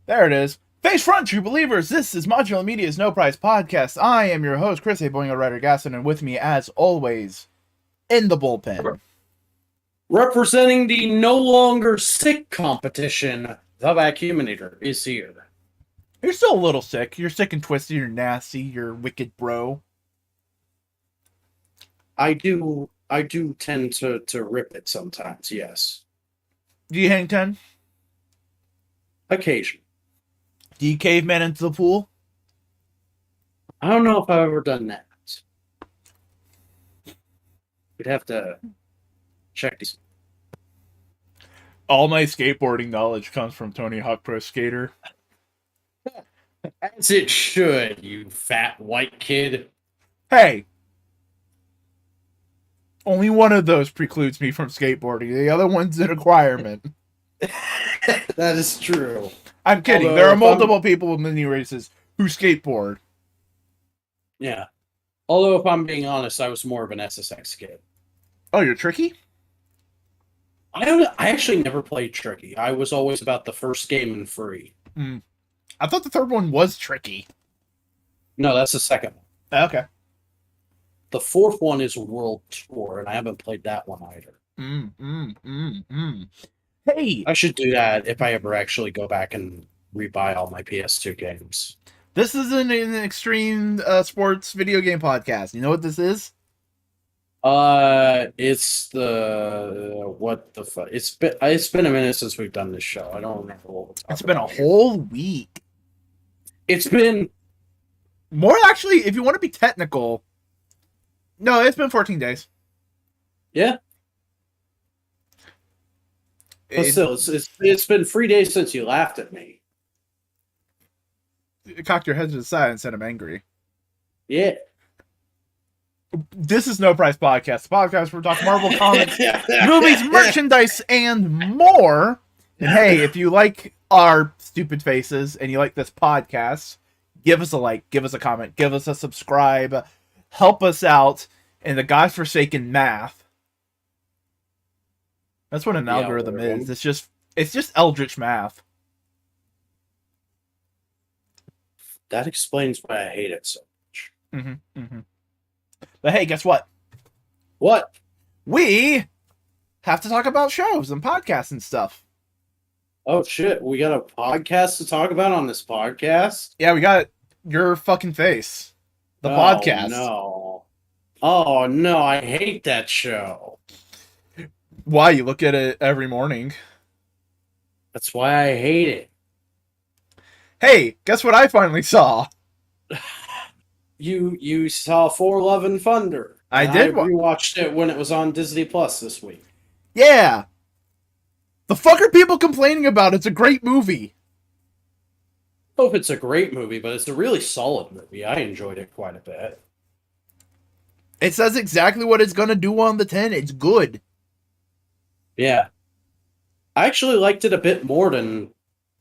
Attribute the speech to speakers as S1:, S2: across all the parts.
S1: There it is. Face front, true believers. This is Modular Media's No Prize Podcast. I am your host, Chris A. Boingo Writer Gaston, and with me, as always, in the bullpen.
S2: Representing the no longer sick competition, the Vacuum Eater is here.
S1: You're still a little sick. You're sick and twisted. You're nasty. You're wicked, bro.
S2: I do tend to rip it sometimes, yes.
S1: Do you hang 10?
S2: Occasionally.
S1: Do you caveman into the pool?
S2: I don't know if I've ever done that. We'd have to check these.
S1: All my skateboarding knowledge comes from Tony Hawk Pro Skater.
S2: As it should, you fat white kid.
S1: Hey! Only one of those precludes me from skateboarding. The other one's an requirement.
S2: That is true.
S1: I'm kidding. There are multiple people with mini races who skateboard.
S2: Yeah. Although, if I'm being honest, I was more of an SSX kid.
S1: Oh, you're tricky?
S2: I actually never played Tricky. I was always about the first game and free.
S1: I thought the third one was tricky.
S2: No, that's the second one.
S1: Okay.
S2: The fourth one is World Tour, and I haven't played that one either.
S1: Hey!
S2: I should do that if I ever actually go back and rebuy all my PS2 games.
S1: This is an extreme sports video game podcast. You know what this is?
S2: It's the what the fuck? It's been a minute since we've done this show. I don't remember what we're talking about.
S1: It's been a whole week.
S2: It's been
S1: more, actually, if you want to be technical. No, it's been 14 days.
S2: Yeah. But still, it's been 3 days since you laughed at me.
S1: You cocked your head to the side and said I'm angry.
S2: Yeah.
S1: This is No Price Podcast, the podcast where we talk Marvel comics, movies, merchandise, and more. And hey, if you like our stupid faces and you like this podcast, give us a like, give us a comment, give us a subscribe, help us out in the godforsaken math. That's what an algorithm is. It's just eldritch math.
S2: That explains why I hate it so much.
S1: But hey, guess what?
S2: What?
S1: We have to talk about shows and podcasts and stuff.
S2: Oh shit, we got a podcast to talk about on this podcast?
S1: Yeah, we got your fucking face. The podcast.
S2: No. Oh no, I hate that show.
S1: Why? You look at it every morning.
S2: That's why I hate it.
S1: Hey, guess what I finally saw?
S2: You saw Thor Love and Thunder.
S1: I did.
S2: I rewatched it when it was on Disney Plus this week.
S1: Yeah. The fuck are people complaining about? It's a great movie.
S2: I don't know if it's a great movie, but it's a really solid movie. I enjoyed it quite a bit.
S1: It says exactly what it's going to do on the tin. It's good.
S2: Yeah. I actually liked it a bit more than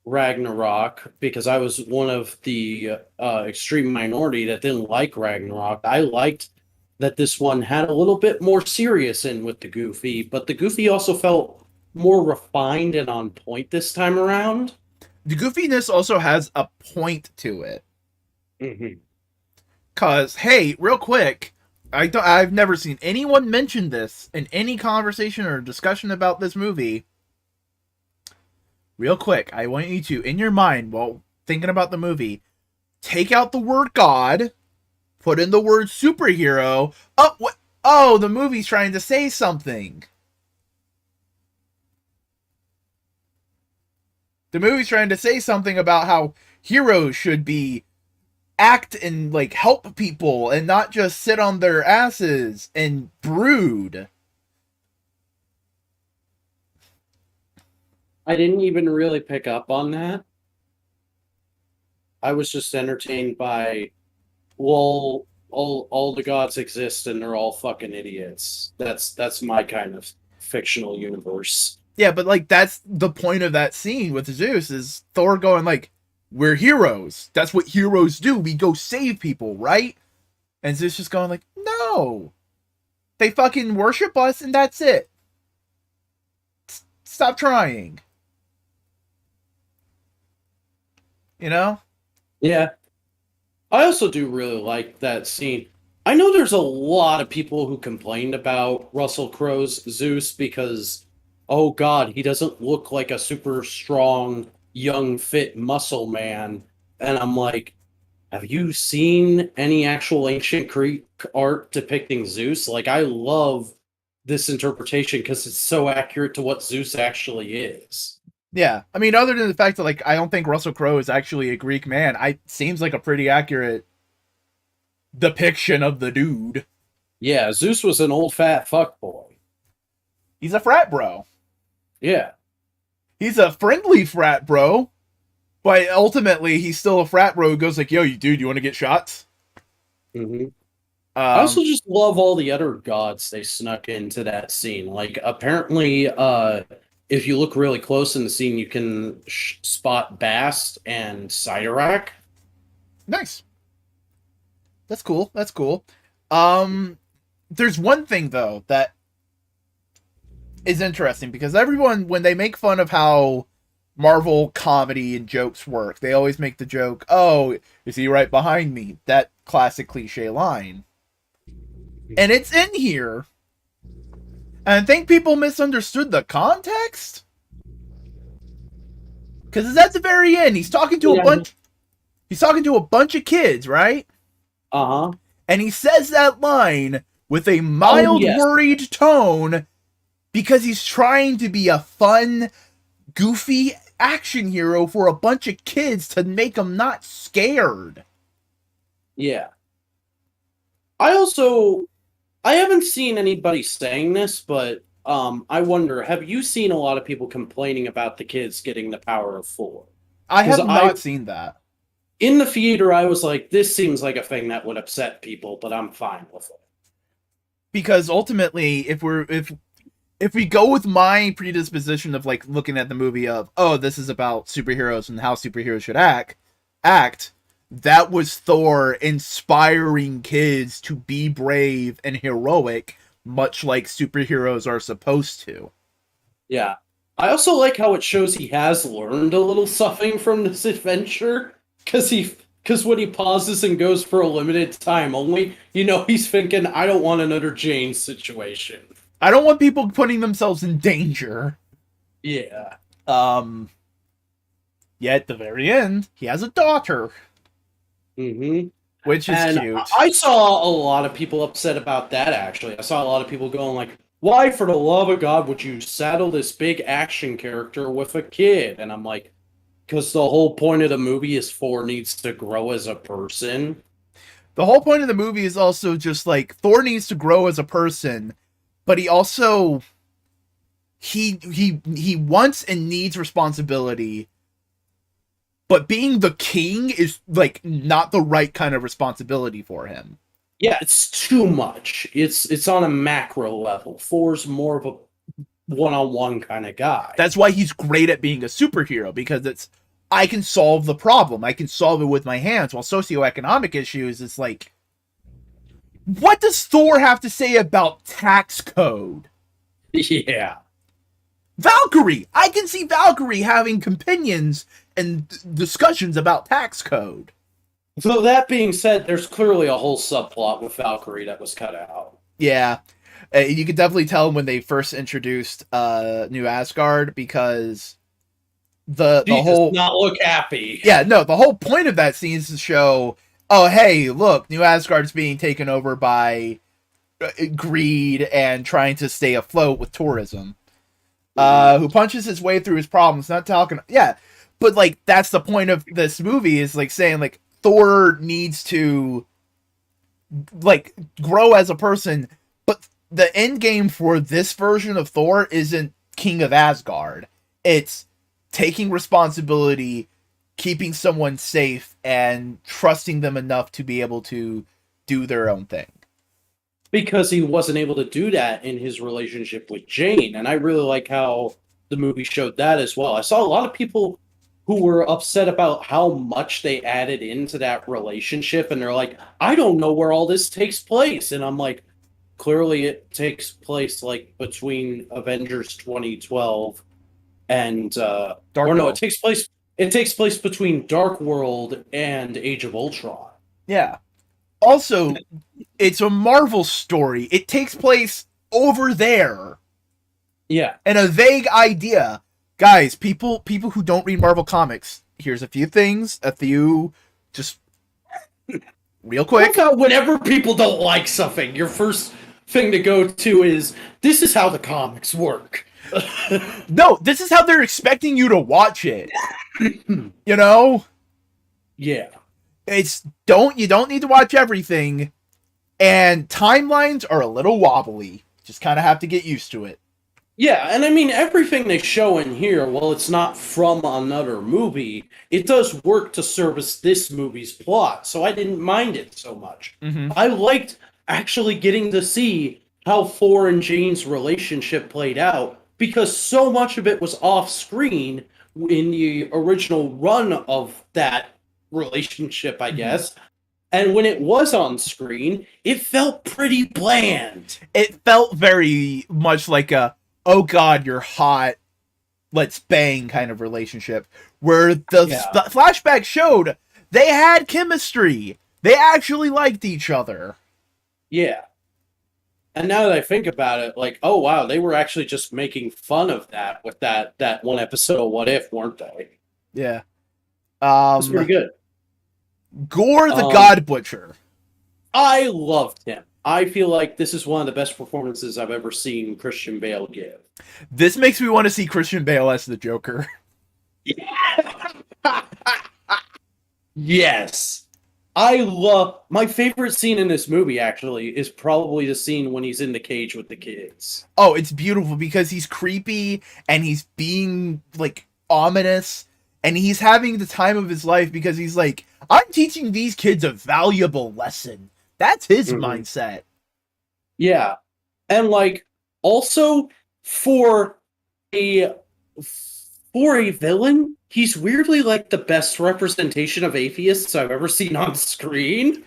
S2: Ragnarok because I was one of the extreme minority that didn't like Ragnarok. I liked that this one had a little bit more serious in with the Goofy, but the Goofy also felt more refined and on point this time around.
S1: The goofiness also has a point to it. Cause, hey, real quick, I've never seen anyone mention this in any conversation or discussion about this movie. Real quick, I want you to, in your mind, while thinking about the movie, take out the word God, put in the word superhero. Oh, the movie's trying to say something. The movie's trying to say something about how heroes should act and like help people and not just sit on their asses and brood.
S2: I didn't even really pick up on that. I was just entertained by, well, all the gods exist and they're all fucking idiots. That's my kind of fictional universe.
S1: Yeah, but like that's the point of that scene with Zeus is Thor going like, we're heroes. That's what heroes do. We go save people, right? And Zeus just going like, no. They fucking worship us and that's it. Stop trying. you know?
S2: Yeah. I also do really like that scene. I know there's a lot of people who complained about Russell Crowe's Zeus because, oh God, he doesn't look like a super strong, young, fit muscle man. And I'm like, have you seen any actual ancient Greek art depicting Zeus? Like, I love this interpretation because it's so accurate to what Zeus actually is.
S1: Yeah. I mean, other than the fact that, like, I don't think Russell Crowe is actually a Greek man, seems like a pretty accurate depiction of the dude.
S2: Yeah, Zeus was an old fat fuckboy.
S1: He's a frat bro.
S2: Yeah.
S1: He's a friendly frat bro, but ultimately he's still a frat bro who goes like, "Yo, you dude, you want to get shots?"
S2: Mm-hmm. I also just love all the other gods they snuck into that scene. Like, apparently, if you look really close in the scene, you can spot Bast and Sidorak.
S1: Nice. That's cool. That's cool. There's one thing though that is interesting because everyone, when they make fun of how Marvel comedy and jokes work, they always make the joke, "Oh, is he right behind me?" That classic cliche line. And it's in here. And I think people misunderstood the context. Because it's at the very end. He's talking to a bunch of kids, right?
S2: Uh-huh.
S1: And he says that line with a mild, worried tone because he's trying to be a fun, goofy action hero for a bunch of kids to make them not scared.
S2: Yeah. I haven't seen anybody saying this, but I wonder, have you seen a lot of people complaining about the kids getting the power of 4?
S1: I have not seen that.
S2: In the theater, I was like, this seems like a thing that would upset people, but I'm fine with it.
S1: Because ultimately, if we go with my predisposition of like looking at the movie of, oh, this is about superheroes and how superheroes should act, that was Thor inspiring kids to be brave and heroic, much like superheroes are supposed to.
S2: Yeah. I also like how it shows he has learned a little something from this adventure, because when he pauses and goes for a limited time only, he's thinking, I don't want another Jane situation.
S1: I don't want people putting themselves in danger.
S2: Yeah.
S1: Yet at the very end, he has a daughter.
S2: Mm-hmm.
S1: Which is cute.
S2: I saw a lot of people upset about that, actually. I saw a lot of people going like, why, for the love of God, would you saddle this big action character with a kid? And I'm like, because the whole point of the movie is Thor needs to grow as a person.
S1: The whole point of the movie is also just like, Thor needs to grow as a person, but he also... He wants and needs responsibility, but being the king is like not the right kind of responsibility for him.
S2: Yeah, it's too much. It's on a macro level. Thor's more of a one-on-one kind of guy.
S1: That's why he's great at being a superhero, because I can solve the problem. I can solve it with my hands, while socioeconomic issues is like, what does Thor have to say about tax code?
S2: Yeah.
S1: Valkyrie! I can see Valkyrie having opinions and discussions about tax code.
S2: So that being said, there's clearly a whole subplot with Valkyrie that was cut out.
S1: Yeah. You could definitely tell when they first introduced New Asgard, because the whole...
S2: does not look happy.
S1: Yeah, no, the whole point of that scene is to show, oh, hey, look, New Asgard's being taken over by greed and trying to stay afloat with tourism. Who punches his way through his problems, not talking... Yeah, but, like, that's the point of this movie, is, like, saying, like, Thor needs to, like, grow as a person, but the end game for this version of Thor isn't King of Asgard. It's taking responsibility, keeping someone safe, and trusting them enough to be able to do their own thing.
S2: Because he wasn't able to do that in his relationship with Jane, and I really like how the movie showed that as well. I saw a lot of people who were upset about how much they added into that relationship, and they're like, I don't know where all this takes place. And I'm like, clearly it takes place like between Avengers 2012 and
S1: Dark World.
S2: it takes place It takes place between Dark World and Age of Ultron.
S1: Yeah. Also, it's a Marvel story. It takes place over there.
S2: Yeah.
S1: And a vague idea. Guys, people who don't read Marvel comics, here's a few things, just real quick.
S2: Whenever people don't like something, your first thing to go to is, this is how the comics work.
S1: No, this is how they're expecting you to watch it. You know?
S2: Yeah.
S1: You don't need to watch everything, and timelines are a little wobbly. Just kind of have to get used to it.
S2: Yeah, and I mean, everything they show in here, while it's not from another movie, it does work to service this movie's plot, so I didn't mind it so much.
S1: Mm-hmm.
S2: I liked actually getting to see how Thor and Jane's relationship played out, because so much of it was off-screen in the original run of that relationship, I guess. And when it was on screen, it felt pretty bland.
S1: It felt very much like a, oh god, you're hot, let's bang kind of relationship. Where the flashback showed they had chemistry. They actually liked each other.
S2: Yeah. And now that I think about it, like, oh wow, they were actually just making fun of that with that one episode of What If, weren't they?
S1: Yeah.
S2: It's pretty good.
S1: Gore the God Butcher.
S2: I loved him. I feel like this is one of the best performances I've ever seen Christian Bale give.
S1: This makes me want to see Christian Bale as the Joker.
S2: Yes. My favorite scene in this movie, actually, is probably the scene when he's in the cage with the kids.
S1: Oh, it's beautiful because he's creepy and he's being, like, ominous. And he's having the time of his life because he's like, I'm teaching these kids a valuable lesson. That's his mindset.
S2: Yeah. And, like, also, for a villain, he's weirdly, like, the best representation of atheists I've ever seen on screen.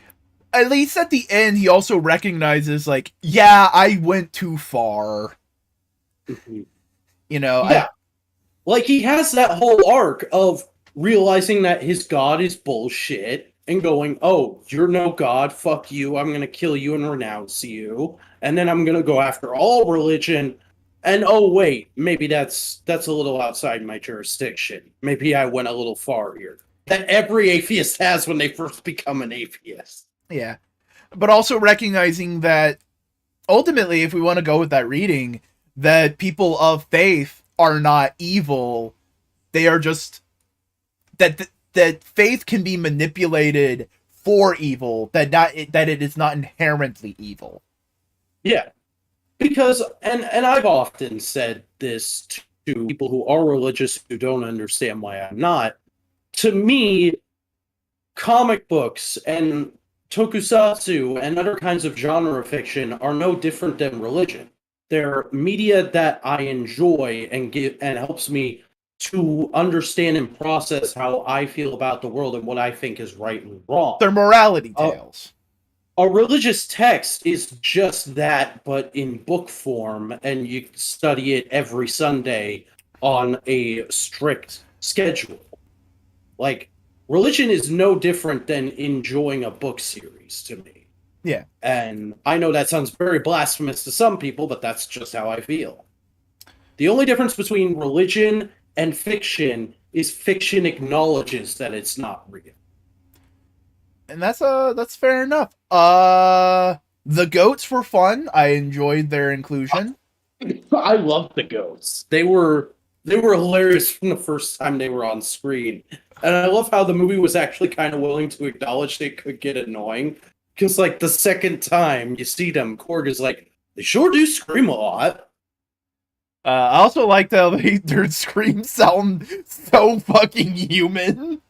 S1: At least at the end, he also recognizes, like, yeah, I went too far. You know?
S2: Yeah. Like, he has that whole arc of realizing that his god is bullshit and going, oh, you're no god, fuck you, I'm gonna kill you and renounce you, and then I'm gonna go after all religion, and oh wait, maybe that's a little outside my jurisdiction. Maybe I went a little far here. That every atheist has when they first become an atheist.
S1: Yeah. But also recognizing that, ultimately, if we want to go with that reading, that people of faith are not evil. They are just that faith can be manipulated for evil, that it is not inherently evil.
S2: Yeah. Because and I've often said this to people who are religious who don't understand why I'm not. To me, comic books and tokusatsu and other kinds of genre fiction are no different than religion. They're media that I enjoy and helps me to understand and process how I feel about the world and what I think is right and wrong.
S1: They're morality tales.
S2: A religious text is just that, but in book form, and you study it every Sunday on a strict schedule. Like, religion is no different than enjoying a book series to me.
S1: Yeah.
S2: And I know that sounds very blasphemous to some people, but that's just how I feel. The only difference between religion and fiction is fiction acknowledges that it's not real.
S1: And that's fair enough. The goats were fun. I enjoyed their inclusion.
S2: I loved the goats. They were hilarious from the first time they were on screen. And I love how the movie was actually kind of willing to acknowledge they could get annoying. Because, like, the second time you see them, Korg is like, they sure do scream a lot.
S1: I also liked how their screams sound so fucking human.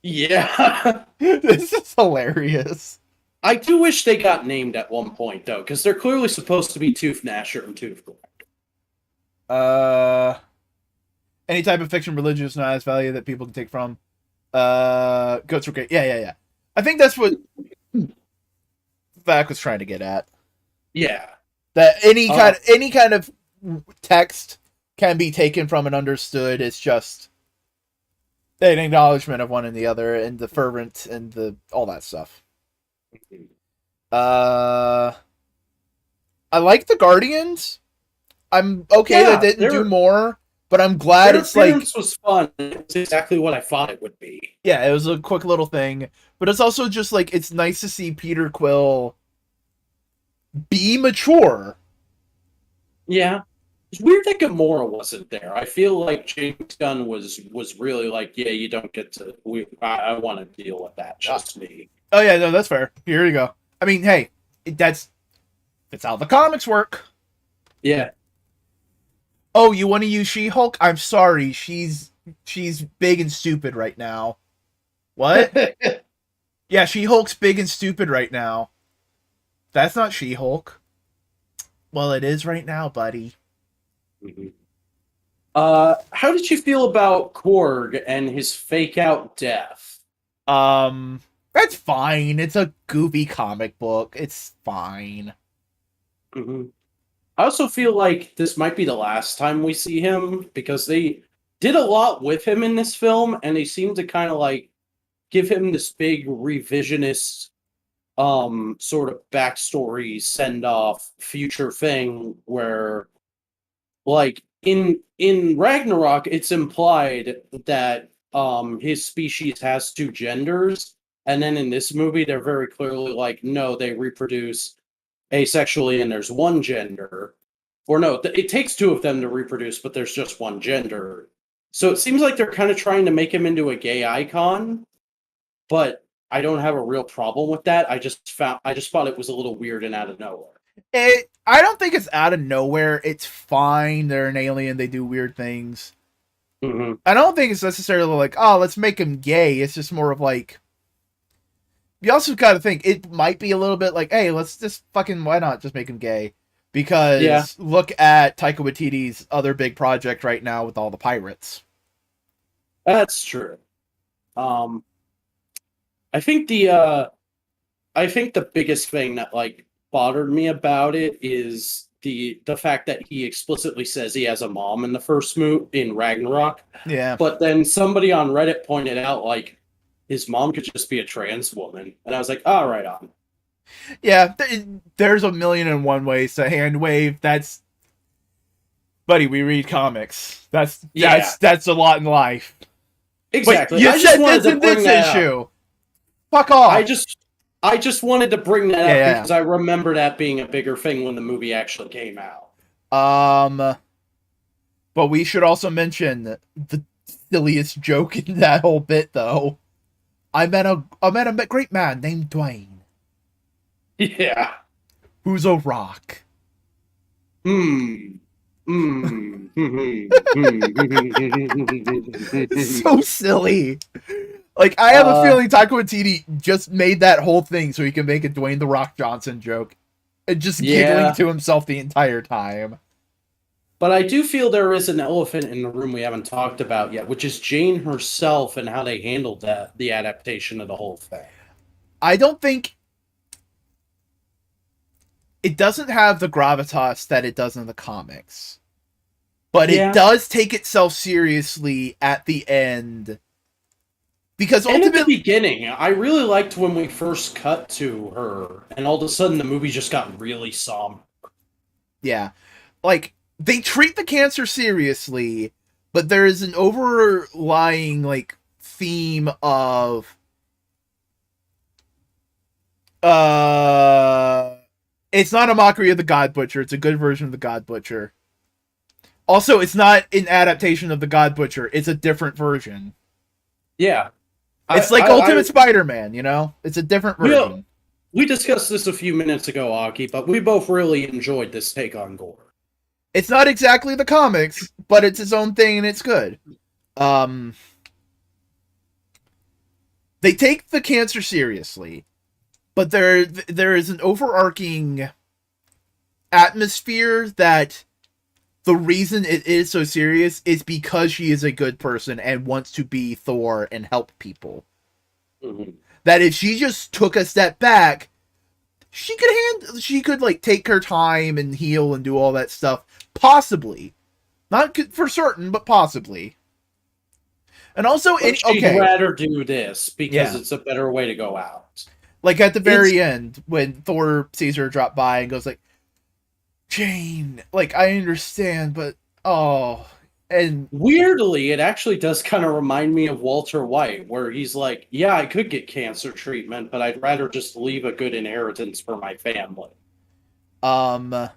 S2: Yeah.
S1: This is hilarious.
S2: I do wish they got named at one point, though, because they're clearly supposed to be Tooth Gnasher and Tooth Collector.
S1: Any type of fiction religion is not as value that people can take from. Goats were great. Yeah. I think that's what Vac was trying to get at.
S2: Yeah.
S1: That any kind of text can be taken from and understood. It's just an acknowledgement of one and the other, and the fervent, and the all that stuff. I like the Guardians. I'm okay that didn't do more, but I'm glad it's like
S2: was fun. It's exactly what I thought it would be.
S1: Yeah, it was a quick little thing, but it's also just like it's nice to see Peter Quill be mature.
S2: Yeah. It's weird that Gamora wasn't there. I feel like James Gunn was really like, yeah, you don't get to. I want to deal with that. Just me.
S1: Oh yeah, no, that's fair. Here you go. I mean, hey, that's how the comics work.
S2: Yeah.
S1: Oh, you want to use She-Hulk? I'm sorry, she's big and stupid right now. What? Yeah, She-Hulk's big and stupid right now. That's not She-Hulk. Well, it is right now, buddy.
S2: Mm-hmm. How did you feel about Korg and his fake out death?
S1: That's fine. It's a goofy comic book. It's fine.
S2: Mm-hmm. I also feel like this might be the last time we see him because they did a lot with him in this film, and they seem to kind of like give him this big revisionist sort of backstory send off future thing where like in Ragnarok it's implied that his species has two genders, and then in this movie they're very clearly like, no, they reproduce asexually and there's one gender. Or no, it takes two of them to reproduce, but there's just one gender. So it seems like they're kind of trying to make him into a gay icon, but I don't have a real problem with that. I just thought it was a little weird and out of nowhere.
S1: I don't think it's out of nowhere. It's fine. They're an alien. They do weird things.
S2: Mm-hmm.
S1: I don't think it's necessarily like, oh, let's make him gay. It's just more of like, you also got to think it might be a little bit like, hey, let's just fucking, why not just make him gay? Because look at Taika Waititi's other big project right now with all the pirates.
S2: That's true. I think the biggest thing that like bothered me about it is the fact that he explicitly says he has a mom in the first movie in Ragnarok.
S1: Yeah.
S2: But then somebody on Reddit pointed out like his mom could just be a trans woman, and I was like, oh, right on.
S1: Yeah, there's 1,000,001 ways to hand wave. That's, buddy, we read comics. That's a lot in life.
S2: Exactly.
S1: But you said this in this issue. Fuck off.
S2: I just wanted to bring that up because I remember that being a bigger thing when the movie actually came out.
S1: But we should also mention the silliest joke in that whole bit, though. I met a great man named Dwayne.
S2: Yeah.
S1: Who's a rock.
S2: So
S1: silly. Like, I have a feeling Taika Waititi just made that whole thing so he can make a Dwayne The Rock Johnson joke. And just giggling to himself the entire time.
S2: But I do feel there is an elephant in the room we haven't talked about yet, which is Jane herself and how they handled the adaptation of the whole thing.
S1: I don't think... It doesn't have the gravitas that it does in the comics. But it does take itself seriously at the end. Because ultimately...
S2: at the beginning, I really liked when we first cut to her, and all of a sudden the movie just got really somber.
S1: Yeah. Like, they treat the cancer seriously, but there is an overlying, like, theme of... It's not a mockery of the God Butcher. It's a good version of the God Butcher. Also, it's not an adaptation of the God Butcher. It's a different version.
S2: Yeah.
S1: It's like Ultimate Spider-Man, you know? It's a different version.
S2: We discussed this a few minutes ago, Aki, but we both really enjoyed this take on gore.
S1: It's not exactly the comics, but it's its own thing and it's good. They take the cancer seriously. But there is an overarching atmosphere that the reason it is so serious is because she is a good person and wants to be Thor and help people.
S2: Mm-hmm.
S1: That if she just took a step back, she could like take her time and heal and do all that stuff. Possibly. Not for certain, but possibly. And also,
S2: She'd rather do this because it's a better way to go out.
S1: Like at the very end, when Thor sees her drop by and goes like, Jane, like, I understand, but and
S2: weirdly, it actually does kind of remind me of Walter White, where he's like, yeah, I could get cancer treatment, but I'd rather just leave a good inheritance for my family.
S1: What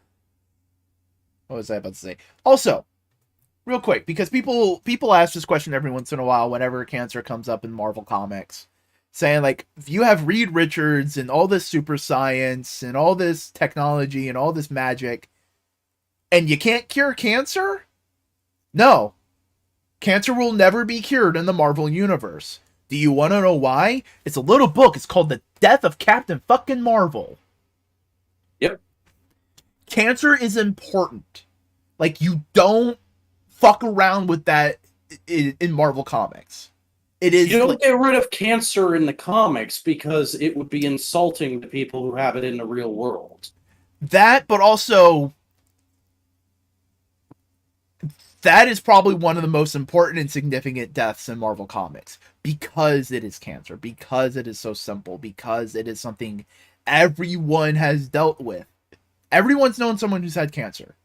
S1: was I about to say? Also, real quick, because people ask this question every once in a while whenever cancer comes up in Marvel Comics, saying like, if you have Reed Richards and all this super science and all this technology and all this magic, and you can't cure cancer? No. Cancer will never be cured in the Marvel Universe. Do you want to know why? It's a little book. It's called The Death of Captain fucking Marvel.
S2: Yep.
S1: Cancer is important. Like, you don't fuck around with that in Marvel Comics. It is.
S2: You don't get rid of cancer in the comics because it would be insulting to people who have it in the real world.
S1: That, but also, that is probably one of the most important and significant deaths in Marvel Comics. Because it is cancer. Because it is so simple. Because it is something everyone has dealt with. Everyone's known someone who's had cancer.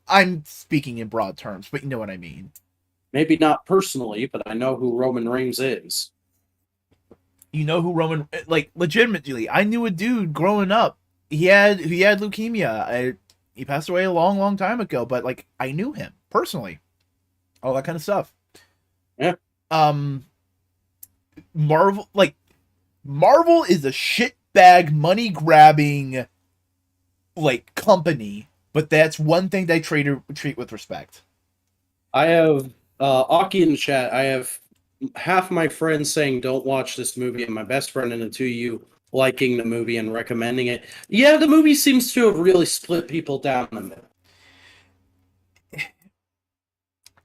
S1: I'm speaking in broad terms, but you know what I mean.
S2: Maybe not personally, but I know who Roman Reigns is.
S1: You know who Roman... Like, legitimately, I knew a dude growing up. He had leukemia. He passed away a long, long time ago, but, like, I knew him personally. All that kind of stuff.
S2: Yeah.
S1: Marvel is a shitbag, money-grabbing, like, company, but that's one thing they treat with respect.
S2: I have... Aki in the chat, I have half my friends saying don't watch this movie, and my best friend and the two of you liking the movie and recommending it. Yeah, the movie seems to have really split people down the middle.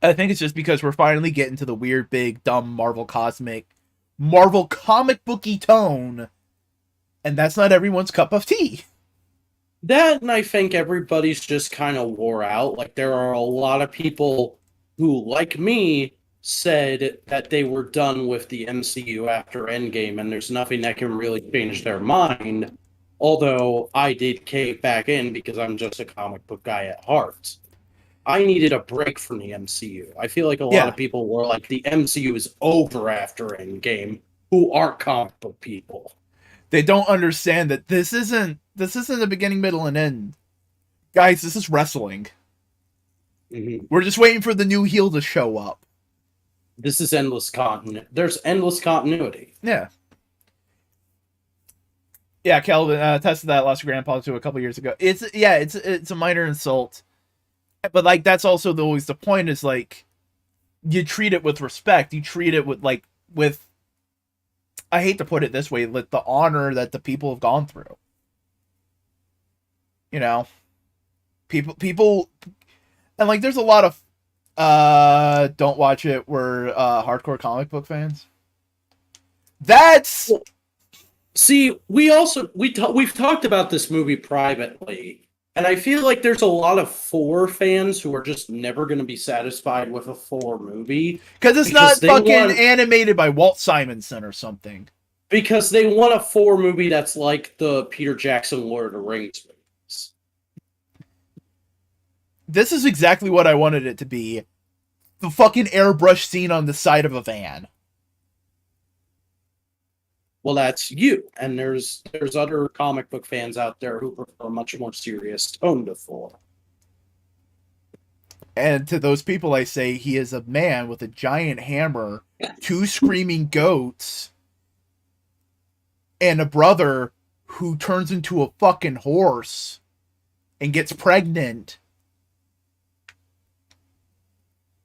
S1: I think it's just because we're finally getting to the weird, big, dumb Marvel comic booky tone, and that's not everyone's cup of tea.
S2: That, and I think everybody's just kind of wore out. Like, there are a lot of people who, like me, said that they were done with the MCU after Endgame, and there's nothing that can really change their mind. Although I did cave back in because I'm just a comic book guy at heart. I needed a break from the MCU. I feel like a lot of people were like, the MCU is over after Endgame, who aren't comic book people.
S1: They don't understand that this isn't the beginning, middle, and end. Guys, this is wrestling.
S2: Mm-hmm.
S1: We're just waiting for the new heel to show up.
S2: This is endless continuity. There's endless continuity.
S1: Yeah. Yeah, Kelvin tested that lost your grandpa to a couple years ago. It's a minor insult. But like that's also always the point is like you treat it with respect. You treat it with I hate to put it this way, with the honor that the people have gone through. You know? People and like there's a lot of don't watch it we're hardcore comic book fans. That's
S2: see, we've talked about this movie privately, and I feel like there's a lot of Thor fans who are just never going to be satisfied with a Thor movie
S1: because it's not fucking animated by Walt Simonson or something.
S2: Because they want a Thor movie that's like the Peter Jackson Lord of the Rings movies.
S1: This is exactly what I wanted it to be. The fucking airbrush scene on the side of a van.
S2: Well, that's you. And there's other comic book fans out there who prefer a much more serious tone to Thor.
S1: And to those people I say, he is a man with a giant hammer, 2 screaming goats, and a brother who turns into a fucking horse and gets pregnant.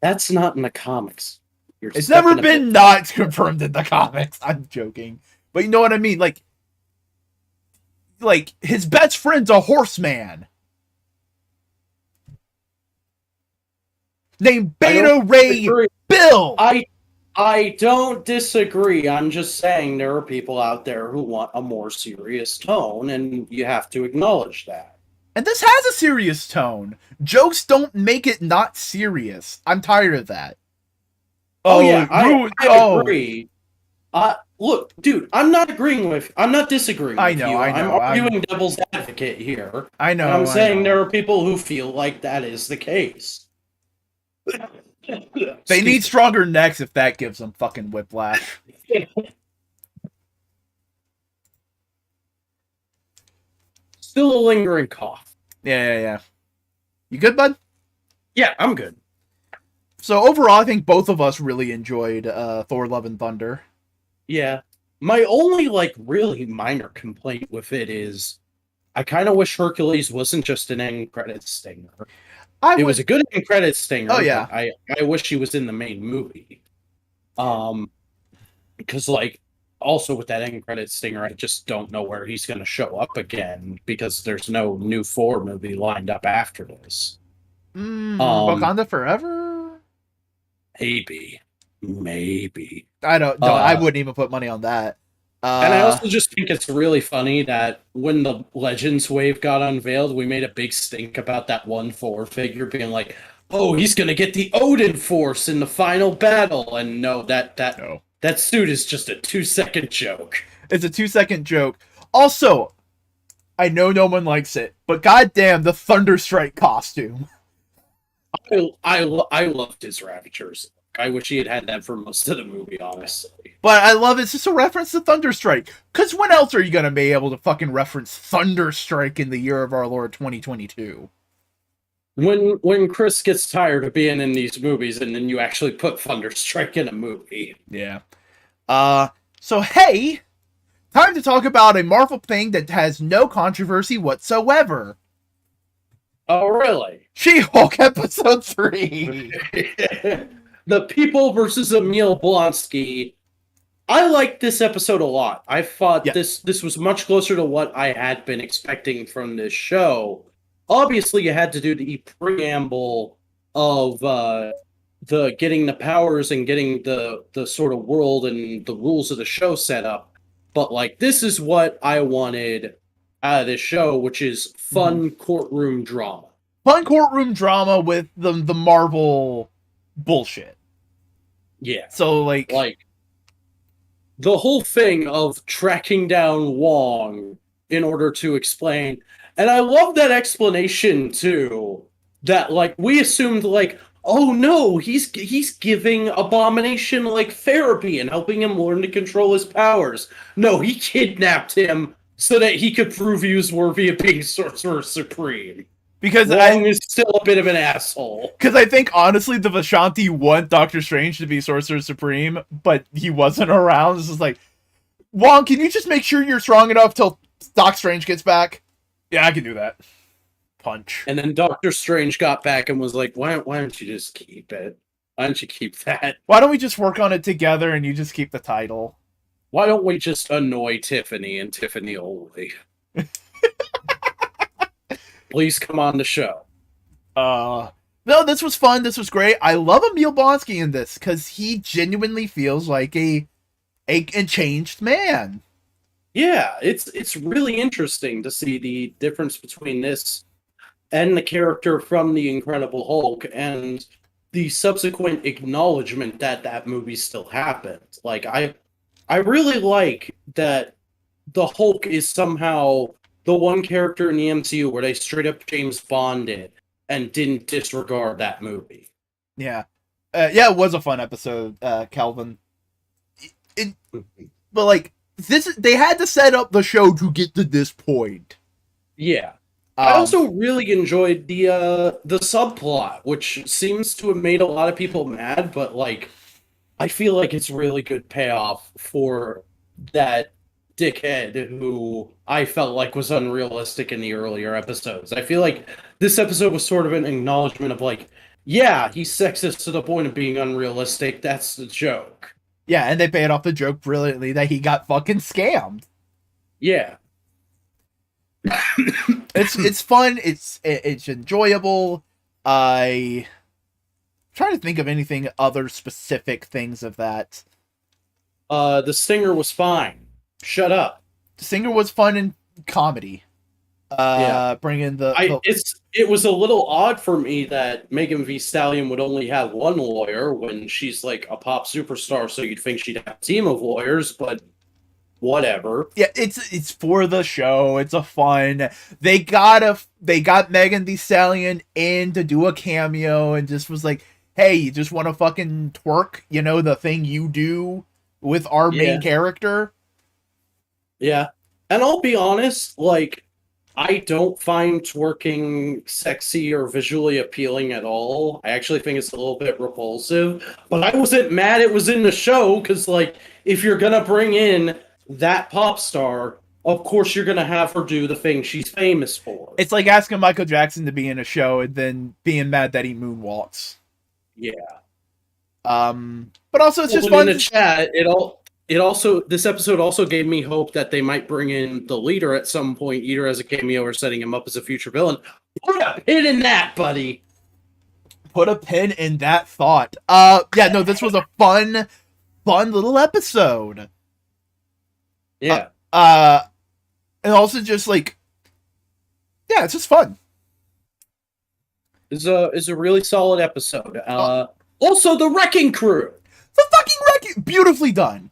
S2: That's not in the comics.
S1: It's never been not confirmed in the comics. I'm joking. But you know what I mean? Like his best friend's a horseman. Named Beta Ray Bill.
S2: I don't disagree. I'm just saying there are people out there who want a more serious tone, and you have to acknowledge that.
S1: And this has a serious tone. Jokes don't make it not serious. I'm tired of that.
S2: I agree. Look, dude, I'm not disagreeing with you.
S1: I know.
S2: I'm arguing devil's advocate here.
S1: I know.
S2: And I'm saying there are people who feel like that is the case.
S1: They need stronger necks if that gives them fucking whiplash.
S2: Still a lingering cough.
S1: Yeah. You good, bud?
S2: Yeah, I'm good.
S1: So overall, I think both of us really enjoyed Thor Love and Thunder.
S2: Yeah. My only, really minor complaint with it is I kind of wish Hercules wasn't just an end credits stinger. It was a good end credits stinger.
S1: Oh, yeah.
S2: I wish he was in the main movie. Because, also with that end credits stinger, I just don't know where he's going to show up again because there's no new Thor movie lined up after this.
S1: Wakanda Forever?
S2: Maybe.
S1: I wouldn't even put money on that.
S2: And I also just think it's really funny that when the Legends wave got unveiled, we made a big stink about that one Thor figure being like, oh, he's going to get the Odin Force in the final battle. And no, that suit is just a 2-second joke.
S1: It's a 2-second joke. Also, I know no one likes it, but goddamn, the Thunderstrike costume.
S2: I loved his Ravagers. I wish he had that for most of the movie, honestly.
S1: But I love it's just a reference to Thunderstrike. Because when else are you going to be able to fucking reference Thunderstrike in the year of our Lord 2022?
S2: When Chris gets tired of being in these movies and then you actually put Thunderstrike in a movie.
S1: Yeah. So hey, time to talk about a Marvel thing that has no controversy whatsoever.
S2: Oh, really?
S1: She-Hulk episode 3.
S2: The People versus Emil Blonsky. I liked this episode a lot. I thought this was much closer to what I had been expecting from this show. Obviously, you had to do the preamble of the getting the powers and getting the sort of world and the rules of the show set up. But this is what I wanted out of this show, which is fun courtroom drama.
S1: Fun courtroom drama with the Marvel bullshit.
S2: Yeah.
S1: So
S2: the whole thing of tracking down Wong in order to explain. And I love that explanation too. That we assumed oh no, he's giving Abomination therapy and helping him learn to control his powers. No, he kidnapped him so that he could prove he was worthy of being Sorcerer Supreme.
S1: Because
S2: Wong is still a bit of an asshole.
S1: Because I think, honestly, the Vishanti want Doctor Strange to be Sorcerer Supreme, but he wasn't around. This is Wong, can you just make sure you're strong enough till Doc Strange gets back? Yeah, I can do that. Punch.
S2: And then Doctor Strange got back and was like, why don't you just keep it? Why don't you keep that?
S1: Why don't we just work on it together and you just keep the title?
S2: Why don't we just annoy Tiffany and Tiffany only? Please come on the show.
S1: No, this was fun. This was great. I love Emil Blonsky in this because he genuinely feels like a changed man.
S2: Yeah, it's really interesting to see the difference between this and the character from The Incredible Hulk and the subsequent acknowledgement that movie still happened. I really like that the Hulk is somehow the one character in the MCU where they straight up James Bonded and didn't disregard that movie.
S1: Yeah. It was a fun episode, Calvin. But they had to set up the show to get to this point.
S2: Yeah. I also really enjoyed the subplot, which seems to have made a lot of people mad, but I feel like it's really good payoff for that dickhead who I felt like was unrealistic in the earlier episodes. I feel like this episode was sort of an acknowledgement of yeah, he's sexist to the point of being unrealistic. That's the joke.
S1: Yeah, and they paid off the joke brilliantly that he got fucking scammed.
S2: Yeah.
S1: It's fun. It's enjoyable. I'm trying to think of anything other specific things of that.
S2: The Stinger was fine. Shut up.
S1: The Stinger was fun and comedy. Bringing
S2: it was a little odd for me that Megan Thee Stallion would only have one lawyer when she's like a pop superstar, so you'd think she'd have a team of lawyers, but whatever.
S1: Yeah, it's for the show. It's a fun. They got Megan Thee Stallion in to do a cameo and just was like, "Hey, you just want to fucking twerk? You know, the thing you do with our main character."
S2: Yeah, and I'll be honest, like, I don't find twerking sexy or visually appealing at all. I actually think it's a little bit repulsive, but I wasn't mad it was in the show because, like, if you're gonna bring in that pop star, of course you're gonna have her do the thing she's famous for.
S1: It's like asking Michael Jackson to be in a show and then being mad that he moonwalks.
S2: Yeah.
S1: But also it's just fun.
S2: In the chat, this episode also gave me hope that they might bring in the leader at some point, either as a cameo or setting him up as a future villain. Put a pin in that, buddy.
S1: Put a pin in that thought. Yeah, no, this was a fun little episode.
S2: Yeah.
S1: And also just like, yeah, it's just fun.
S2: It's a really solid episode. Also, the Wrecking Crew.
S1: The fucking Wrecking, beautifully done.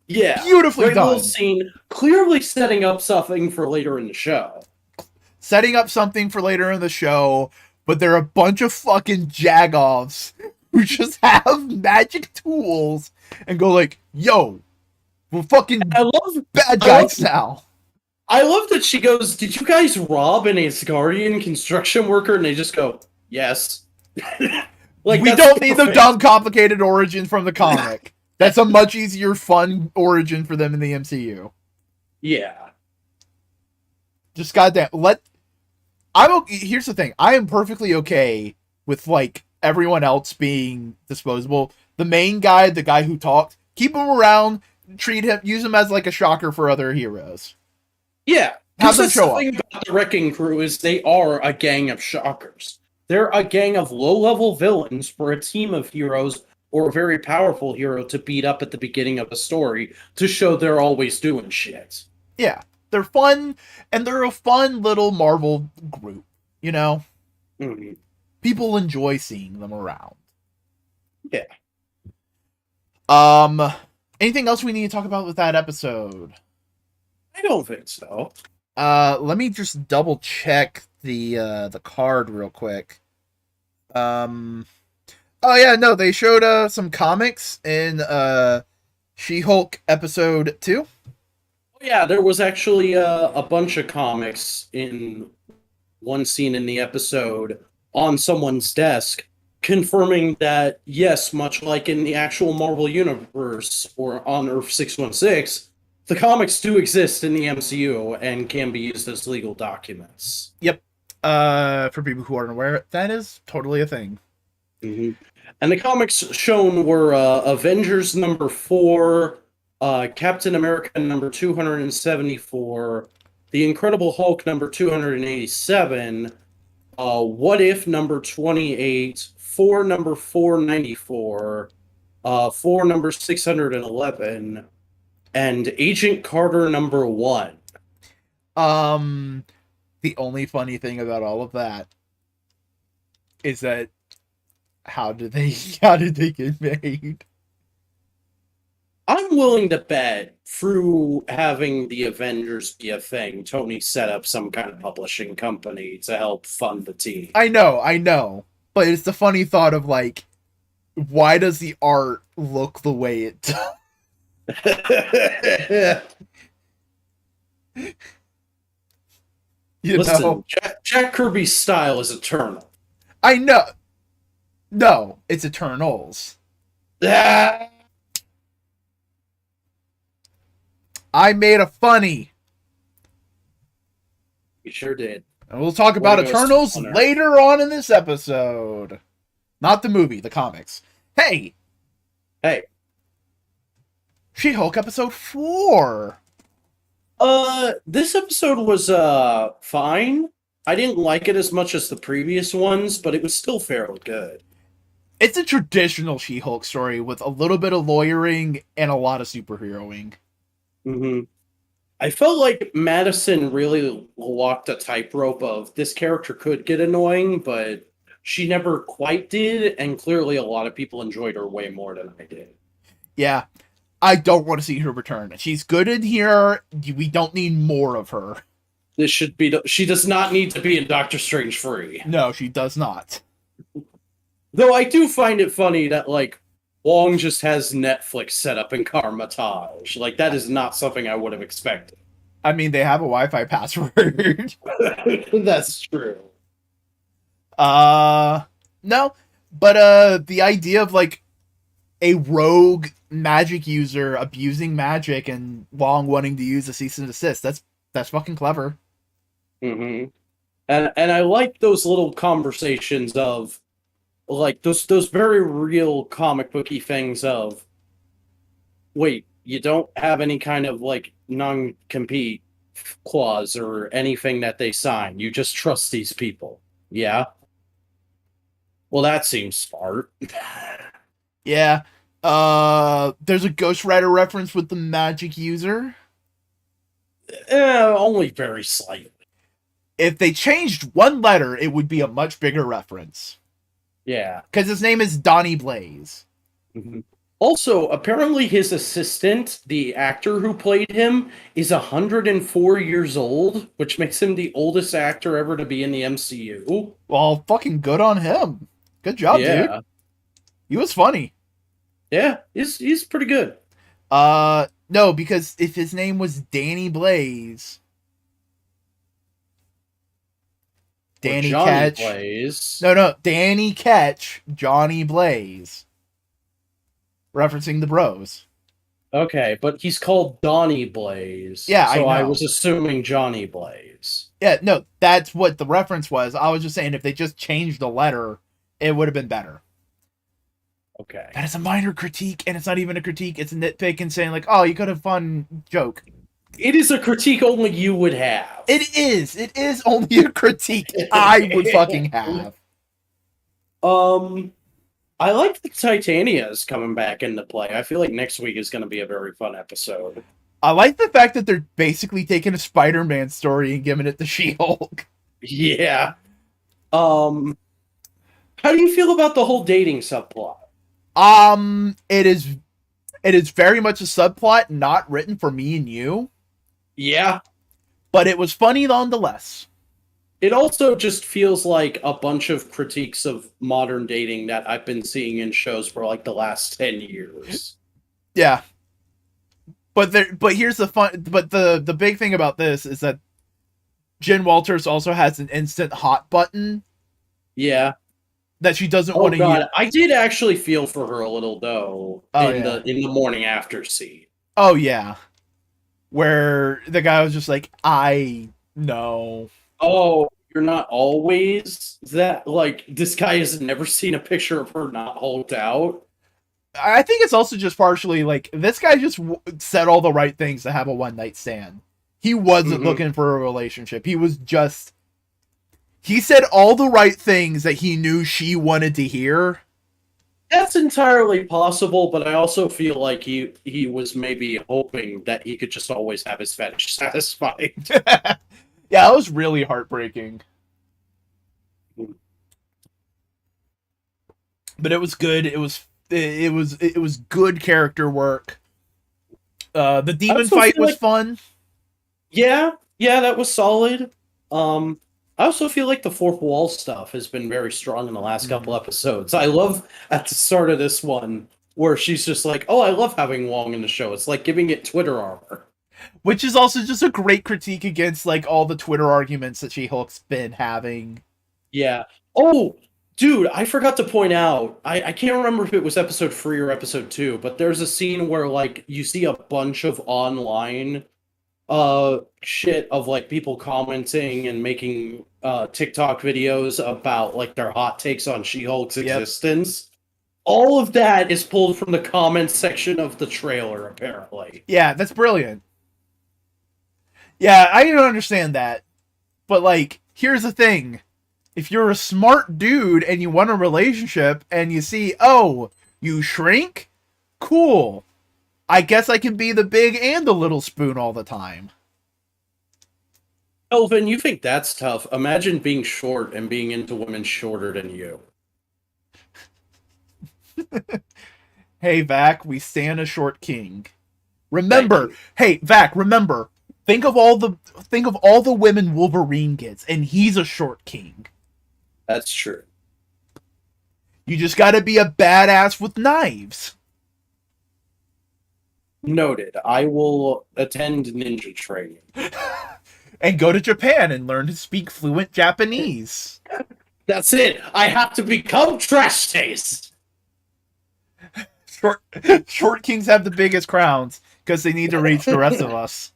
S2: Yeah,
S1: beautifully
S2: great
S1: done.
S2: Little scene, clearly setting up something for later in the show.
S1: Setting up something for later in the show, but they're a bunch of fucking jagoffs who just have magic tools and go like, "Yo, we're fucking bad guys now."
S2: I love that she goes, "Did you guys rob an Asgardian construction worker?" And they just go, "Yes."
S1: Like, we don't need the dumb, complicated origin from the comic. That's a much easier, fun origin for them in the MCU.
S2: Yeah.
S1: Just goddamn. Here's the thing. I am perfectly okay with, like, everyone else being disposable. The main guy, the guy who talked, keep him around, use him as, like, a shocker for other heroes.
S2: Yeah.
S1: Have them show up.
S2: The thing about the Wrecking Crew is they are a gang of shockers. They're a gang of low-level villains for a team of heroes or a very powerful hero to beat up at the beginning of a story to show they're always doing shit.
S1: Yeah. They're fun, and they're a fun little Marvel group, you know?
S2: Mm-hmm.
S1: People enjoy seeing them around.
S2: Yeah.
S1: Anything else we need to talk about with that episode?
S2: I don't think so.
S1: Let me just double check the card real quick. Oh yeah, no, they showed some comics in She-Hulk episode 2.
S2: Yeah, there was actually a bunch of comics in one scene in the episode on someone's desk, confirming that, yes, much like in the actual Marvel Universe or on Earth 616, the comics do exist in the MCU and can be used as legal documents.
S1: Yep. For people who aren't aware, that is totally a thing.
S2: Mm-hmm. And the comics shown were Avengers number 4, Captain America number 274, The Incredible Hulk number 287, What If number 28, 4 number 494, 4 number 611, and Agent Carter number 1.
S1: The only funny thing about all of that is that how did they get made?
S2: I'm willing to bet through having the Avengers be a thing, Tony set up some kind of publishing company to help fund the team.
S1: I know. But it's the funny thought of, like, why does the art look the way it does?
S2: Listen, Jack Kirby's style is eternal.
S1: I know. No, it's Eternals.
S2: Ah!
S1: I made a funny.
S2: You sure did.
S1: And we'll talk about Eternals later on in this episode. Not the movie, the comics. Hey! She-Hulk episode 4.
S2: This episode was fine. I didn't like it as much as the previous ones, but it was still fairly good.
S1: It's a traditional She-Hulk story with a little bit of lawyering and a lot of superheroing.
S2: Mm-hmm. I felt like Madison really walked a tightrope of this character could get annoying, but she never quite did, and clearly a lot of people enjoyed her way more than I did.
S1: Yeah, I don't want to see her return. She's good in here. We don't need more of her.
S2: This should be. She does not need to be in Doctor Strange 3.
S1: No, she does not.
S2: Though I do find it funny that, like, Wong just has Netflix set up in Carmitage. Like, that is not something I would have expected.
S1: I mean, they have a Wi-Fi password.
S2: That's true.
S1: No, but the idea of like a rogue magic user abusing magic and Wong wanting to use a cease and desist, that's fucking clever.
S2: Mm-hmm. And I like those little conversations of, like, those very real comic booky things of, wait, you don't have any kind of, like, non-compete clause or anything that they sign. You just trust these people. Yeah? Well, that seems smart.
S1: Yeah. There's a Ghostwriter reference with the magic user.
S2: Only very slightly.
S1: If they changed one letter, it would be a much bigger reference.
S2: Yeah.
S1: Because his name is Donnie Blaze.
S2: Mm-hmm. Also, apparently his assistant, the actor who played him, is 104 years old, which makes him the oldest actor ever to be in the MCU.
S1: Well, fucking good on him. Good job, dude. He was funny.
S2: Yeah, he's pretty good.
S1: No, because if his name was Danny Blaze... Danny Ketch.
S2: Blaze.
S1: No, Danny Ketch, Johnny Blaze. Referencing the bros.
S2: Okay, but he's called Donnie Blaze.
S1: Yeah,
S2: so
S1: I know.
S2: I was assuming Johnny Blaze.
S1: Yeah, no, that's what the reference was. I was just saying if they just changed the letter, it would have been better.
S2: Okay.
S1: That is a minor critique, and it's not even a critique. It's a nitpick and saying like, oh, you could have fun joke.
S2: It is a critique only you would have.
S1: It is. It is only a critique I would fucking have.
S2: I like the Titania's coming back into play. I feel like next week is going to be a very fun episode.
S1: I like the fact that they're basically taking a Spider-Man story and giving it to She-Hulk.
S2: Yeah. How do you feel about the whole dating subplot?
S1: It is very much a subplot not written for me and you.
S2: Yeah.
S1: But it was funny nonetheless.
S2: It also just feels like a bunch of critiques of modern dating that I've been seeing in shows for like the last 10 years.
S1: Yeah. But here's the big thing about this is that Jen Walters also has an instant hot button.
S2: Yeah.
S1: That she doesn't want to use.
S2: I did actually feel for her a little though in the morning after scene.
S1: Oh yeah. Where the guy was just like, I know.
S2: Oh, you're not always that, like, this guy has never seen a picture of her not hulked out.
S1: I think it's also just partially like this guy just said all the right things to have a one night stand. He wasn't looking for a relationship. He said all the right things that he knew she wanted to hear.
S2: That's entirely possible, but I also feel like he was maybe hoping that he could just always have his fetish satisfied.
S1: Yeah, it was really heartbreaking. But it was good. It was good character work. The demon fight was fun.
S2: Yeah, that was solid. I also feel like the fourth wall stuff has been very strong in the last couple episodes. I love at the start of this one where she's just like, oh, I love having Wong in the show. It's like giving it Twitter armor.
S1: Which is also just a great critique against like all the Twitter arguments that She-Hulk's been having.
S2: Yeah. Oh, dude, I forgot to point out, I can't remember if it was episode 3 or episode 2, but there's a scene where like you see a bunch of online shit of like people commenting and making TikTok videos about like their hot takes on She-Hulk's existence. All of that is pulled from the comments section of the trailer, apparently.
S1: Yeah, that's brilliant. Yeah, I don't understand that. But like, here's the thing. If you're a smart dude and you want a relationship and you see, oh, you shrink? Cool. I guess I can be the big and the little spoon all the time.
S2: Elvin, you think that's tough? Imagine being short and being into women shorter than you.
S1: Hey, Vac, we stand a short king. Remember, hey, Vac, remember. Think of all the women Wolverine gets, and he's a short king.
S2: That's true.
S1: You just gotta be a badass with knives.
S2: Noted. I will attend ninja training.
S1: And go to Japan and learn to speak fluent Japanese.
S2: That's it. I have to become trash taste.
S1: Short kings have the biggest crowns because they need to reach the rest of us.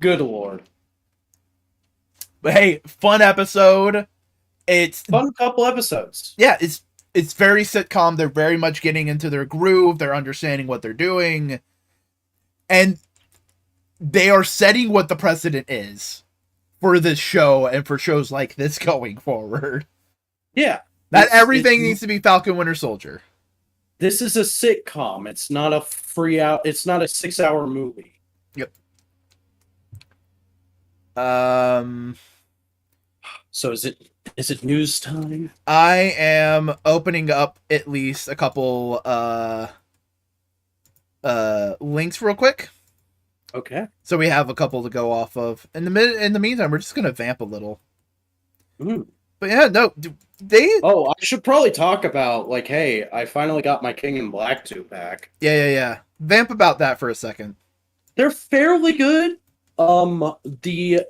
S2: Good lord.
S1: But hey, fun episode. It's
S2: fun couple episodes.
S1: Yeah, it's very sitcom. They're very much getting into their groove. They're understanding what they're doing. And they are setting what the precedent is for this show and for shows like this going forward.
S2: Yeah.
S1: Not everything needs to be Falcon Winter Soldier.
S2: This is a sitcom. It's not a it's not a 6-hour movie.
S1: Yep.
S2: So is it news time?
S1: I am opening up at least a couple links real quick.
S2: Okay.
S1: So we have a couple to go off of. In the meantime, we're just gonna vamp a little.
S2: Mm.
S1: But yeah, no,
S2: Oh, I should probably talk about, like, hey, I finally got my King in Black 2 back.
S1: Yeah. Vamp about that for a second.
S2: They're fairly good. The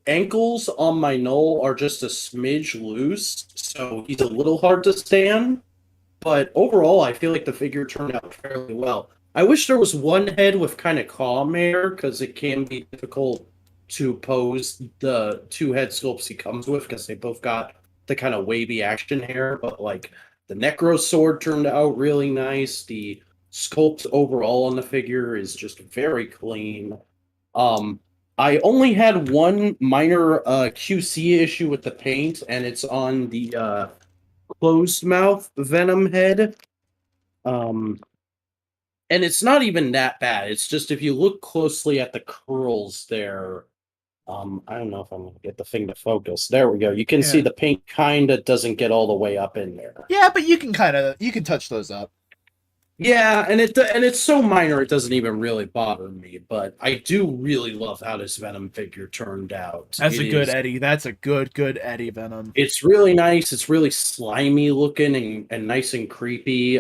S2: ankles on my Null are just a smidge loose, so he's a little hard to stand. But overall, I feel like the figure turned out fairly well. I wish there was one head with kind of calm hair, because it can be difficult to pose the 2 head sculpts he comes with, because they both got the kind of wavy action hair. But like the Necro sword turned out really nice. The sculpt overall on the figure is just very clean. I only had one minor QC issue with the paint, and it's on the closed mouth Venom head. And it's not even that bad. It's just if you look closely at the curls there, I don't know if I'm going to get the thing to focus. There we go. You can see the paint kind of doesn't get all the way up in there.
S1: Yeah, but you can touch those up.
S2: Yeah, and it's so minor it doesn't even really bother me. But I do really love how this Venom figure turned out.
S1: That's a good Eddie. That's a good Eddie Venom.
S2: It's really nice. It's really slimy looking and nice and creepy.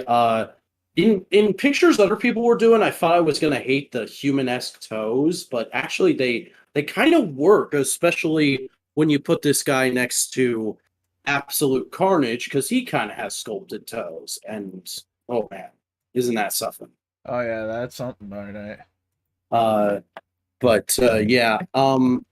S2: In pictures other people were doing, I thought I was going to hate the human-esque toes, but actually they kind of work, especially when you put this guy next to Absolute Carnage, because he kind of has sculpted toes. And, oh man, isn't that something?
S1: Oh yeah, that's something, all right.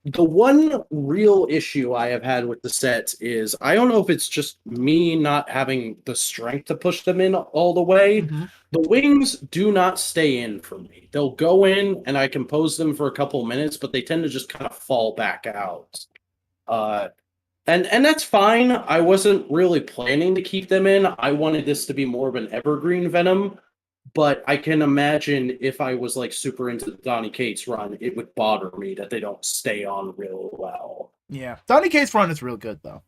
S2: The one real issue I have had with the set is, I don't know if it's just me not having the strength to push them in all the way.
S1: Mm-hmm.
S2: The wings do not stay in for me. They'll go in and I can pose them for a couple minutes, but they tend to just kind of fall back out. And that's fine. I wasn't really planning to keep them in. I wanted this to be more of an evergreen Venom. But I can imagine if I was like super into the Donny Cates run, it would bother me that they don't stay on real well.
S1: Yeah, Donny Cates run is real good though.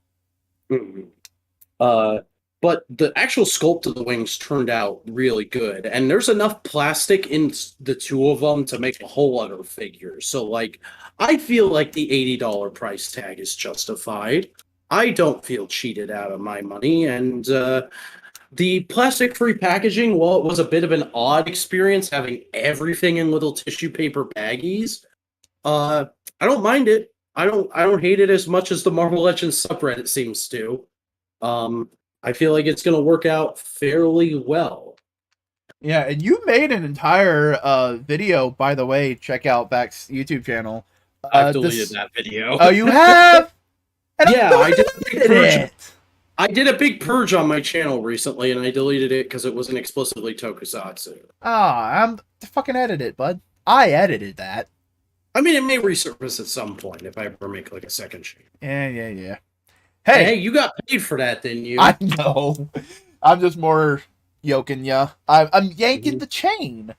S2: Mm-hmm. But the actual sculpt of the wings turned out really good, and there's enough plastic in the 2 of them to make a whole other figure. So like, I feel like the $80 price tag is justified. I don't feel cheated out of my money, and the plastic-free packaging, while it was a bit of an odd experience having everything in little tissue paper baggies, I don't mind it. I don't hate it as much as the Marvel Legends subreddit seems to. I feel like it's going to work out fairly well.
S1: Yeah, and you made an entire video, by the way. Check out Vac's YouTube channel.
S2: I've deleted that video.
S1: Oh, you have?
S2: Yeah, I did. I did a big purge on my channel recently, and I deleted it because it wasn't explicitly tokusatsu.
S1: I'm fucking edit it, bud. I edited that.
S2: I mean, it may resurface at some point if I ever make like a second stream.
S1: Yeah.
S2: Hey, you got paid for that, didn't you?
S1: I know. I'm just more yoking ya. I'm yanking the chain.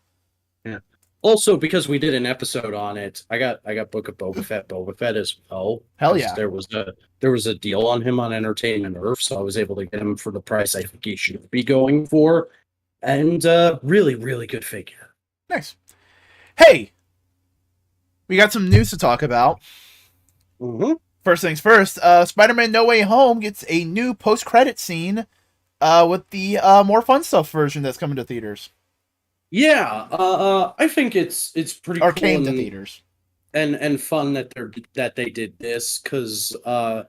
S2: Yeah. Also, because we did an episode on it, I got Book of Boba Fett as well.
S1: Hell yeah.
S2: There was a deal on him on Entertainment Earth, so I was able to get him for the price I think he should be going for. And really, really good figure.
S1: Nice. Hey, we got some news to talk about.
S2: Mm-hmm.
S1: First things first, Spider-Man No Way Home gets a new post-credit scene with the More Fun Stuff version that's coming to theaters.
S2: Yeah, I think it's pretty
S1: or
S2: cool
S1: came to theaters
S2: and fun that they did this, because the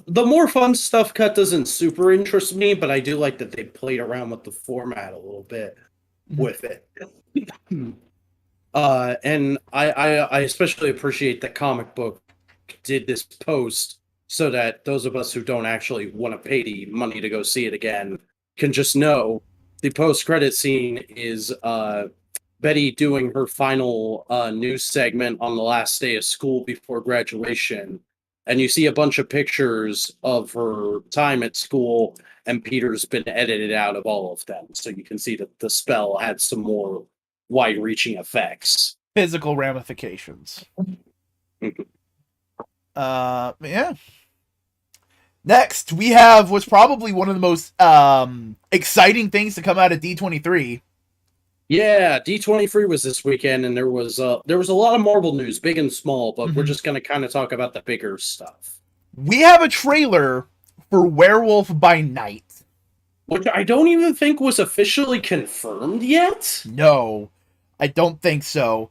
S2: More Fun Stuff cut doesn't super interest me, but I do like that they played around with the format a little bit with it. And I especially appreciate that Comic Book did this post so that those of us who don't actually want to pay the money to go see it again can just know the post-credit scene is Betty doing her final news segment on the last day of school before graduation. And you see a bunch of pictures of her time at school, and Peter's been edited out of all of them. So you can see that the spell had some more wide-reaching effects.
S1: Physical ramifications. Yeah. Next, we have what's probably one of the most exciting things to come out of D23.
S2: Yeah, D23 was this weekend, and there was a lot of Marvel news, big and small, but we're just going to kind of talk about the bigger stuff.
S1: We have a trailer for Werewolf by Night,
S2: which I don't even think was officially confirmed yet.
S1: No, I don't think so.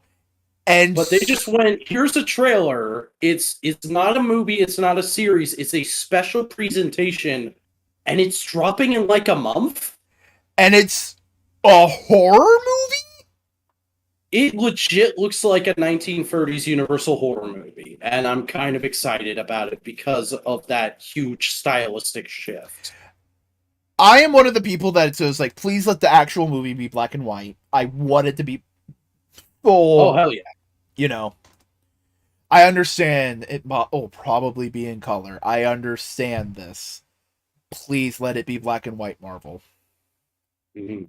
S2: But they just went, here's a trailer. It's not a movie, it's not a series, it's a special presentation, and it's dropping in like a month.
S1: And it's a horror movie?
S2: It legit looks like a 1930s Universal horror movie, and I'm kind of excited about it because of that huge stylistic shift.
S1: I am one of the people that says, like, please let the actual movie be black and white. I want it to be full.
S2: Oh, hell yeah.
S1: You know, I understand it will probably be in color. I understand this. Please let it be black and white, Marvel.
S2: Mm-hmm.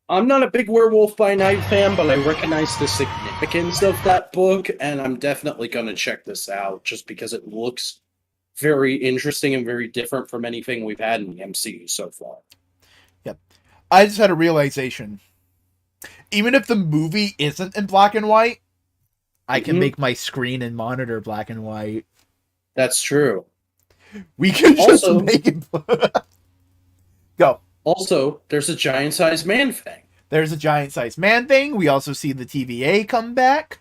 S2: I'm not a big Werewolf by Night fan, but I recognize the significance of that book, and I'm definitely going to check this out just because it looks very interesting and very different from anything we've had in the MCU so far.
S1: Yep. I just had a realization. Even if the movie isn't in black and white, I can make my screen and monitor black and white.
S2: That's true.
S1: We can just make it... Go.
S2: Also, there's a giant-sized man thing.
S1: There's a giant-sized man thing. We also see the TVA come back.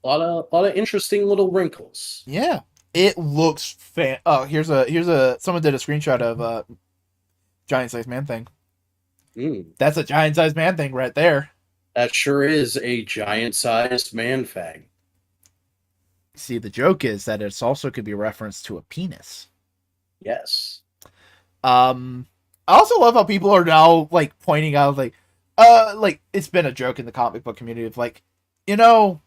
S2: A lot of interesting little wrinkles.
S1: Yeah. It looks oh, here's a someone did a screenshot of giant-sized man thing. That's a giant-sized man thing right there.
S2: That sure is a giant-sized man thing.
S1: See, the joke is that it also could be referenced to a penis.
S2: Yes.
S1: I also love how people are now like pointing out like it's been a joke in the comic book community of like, you know,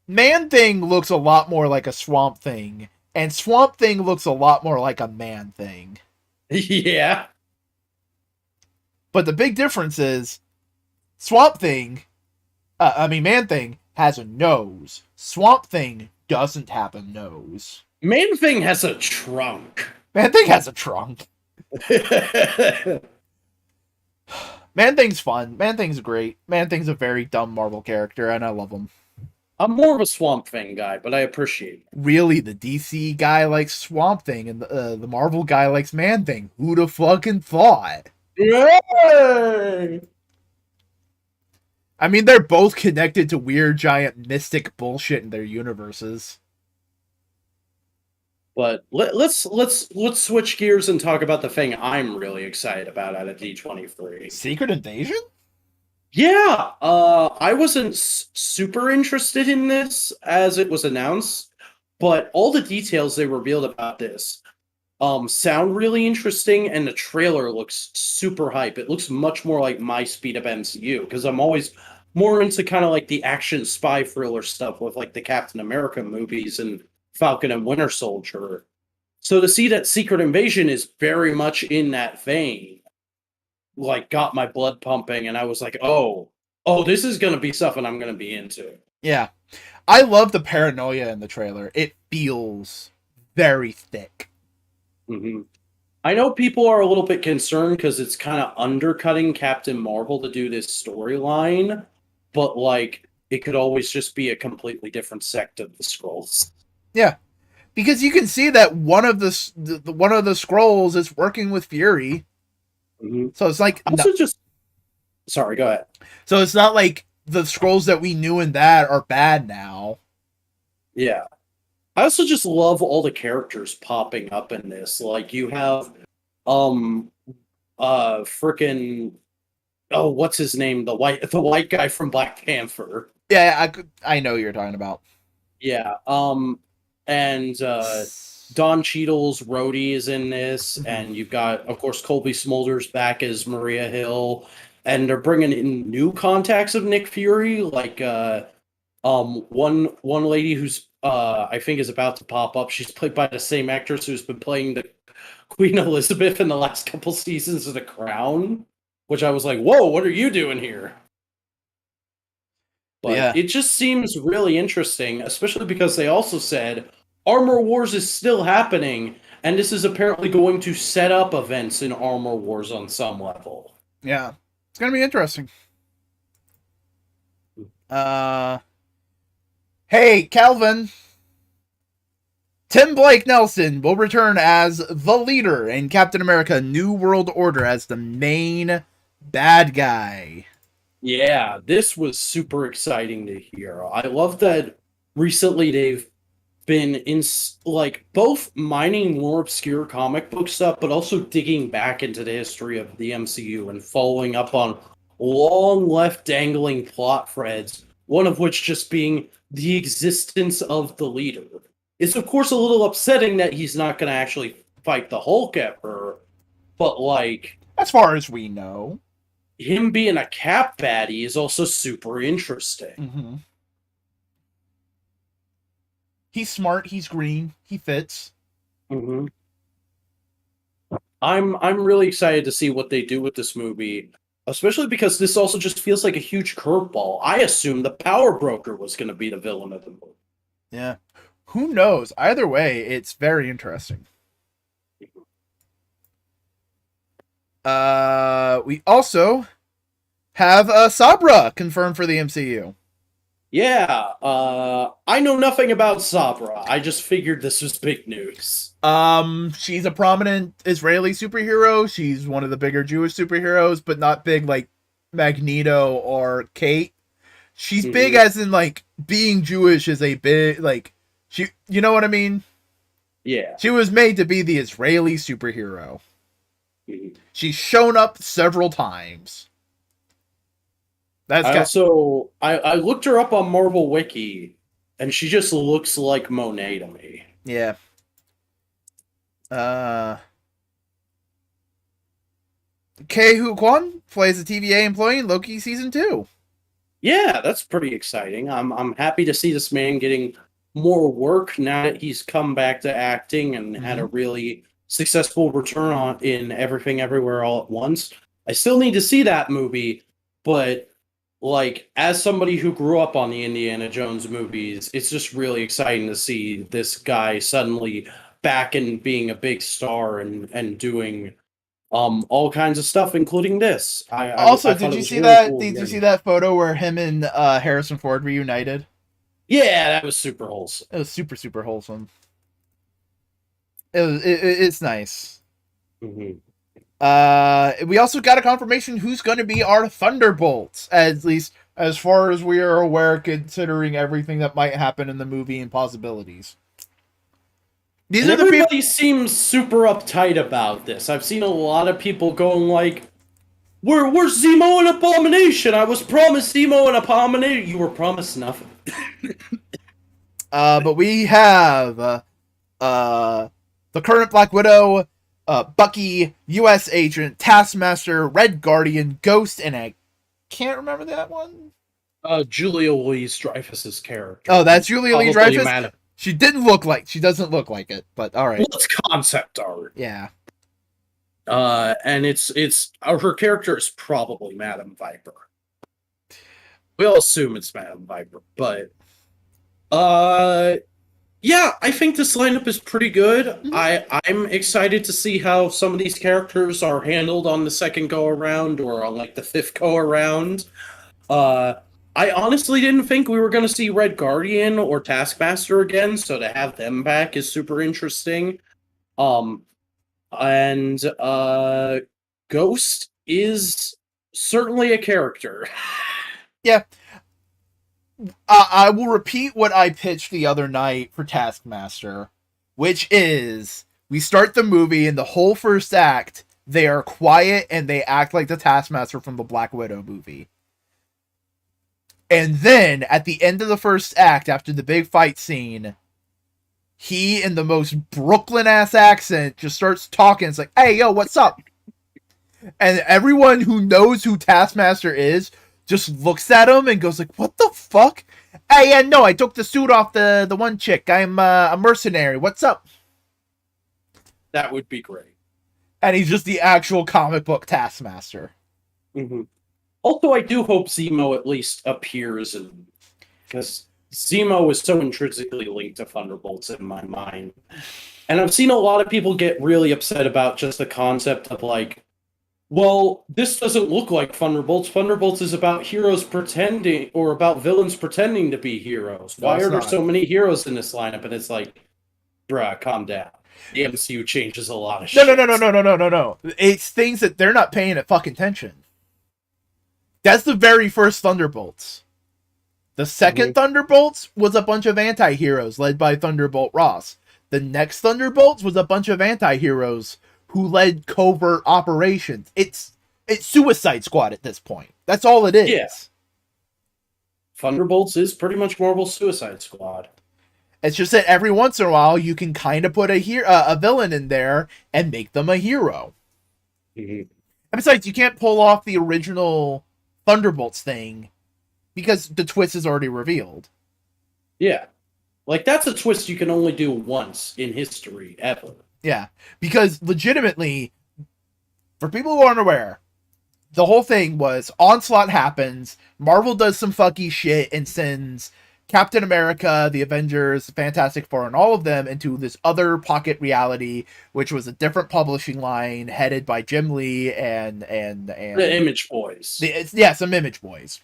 S1: Man Thing looks a lot more like a Swamp Thing, and Swamp Thing looks a lot more like a Man Thing.
S2: Yeah.
S1: But the big difference is Man Thing has a nose. Swamp Thing doesn't have a nose.
S2: Man Thing has a trunk.
S1: Man Thing has a trunk. Man Thing's fun. Man Thing's great. Man Thing's a very dumb Marvel character, and I love him.
S2: I'm more of a Swamp Thing guy, but I appreciate it.
S1: Really, the DC guy likes Swamp Thing, and the Marvel guy likes Man Thing. Who'd have fucking thought?
S2: Yay!
S1: I mean, they're both connected to weird, giant, mystic bullshit in their universes.
S2: But let's switch gears and talk about the thing I'm really excited about out of D23.
S1: Secret Invasion?
S2: Yeah, I wasn't super interested in this as it was announced, but all the details they revealed about this sound really interesting, and the trailer looks super hype. It looks much more like my speed of MCU, because I'm always more into kind of like the action spy thriller stuff with like the Captain America movies and Falcon and Winter Soldier. So to see that Secret Invasion is very much in that vein like got my blood pumping, and I was like, oh, this is gonna be something I'm gonna be into.
S1: Yeah. I love the paranoia in the trailer. It feels very thick.
S2: Mm-hmm. I know people are a little bit concerned because it's kind of undercutting Captain Marvel to do this storyline, but like it could always just be a completely different sect of the Skrulls.
S1: Yeah, because you can see that one of the Skrulls is working with Fury.
S2: Mm-hmm.
S1: So it's like
S2: also just sorry, go ahead.
S1: So it's not like the Skrulls that we knew in that are bad now.
S2: Yeah. I also just love all the characters popping up in this. Like you have freaking what's his name? The white guy from Black Panther.
S1: Yeah, I know who you're talking about.
S2: Yeah. And Don Cheadle's Rhodey is in this, and you've got, of course, Colby Smulders back as Maria Hill, and they're bringing in new contacts of Nick Fury, like one lady who's I think is about to pop up. She's played by the same actress who's been playing the Queen Elizabeth in the last couple seasons of The Crown, which I was like, whoa, what are you doing here? But yeah, it just seems really interesting, especially because they also said Armor Wars is still happening, and this is apparently going to set up events in Armor Wars on some level.
S1: Yeah, it's going to be interesting. Hey, Calvin. Tim Blake Nelson will return as the leader in Captain America New World Order as the main bad guy.
S2: Yeah, this was super exciting to hear. I love that recently they've been in like both mining more obscure comic book stuff, but also digging back into the history of the MCU and following up on long left dangling plot threads, one of which just being the existence of the leader. It's of course a little upsetting that he's not going to actually fight the Hulk ever, but like,
S1: as far as we know,
S2: him being a Cap baddie is also super interesting.
S1: Mm-hmm. He's smart. He's green. He fits.
S2: Mm-hmm. I'm really excited to see what they do with this movie, especially because this also just feels like a huge curveball. I assumed the Power Broker was going to be the villain of the movie.
S1: Yeah. Who knows? Either way, it's very interesting. We also have Sabra confirmed for the MCU.
S2: Yeah, I know nothing about Sabra. I just figured this was big news.
S1: She's a prominent Israeli superhero. She's one of the bigger Jewish superheroes, but not big like Magneto or Kate. She's big as in like being Jewish is a big like she. You know what I mean?
S2: Yeah.
S1: She was made to be the Israeli superhero. She's shown up several times.
S2: I looked her up on Marvel Wiki, and she just looks like Monet to me.
S1: Yeah. Kei-Hu Kwan plays a TVA employee in Loki Season 2.
S2: Yeah, that's pretty exciting. I'm happy to see this man getting more work now that he's come back to acting and had a really successful return in Everything Everywhere All at Once. I still need to see that movie, but like, as somebody who grew up on the Indiana Jones movies, it's just really exciting to see this guy suddenly back and being a big star and doing all kinds of stuff, including this.
S1: Did you see that? Cool, did you see that photo where him and Harrison Ford reunited?
S2: Yeah, that was super wholesome.
S1: It was super, super wholesome. It's nice.
S2: Mm-hmm.
S1: We also got a confirmation who's going to be our Thunderbolts, at least as far as we are aware, considering everything that might happen in the movie and possibilities.
S2: Everybody seems super uptight about this. I've seen a lot of people going like, "Where's Zemo and Abomination? I was promised Zemo and Abomination. You were promised nothing."
S1: But we have the current Black Widow, Bucky, U.S. Agent, Taskmaster, Red Guardian, Ghost, and I can't remember that one.
S2: Julia Louis-Dreyfus's character.
S1: Oh, that's Julia Louis-Dreyfus? She doesn't look like it, but all right.
S2: Well, it's concept art.
S1: Yeah.
S2: And it's her character is probably Madame Viper. We'll assume it's Madame Viper, but yeah, I think this lineup is pretty good. I'm excited to see how some of these characters are handled on the second go around or on like the fifth go around. I honestly didn't think we were going to see Red Guardian or Taskmaster again, so to have them back is super interesting. And Ghost is certainly a character.
S1: Yeah. I will repeat what I pitched the other night for Taskmaster, which is we start the movie and the whole first act, they are quiet and they act like the Taskmaster from the Black Widow movie. And then at the end of the first act, after the big fight scene, he in the most Brooklyn ass accent just starts talking. It's like, hey, yo, what's up? And everyone who knows who Taskmaster is just looks at him and goes like, what the fuck? Hey, yeah, no, I took the suit off the one chick. I'm a mercenary. What's up?
S2: That would be great.
S1: And he's just the actual comic book Taskmaster.
S2: Mm-hmm. Also, I do hope Zemo at least appears, because Zemo is so intrinsically linked to Thunderbolts in my mind. And I've seen a lot of people get really upset about just the concept of like, well, this doesn't look like Thunderbolts. Thunderbolts is about heroes pretending, or about villains pretending to be heroes. Why are there so many heroes in this lineup? And it's like, bruh, calm down. The MCU changes a lot of shit.
S1: No. It's things that they're not paying at fucking attention. That's the very first Thunderbolts. The second Thunderbolts was a bunch of anti-heroes led by Thunderbolt Ross. The next Thunderbolts was a bunch of anti-heroes who led covert operations. It's Suicide Squad at this point. That's all it is.
S2: Yeah. Thunderbolts is pretty much Marvel's Suicide Squad.
S1: It's just that every once in a while you can kind of put a villain in there and make them a hero.
S2: Mm-hmm.
S1: And besides, you can't pull off the original Thunderbolts thing because the twist is already revealed.
S2: Yeah. Like, that's a twist you can only do once in history, ever.
S1: Yeah, because legitimately, for people who aren't aware, the whole thing was Onslaught happens, Marvel does some fucky shit and sends Captain America, the Avengers, Fantastic Four, and all of them into this other pocket reality, which was a different publishing line headed by Jim Lee and
S2: the Image Boys.
S1: Some Image Boys.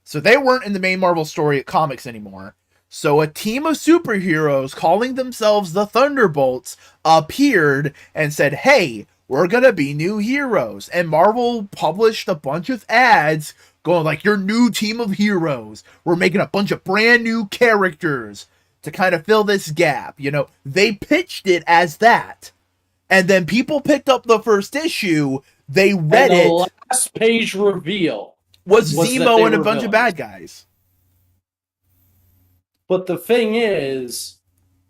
S1: So they weren't in the main Marvel story comics anymore. So a team of superheroes calling themselves the Thunderbolts appeared and said, hey, we're going to be new heroes. And Marvel published a bunch of ads going like, your new team of heroes. We're making a bunch of brand new characters to kind of fill this gap. You know, they pitched it as that. And then people picked up the first issue. They read it.
S2: The last page reveal
S1: was Zemo and a bunch of bad guys.
S2: But the thing is,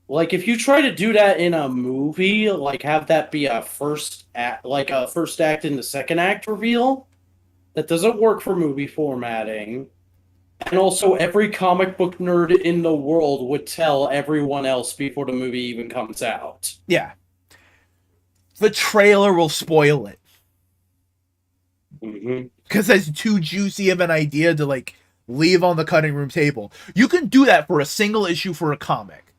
S2: like, if you try to do that in a movie, like, have that be a first act, like a first act and the second act reveal, that doesn't work for movie formatting. And also, every comic book nerd in the world would tell everyone else before the movie even comes out.
S1: Yeah. The trailer will spoil it. Because it's too juicy of an idea to, like, leave on the cutting room table. You can do that for a single issue for a comic.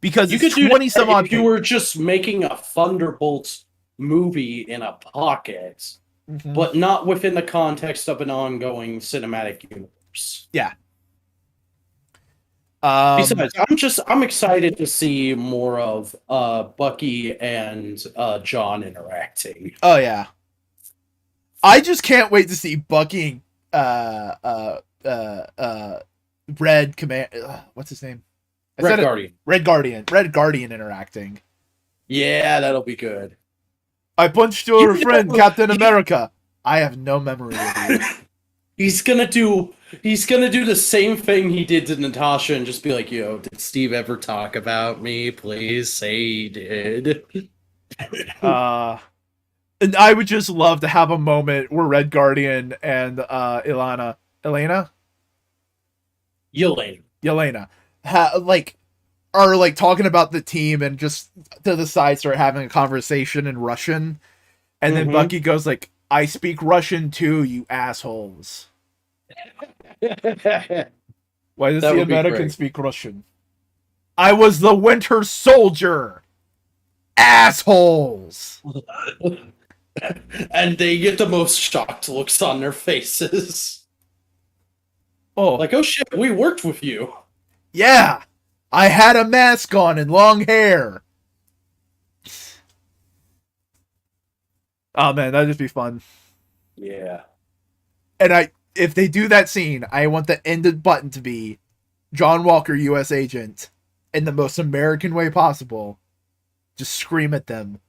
S1: Because
S2: you
S1: it's
S2: could
S1: 20 some odd.
S2: If you were just making a Thunderbolts movie in a pocket, but not within the context of an ongoing cinematic universe.
S1: Yeah.
S2: Besides, I'm excited to see more of Bucky and John interacting.
S1: Oh yeah. I just can't wait to see Bucky and Red Command. What's his name?
S2: Red Guardian.
S1: Red Guardian interacting.
S2: Yeah, that'll be good.
S1: I punched your friend, Captain America. I have no memory of you.
S2: He's gonna do the same thing he did to Natasha and just be like, yo, did Steve ever talk about me? Please say he did.
S1: And I would just love to have a moment where Red Guardian and Yelena, are like talking about the team and just to the side start having a conversation in Russian. And then Bucky goes like, I speak Russian too, you assholes. Why does the American speak Russian? I was the Winter Soldier. Assholes.
S2: And they get the most shocked looks on their faces.
S1: Oh.
S2: Like, oh shit, we worked with you.
S1: Yeah. I had a mask on and long hair. Oh man, that'd just be fun.
S2: Yeah.
S1: And if they do that scene, I want the ended button to be John Walker, U.S. agent, in the most American way possible. Just scream at them.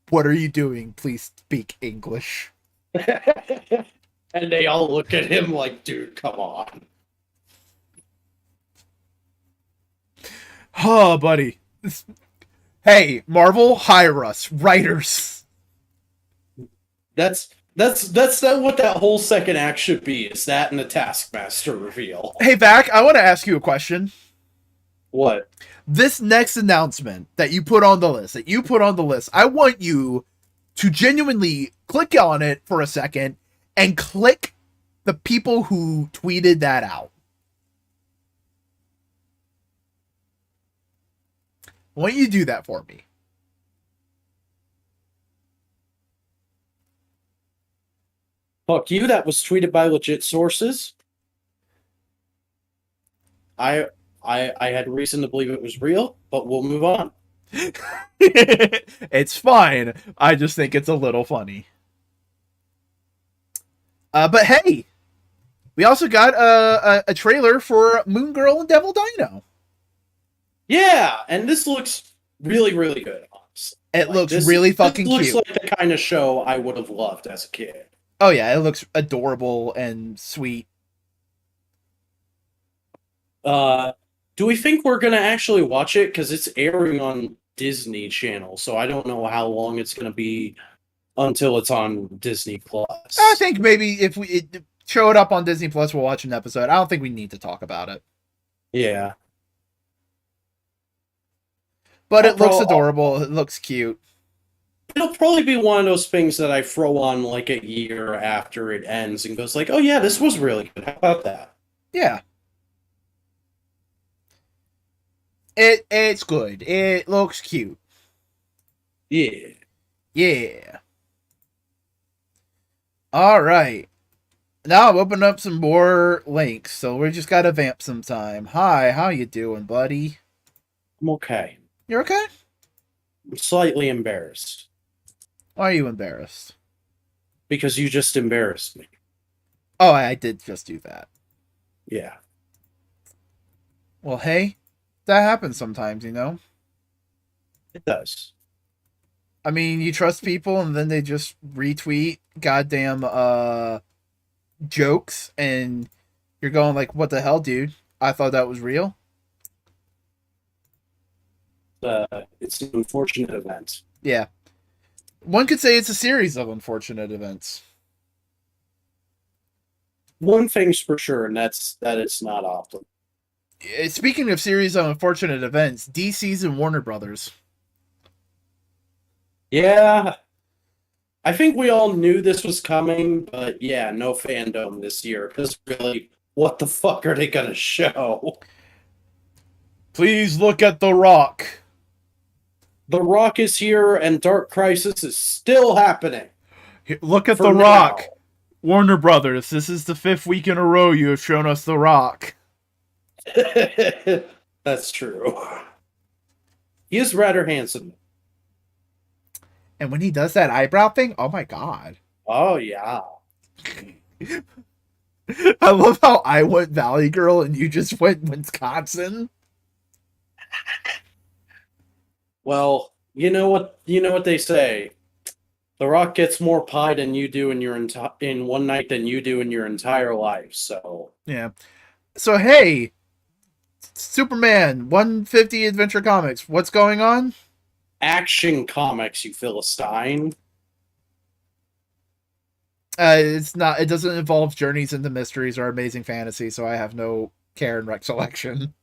S1: What are you doing? Please speak English.
S2: And they all look at him like, dude, come on.
S1: Oh, buddy. Hey, Marvel, hire us. Writers.
S2: That's what that whole second act should be. Is that and the Taskmaster reveal.
S1: Hey, Vac, I want to ask you a question.
S2: What?
S1: This next announcement that you put on the list, I want you to genuinely click on it for a second and click the people who tweeted that out. I want you to do that for me.
S2: Fuck you, that was tweeted by legit sources. I had reason to believe it was real, but we'll move on.
S1: It's fine. I just think it's a little funny. But hey, we also got a trailer for Moon Girl and Devil Dino.
S2: Yeah, and this looks really, really good, honestly.
S1: It looks really fucking cute.
S2: This looks like the kind of show I would have loved as a kid.
S1: Oh yeah, it looks adorable and sweet.
S2: Do we think we're gonna actually watch it? Because it's airing on Disney Channel, so I don't know how long it's gonna be until it's on Disney Plus.
S1: I think maybe if we show it up on Disney Plus, we'll watch an episode. I don't think we need to talk about it.
S2: Yeah.
S1: But it looks adorable. It looks cute.
S2: It'll probably be one of those things that I throw on like a year after it ends and goes like, oh yeah, this was really good. How about that?
S1: Yeah. It's good. It looks cute.
S2: Yeah.
S1: Yeah. All right. Now I've opened up some more links, so we just gotta vamp some time. Hi, how you doing, buddy?
S2: I'm okay.
S1: You're okay?
S2: I'm slightly embarrassed.
S1: Why are you embarrassed?
S2: Because you just embarrassed me.
S1: Oh, I did just do that.
S2: Yeah.
S1: Well, hey, that happens sometimes, you know?
S2: It does.
S1: I mean, you trust people and then they just retweet goddamn jokes and you're going like, what the hell, dude? I thought that was real.
S2: It's an unfortunate event.
S1: Yeah. One could say it's a series of unfortunate events.
S2: One thing's for sure, and that's that it's not optimal.
S1: Speaking of series of unfortunate events, DC's and Warner Brothers.
S2: Yeah. I think we all knew this was coming, but yeah, no fandom this year. Because really, what the fuck are they gonna show?
S1: Please look at The Rock.
S2: The Rock is here, and Dark Crisis is still happening.
S1: Look at The Rock. Warner Brothers, this is the 5th week in a row you have shown us The Rock.
S2: That's true. He is rather handsome.
S1: And when he does that eyebrow thing, oh my god.
S2: Oh, yeah.
S1: I love how I went Valley Girl and you just went Wisconsin.
S2: Well, you know what they say. The Rock gets more pie than you do in one night than you do in your entire life. So
S1: yeah. So hey, Superman 150 Adventure Comics. What's going on?
S2: Action Comics, you Philistine.
S1: It's not. It doesn't involve journeys into mysteries or amazing fantasy, so I have no care and recollection.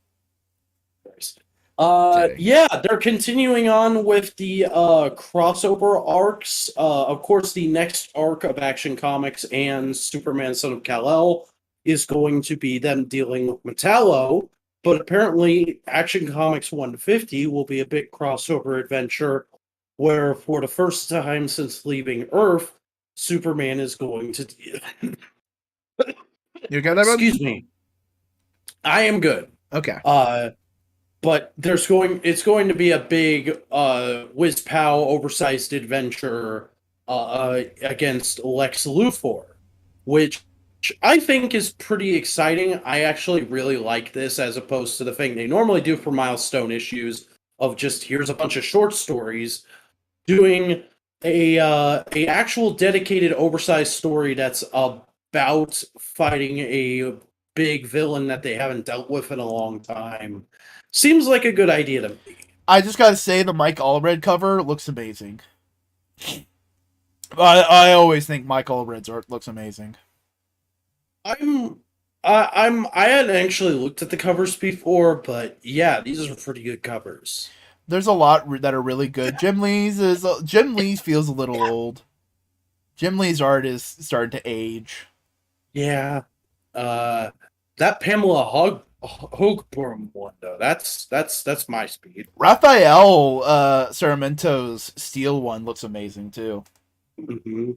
S1: Kidding.
S2: Yeah, they're continuing on with the crossover arcs. Of course, the next arc of Action Comics and Superman Son of Kal-El is going to be them dealing with Metallo, but apparently Action Comics 150 will be a big crossover adventure where, for the first time since leaving Earth, Superman is going to...
S1: You got that, bud?
S2: Excuse me. I am good.
S1: Okay.
S2: But it's going to be a big whiz pow oversized adventure against Lex Luthor, which I think is pretty exciting. I actually really like this as opposed to the thing they normally do for milestone issues of just here's a bunch of short stories. Doing a actual dedicated oversized story that's about fighting a big villain that they haven't dealt with in a long time seems like a good idea to me.
S1: I just gotta say the Mike Allred cover looks amazing. I always think Mike Allred's art looks amazing.
S2: I hadn't actually looked at the covers before, but yeah, these are pretty good covers.
S1: There's a lot that are really good. Jim Lee's feels a little old. Jim Lee's art is starting to age.
S2: Yeah. That Pamela Hoogboom one though, that's my speed.
S1: Raphael Sarmento's Steel one looks amazing too.
S2: Mm-hmm.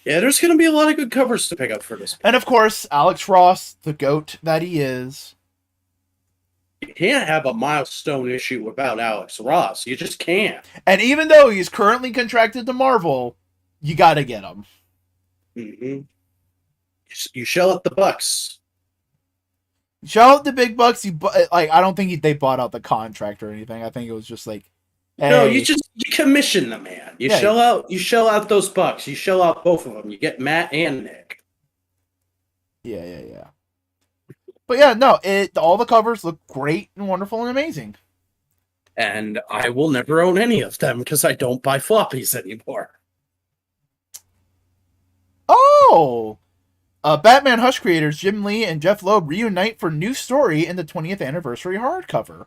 S2: Yeah, there's going to be a lot of good covers to pick up for this.
S1: And of course, Alex Ross, the GOAT that he is.
S2: You can't have a milestone issue without Alex Ross. You just can't.
S1: And even though he's currently contracted to Marvel, you gotta get him.
S2: Mm-hmm. You shell out the bucks.
S1: Shout out the big bucks. I don't think they bought out the contract or anything. I think it was just like, hey.
S2: No, you commission the man. You shell out those bucks. You shell out both of them. You get Matt and Nick.
S1: Yeah. But yeah, no, all the covers look great and wonderful and amazing.
S2: And I will never own any of them because I don't buy floppies anymore.
S1: Oh! Batman Hush creators Jim Lee and Jeff Loeb reunite for new story in the 20th anniversary hardcover.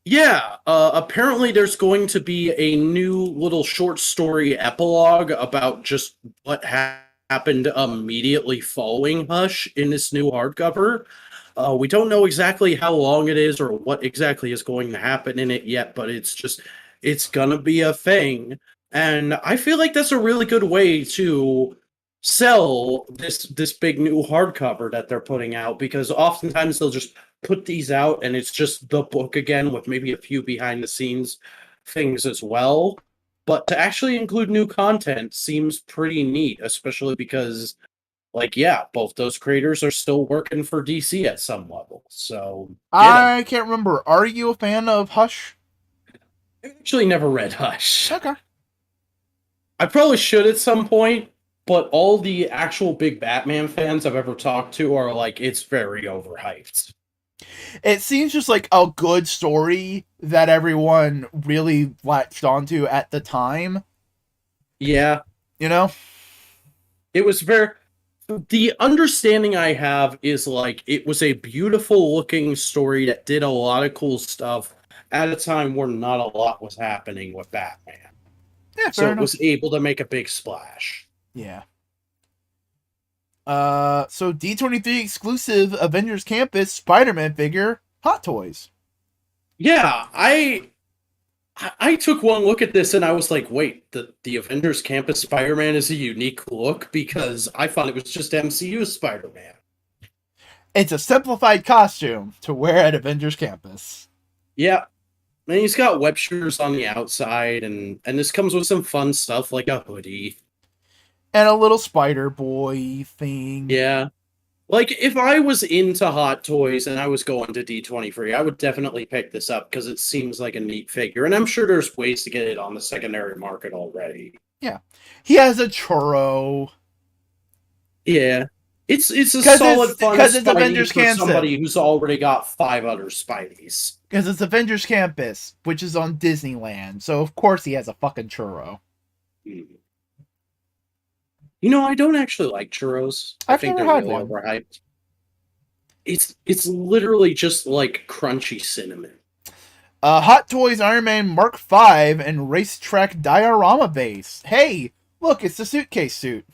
S2: Yeah, apparently there's going to be a new little short story epilogue about just what happened immediately following Hush in this new hardcover. We don't know exactly how long it is or what exactly is going to happen in it yet, but it's gonna be a thing. And I feel like that's a really good way to sell this big new hardcover that they're putting out, because oftentimes they'll just put these out and it's just the book again with maybe a few behind the scenes things as well. But to actually include new content seems pretty neat, especially because, like, yeah, both those creators are still working for DC at some level. So
S1: I can't remember. Are you a fan of Hush?
S2: I actually never read Hush.
S1: Okay.
S2: I probably should at some point, but all the actual big Batman fans I've ever talked to are like, it's very overhyped.
S1: It seems just like a good story that everyone really latched onto at the time.
S2: Yeah.
S1: You know?
S2: It was the understanding I have is like, it was a beautiful looking story that did a lot of cool stuff at a time where not a lot was happening with Batman.
S1: Yeah,
S2: so it was able to make a big splash.
S1: Yeah. So D23 exclusive Avengers Campus Spider-Man figure Hot Toys.
S2: Yeah, I took one look at this and I was like, wait, the Avengers Campus Spider-Man is a unique look, because I thought it was just MCU Spider-Man.
S1: It's a simplified costume to wear at Avengers Campus.
S2: Yeah. And he's got web shooters on the outside, and this comes with some fun stuff like a hoodie.
S1: And a little Spider-Boy thing.
S2: Yeah. Like, if I was into Hot Toys and I was going to D23, I would definitely pick this up because it seems like a neat figure. And I'm sure there's ways to get it on the secondary market already.
S1: Yeah. He has a churro.
S2: Yeah. It's a solid fun Spidey for somebody who's already got 5 other Spideys.
S1: Because it's Avengers Campus, which is on Disneyland. So, of course, he has a fucking churro.
S2: You know, I don't actually like churros. I think they're really overhyped. It's literally just like crunchy cinnamon.
S1: Hot Toys Iron Man Mark V and Racetrack Diorama base. Hey, look, it's the suitcase suit.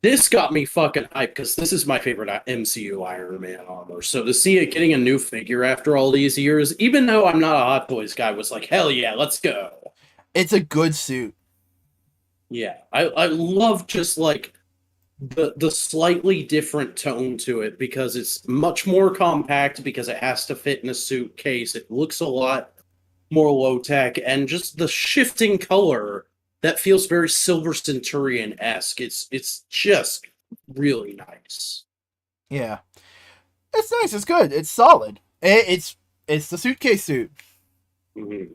S2: This got me fucking hyped because this is my favorite MCU Iron Man armor. So to see it getting a new figure after all these years, even though I'm not a Hot Toys guy, was like, hell yeah, let's go.
S1: It's a good suit.
S2: Yeah, I love just like the slightly different tone to it because it's much more compact because it has to fit in a suitcase. It looks a lot more low tech, and just the shifting color that feels very Silver Centurion-esque. It's just really nice.
S1: Yeah, it's nice. It's good. It's solid. It's the suitcase suit.
S2: Mm-hmm.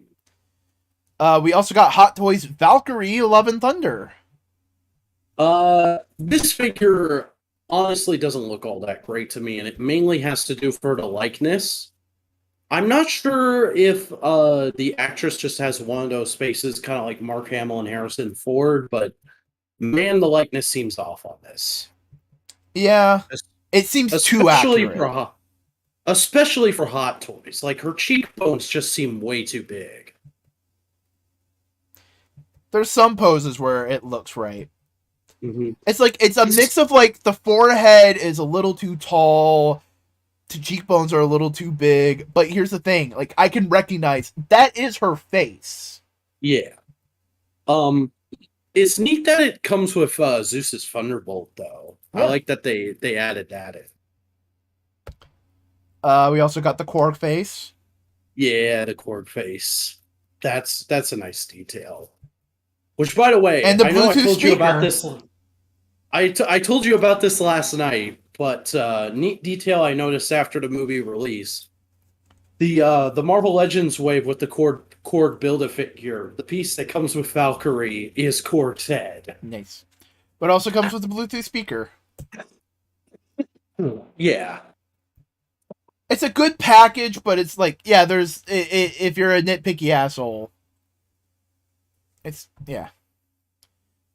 S1: We also got Hot Toys Valkyrie Love and Thunder.
S2: This figure honestly doesn't look all that great to me, and it mainly has to do for the likeness. I'm not sure if the actress just has one of those faces, kind of like Mark Hamill and Harrison Ford, but man, the likeness seems off on this.
S1: Yeah, it seems too accurate.
S2: Especially for Hot Toys. Like, her cheekbones just seem way too big.
S1: There's some poses where it looks right.
S2: Mm-hmm.
S1: It's a mix of like the forehead is a little too tall, the cheekbones are a little too big. But here's the thing: like I can recognize that is her face.
S2: Yeah. It's neat that it comes with Zeus's Thunderbolt, though. Yeah. I like that they added that in.
S1: We also got the Korg face.
S2: Yeah, the Korg face. That's a nice detail. Which, by the way,
S1: and the
S2: I know I told
S1: speaker.
S2: You about this. I told you about this last night, but neat detail I noticed after the movie release. The Marvel Legends wave with the Korg Build-A-Figure, the piece that comes with Valkyrie is Korg's head.
S1: Nice. But it also comes with the Bluetooth speaker.
S2: Yeah.
S1: It's a good package, but it's like, yeah, there's... if you're a nitpicky asshole... It's, yeah.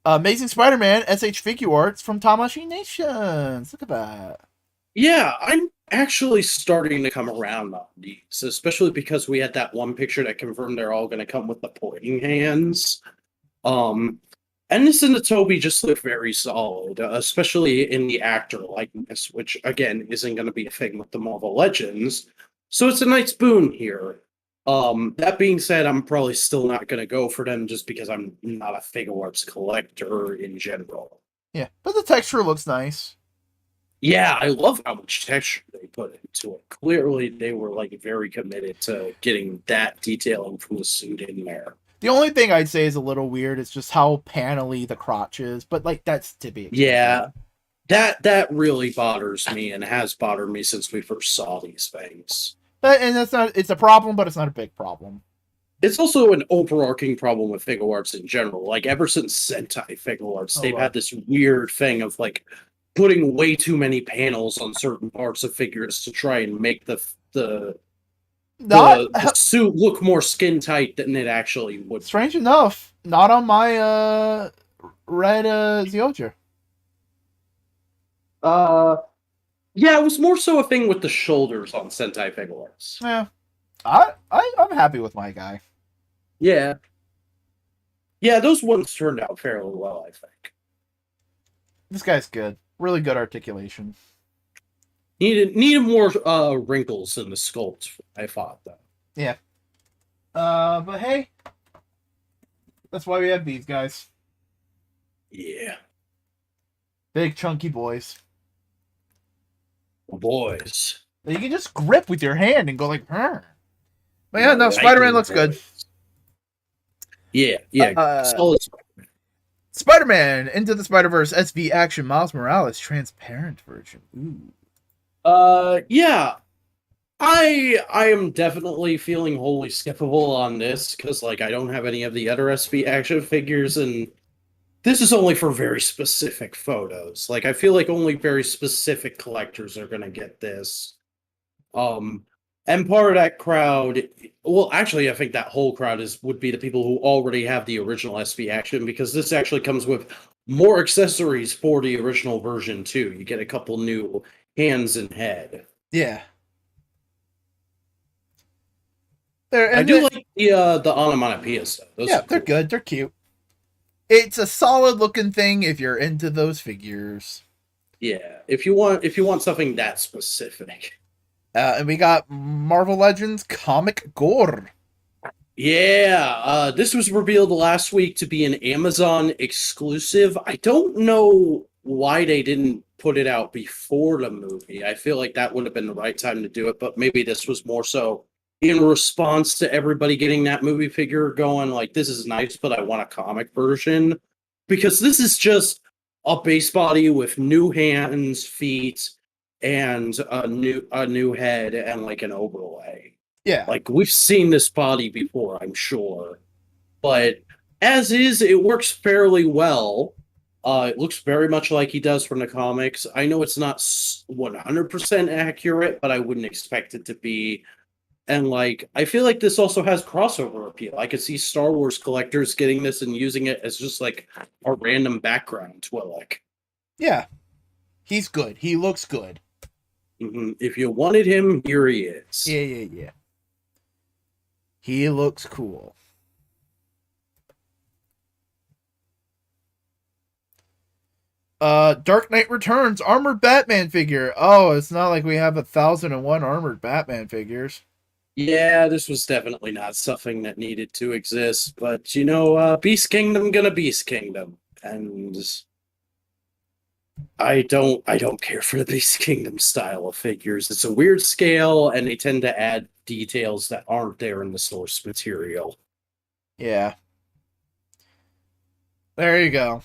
S1: Amazing Spider-Man SH Figure Arts from Tamashii Nations. Look at that.
S2: Yeah, I'm actually starting to come around on these, especially because we had that one picture that confirmed they're all going to come with the pointing hands. Ennis and the Toby just look very solid, especially in the actor likeness, which, again, isn't going to be a thing with the Marvel Legends. So it's a nice boon here. That being said, I'm probably still not going to go for them just because I'm not a figure arts collector in general.
S1: Yeah, but the texture looks nice.
S2: Yeah, I love how much texture they put into it. Clearly, they were like very committed to getting that detailing from the suit in there.
S1: The only thing I'd say is a little weird is just how panely the crotch is, but like that's to be expected.
S2: Yeah, that really bothers me and has bothered me since we first saw these things.
S1: And that's not, it's a problem, but it's not a big problem.
S2: It's also an overarching problem with figure arts in general. Like, ever since Sentai figure arts, they've had this weird thing of, like, putting way too many panels on certain parts of figures to try and make the suit look more skin tight than it actually would.
S1: Strange enough, not on my red Zioja.
S2: Yeah, it was more so a thing with the shoulders on Sentai figure arts.
S1: Yeah, I'm happy with my guy.
S2: Yeah, those ones turned out fairly well, I think.
S1: This guy's good. Really good articulation.
S2: Needed more wrinkles in the sculpt, I thought, though.
S1: Yeah. But hey, that's why we have these guys.
S2: Yeah.
S1: Big chunky boys.
S2: Boys.
S1: You can just grip with your hand and go like, huh. But yeah, no, Spider-Man looks good.
S2: Yeah. Solid Spider-Man.
S1: Spider-Man Into the Spider-Verse SV Action Miles Morales transparent version. Ooh.
S2: Yeah. I am definitely feeling wholly skippable on this because, like, I don't have any of the other SV action figures, and this is only for very specific photos. Like, I feel like only very specific collectors are gonna get this. And part of that crowd, well, actually, I think that whole crowd would be the people who already have the original SV action, because this actually comes with more accessories for the original version too. You get a couple new hands and head.
S1: Yeah.
S2: I do like the onomatopoeia stuff.
S1: Yeah, they're good. They're cute. It's a solid looking thing if you're into those figures.
S2: Yeah, if you want something that specific.
S1: And we got Marvel Legends comic gore.
S2: Yeah, this was revealed last week to be an Amazon exclusive. I don't know why they didn't put it out before the movie. I feel like that would have been the right time to do it, but maybe this was more so in response to everybody getting that movie figure going, like, this is nice, but I want a comic version. Because this is just a base body with new hands, feet, and a new head and like an overlay.
S1: Yeah.
S2: Like, we've seen this body before, I'm sure. But as is, it works fairly well. It looks very much like he does from the comics. I know it's not 100% accurate, but I wouldn't expect it to be. And, like, I feel like this also has crossover appeal. I could see Star Wars collectors getting this and using it as just, like, a random background Twi'lek.
S1: Yeah. He's good. He looks good.
S2: Mm-hmm. If you wanted him, here he is.
S1: Yeah. He looks cool. Dark Knight Returns armored Batman figure. Oh, it's not like we have 1,001 armored Batman figures.
S2: Yeah, this was definitely not something that needed to exist, but Beast Kingdom gonna Beast Kingdom, and I don't care for the Beast Kingdom style of figures. It's a weird scale, and they tend to add details that aren't there in the source material.
S1: Yeah. There you go.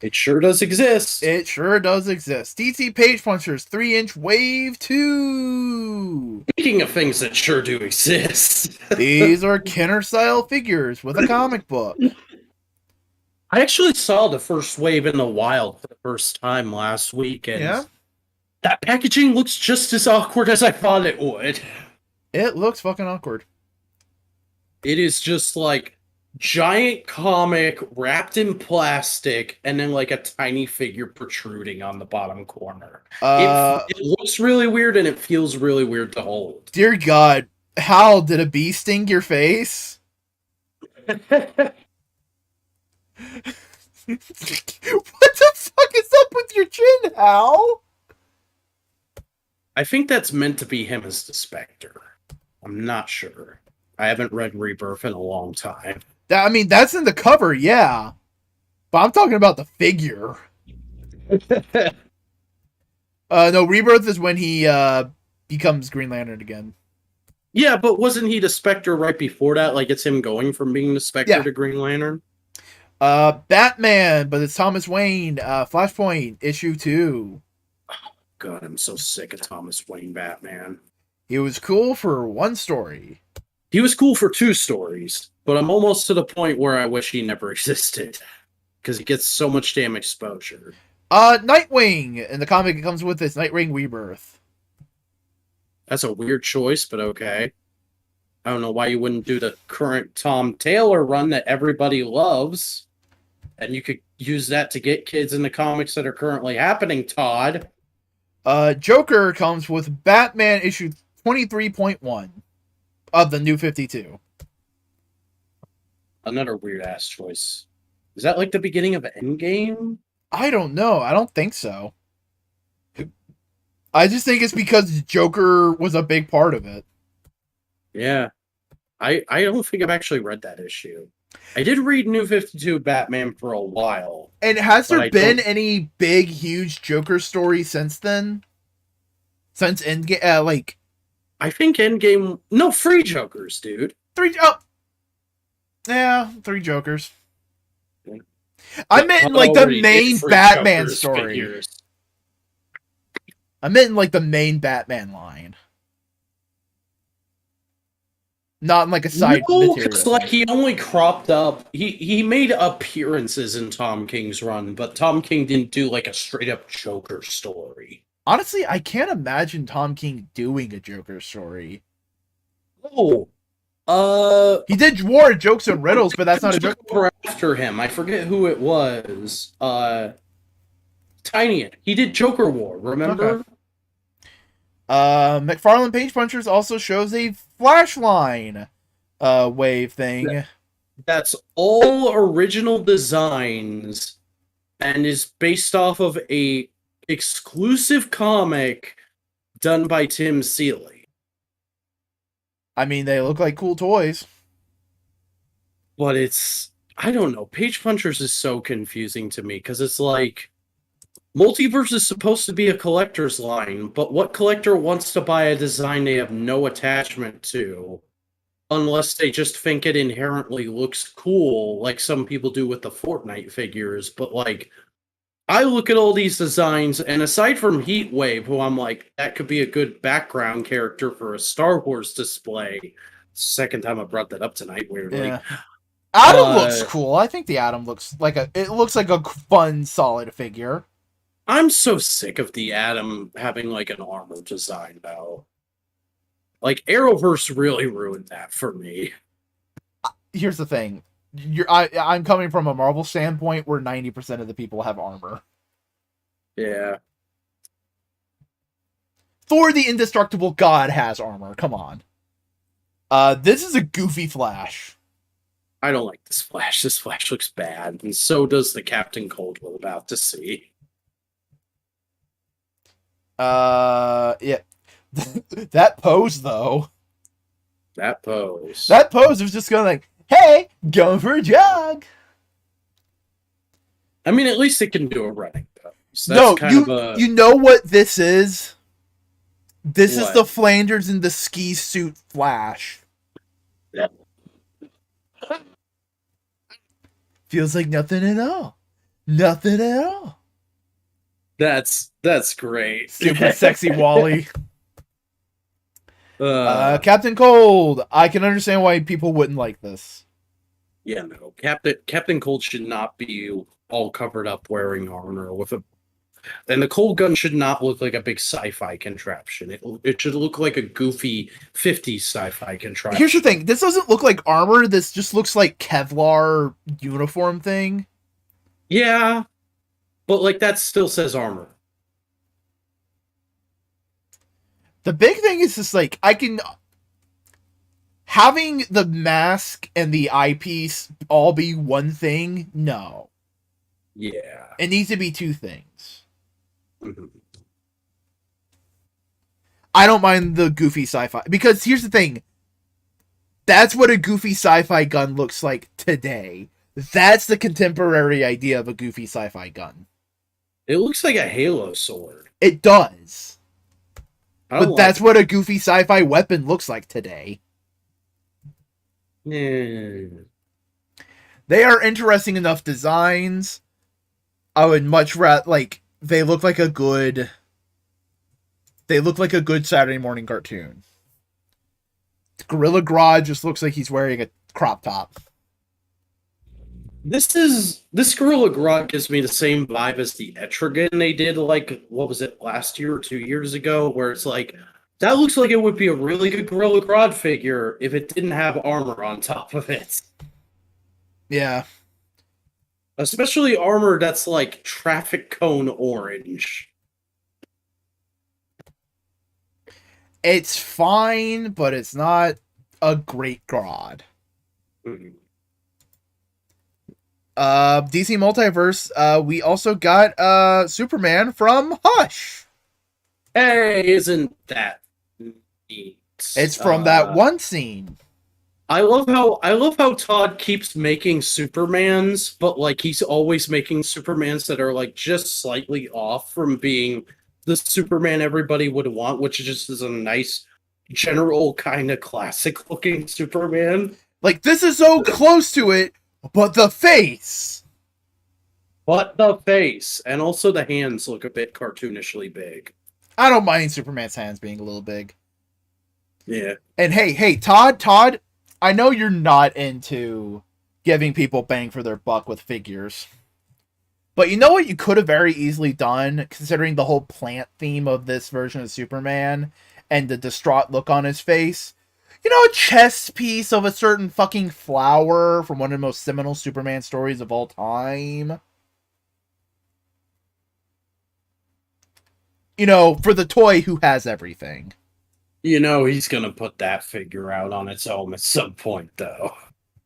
S2: It sure does exist.
S1: It sure does exist. DC Page Punchers 3-inch Wave 2.
S2: Speaking of things that sure do exist.
S1: These are Kenner style figures with a comic book.
S2: I actually saw the first wave in the wild for the first time last week, and that packaging looks just as awkward as I thought it would.
S1: It looks fucking awkward.
S2: It is just like giant comic wrapped in plastic and then like a tiny figure protruding on the bottom corner. It looks really weird and it feels really weird to hold.
S1: Dear God, Hal, did a bee sting your face? What the fuck is up with your chin, Hal?
S2: I think that's meant to be him as the Spectre. I'm not sure. I haven't read Rebirth in a long time.
S1: I mean, that's in the cover, yeah. But I'm talking about the figure. No, Rebirth is when he becomes Green Lantern again.
S2: Yeah, but wasn't he the Spectre right before that? Like, it's him going from being the Spectre to Green Lantern?
S1: Batman, but it's Thomas Wayne. Flashpoint, issue 2.
S2: Oh, God, I'm so sick of Thomas Wayne Batman.
S1: He was cool for one story.
S2: He was cool for 2 stories, but I'm almost to the point where I wish he never existed. Because he gets so much damn exposure.
S1: Nightwing! In the comic, it comes with this Nightwing Rebirth.
S2: That's a weird choice, but okay. I don't know why you wouldn't do the current Tom Taylor run that everybody loves. And you could use that to get kids in the comics that are currently happening, Todd.
S1: Joker comes with Batman issue 23.1 of the New 52.
S2: Another weird-ass choice. Is that like the beginning of Endgame?
S1: I don't know. I don't think so. I just think it's because Joker was a big part of it.
S2: Yeah. I don't think I've actually read that issue. I did read New 52 Batman for a while.
S1: And has there been any big, huge Joker story since then? Since Endgame, like...
S2: I think Endgame... No, 3 Jokers, dude.
S1: 3... Oh! Yeah, 3 Jokers. I meant in, like, the main Batman story. Figures. I meant in, like, the main Batman line. Not in, like, a side material.
S2: It's like he only cropped up... He made appearances in Tom King's run, but Tom King didn't do, like, a straight-up Joker story.
S1: Honestly, I can't imagine Tom King doing a Joker story.
S2: Oh.
S1: He did War of Jokes and Riddles, but that's not a
S2: Joker. After him, I forget who it was. Tiny. He did Joker War, remember?
S1: McFarlane Page Punchers also shows a Flashline wave thing.
S2: That's all original designs and is based off of a exclusive comic done by Tim Seeley.
S1: I mean, they look like cool toys.
S2: But it's, I don't know, Page Punchers is so confusing to me, because it's like, Multiverse is supposed to be a collector's line, but what collector wants to buy a design they have no attachment to, unless they just think it inherently looks cool, like some people do with the Fortnite figures? But like, I look at all these designs, and aside from Heatwave, who I'm like, that could be a good background character for a Star Wars display. Second time I brought that up tonight, weirdly.
S1: Yeah. Adam looks cool. I think the Adam looks like a fun, solid figure.
S2: I'm so sick of the Adam having like an armor design now. Like, Arrowverse really ruined that for me.
S1: Here's the thing. I'm coming from a Marvel standpoint where 90% of the people have armor.
S2: Yeah.
S1: Thor the Indestructible God has armor. Come on. This is a goofy Flash.
S2: I don't like this Flash. This Flash looks bad, and so does the Captain Cold we're about to see.
S1: Yeah. That pose, though.
S2: That pose.
S1: That pose was just going like, hey, going for a jog.
S2: I mean, at least it can do a running pose.
S1: That's you know what this is? This is the Flanders in the ski suit Flash.
S2: Yeah.
S1: Feels like nothing at all. Nothing at all.
S2: That's great.
S1: Super sexy Wally. Captain Cold. I can understand why people wouldn't like this.
S2: Yeah, no. Captain Cold should not be all covered up wearing armor with a. And the cold gun should not look like a big sci-fi contraption. It should look like a goofy 50s sci-fi contraption.
S1: Here's the thing. This doesn't look like armor. This just looks like Kevlar uniform thing.
S2: Yeah. But, like, that still says armor.
S1: The big thing is just, like, having the mask and the eyepiece all be one thing? No.
S2: Yeah.
S1: It needs to be two things.
S2: Mm-hmm.
S1: I don't mind the goofy sci-fi. Because here's the thing. That's what a goofy sci-fi gun looks like today. That's the contemporary idea of a goofy sci-fi gun.
S2: It looks like a Halo sword.
S1: It does. But that's what a goofy sci-fi weapon looks like today.
S2: Yeah.
S1: They are interesting enough designs. I would much rather, like, they look like a good Saturday morning cartoon. Gorilla Grodd just looks like he's wearing a crop top.
S2: This Gorilla Grodd gives me the same vibe as the Etrigan they did, like, what was it, last year or 2 years ago, where it's like, that looks like it would be a really good Gorilla Grodd figure if it didn't have armor on top of it.
S1: Yeah.
S2: Especially armor that's like traffic cone orange.
S1: It's fine, but it's not a great Grodd.
S2: Mm-hmm.
S1: DC Multiverse, we also got Superman from Hush.
S2: Hey, isn't that neat?
S1: It's from that one scene.
S2: I love how Todd keeps making Supermans, but like he's always making Supermans that are like just slightly off from being the Superman everybody would want, which just is a nice general kind of classic looking Superman.
S1: Like, this is so close to it, but the face.
S2: But the face. And also the hands look a bit cartoonishly big.
S1: I don't mind Superman's hands being a little big.
S2: Yeah.
S1: And hey, Todd, I know you're not into giving people bang for their buck with figures. But you know what you could have very easily done, considering the whole plant theme of this version of Superman and the distraught look on his face? You know, a chess piece of a certain fucking flower from one of the most seminal Superman stories of all time? for the toy who has everything.
S2: He's gonna put that figure out on its own at some point, though.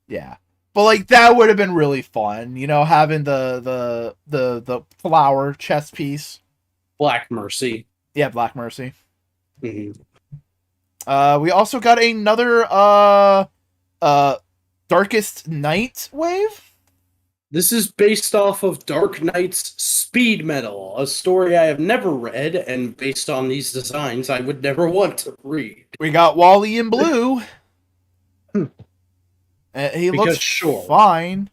S1: Yeah. But like that would have been really fun, having the flower chest piece.
S2: Black Mercy.
S1: Yeah, Black Mercy.
S2: Mm-hmm.
S1: We also got another Darkest Night wave.
S2: This is based off of Dark Knight's Speed Metal, a story I have never read, and based on these designs, I would never want to read.
S1: We got Wally in blue. He looks fine.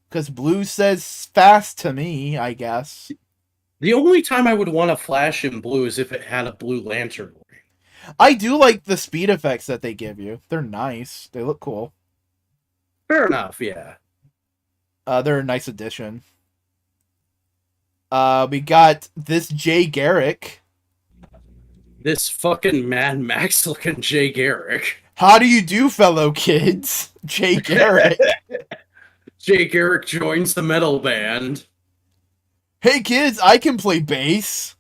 S1: Because blue says fast to me, I guess.
S2: The only time I would want a Flash in blue is if it had a Blue Lantern ring.
S1: I do like the speed effects that they give you. They're nice. They look cool.
S2: Fair enough, yeah.
S1: They're a nice addition. We got this Jay Garrick.
S2: This fucking Mad Max looking Jay Garrick.
S1: How do you do, fellow kids? Jay Garrick.
S2: Jay Garrick joins the metal band.
S1: Hey kids, I can play bass.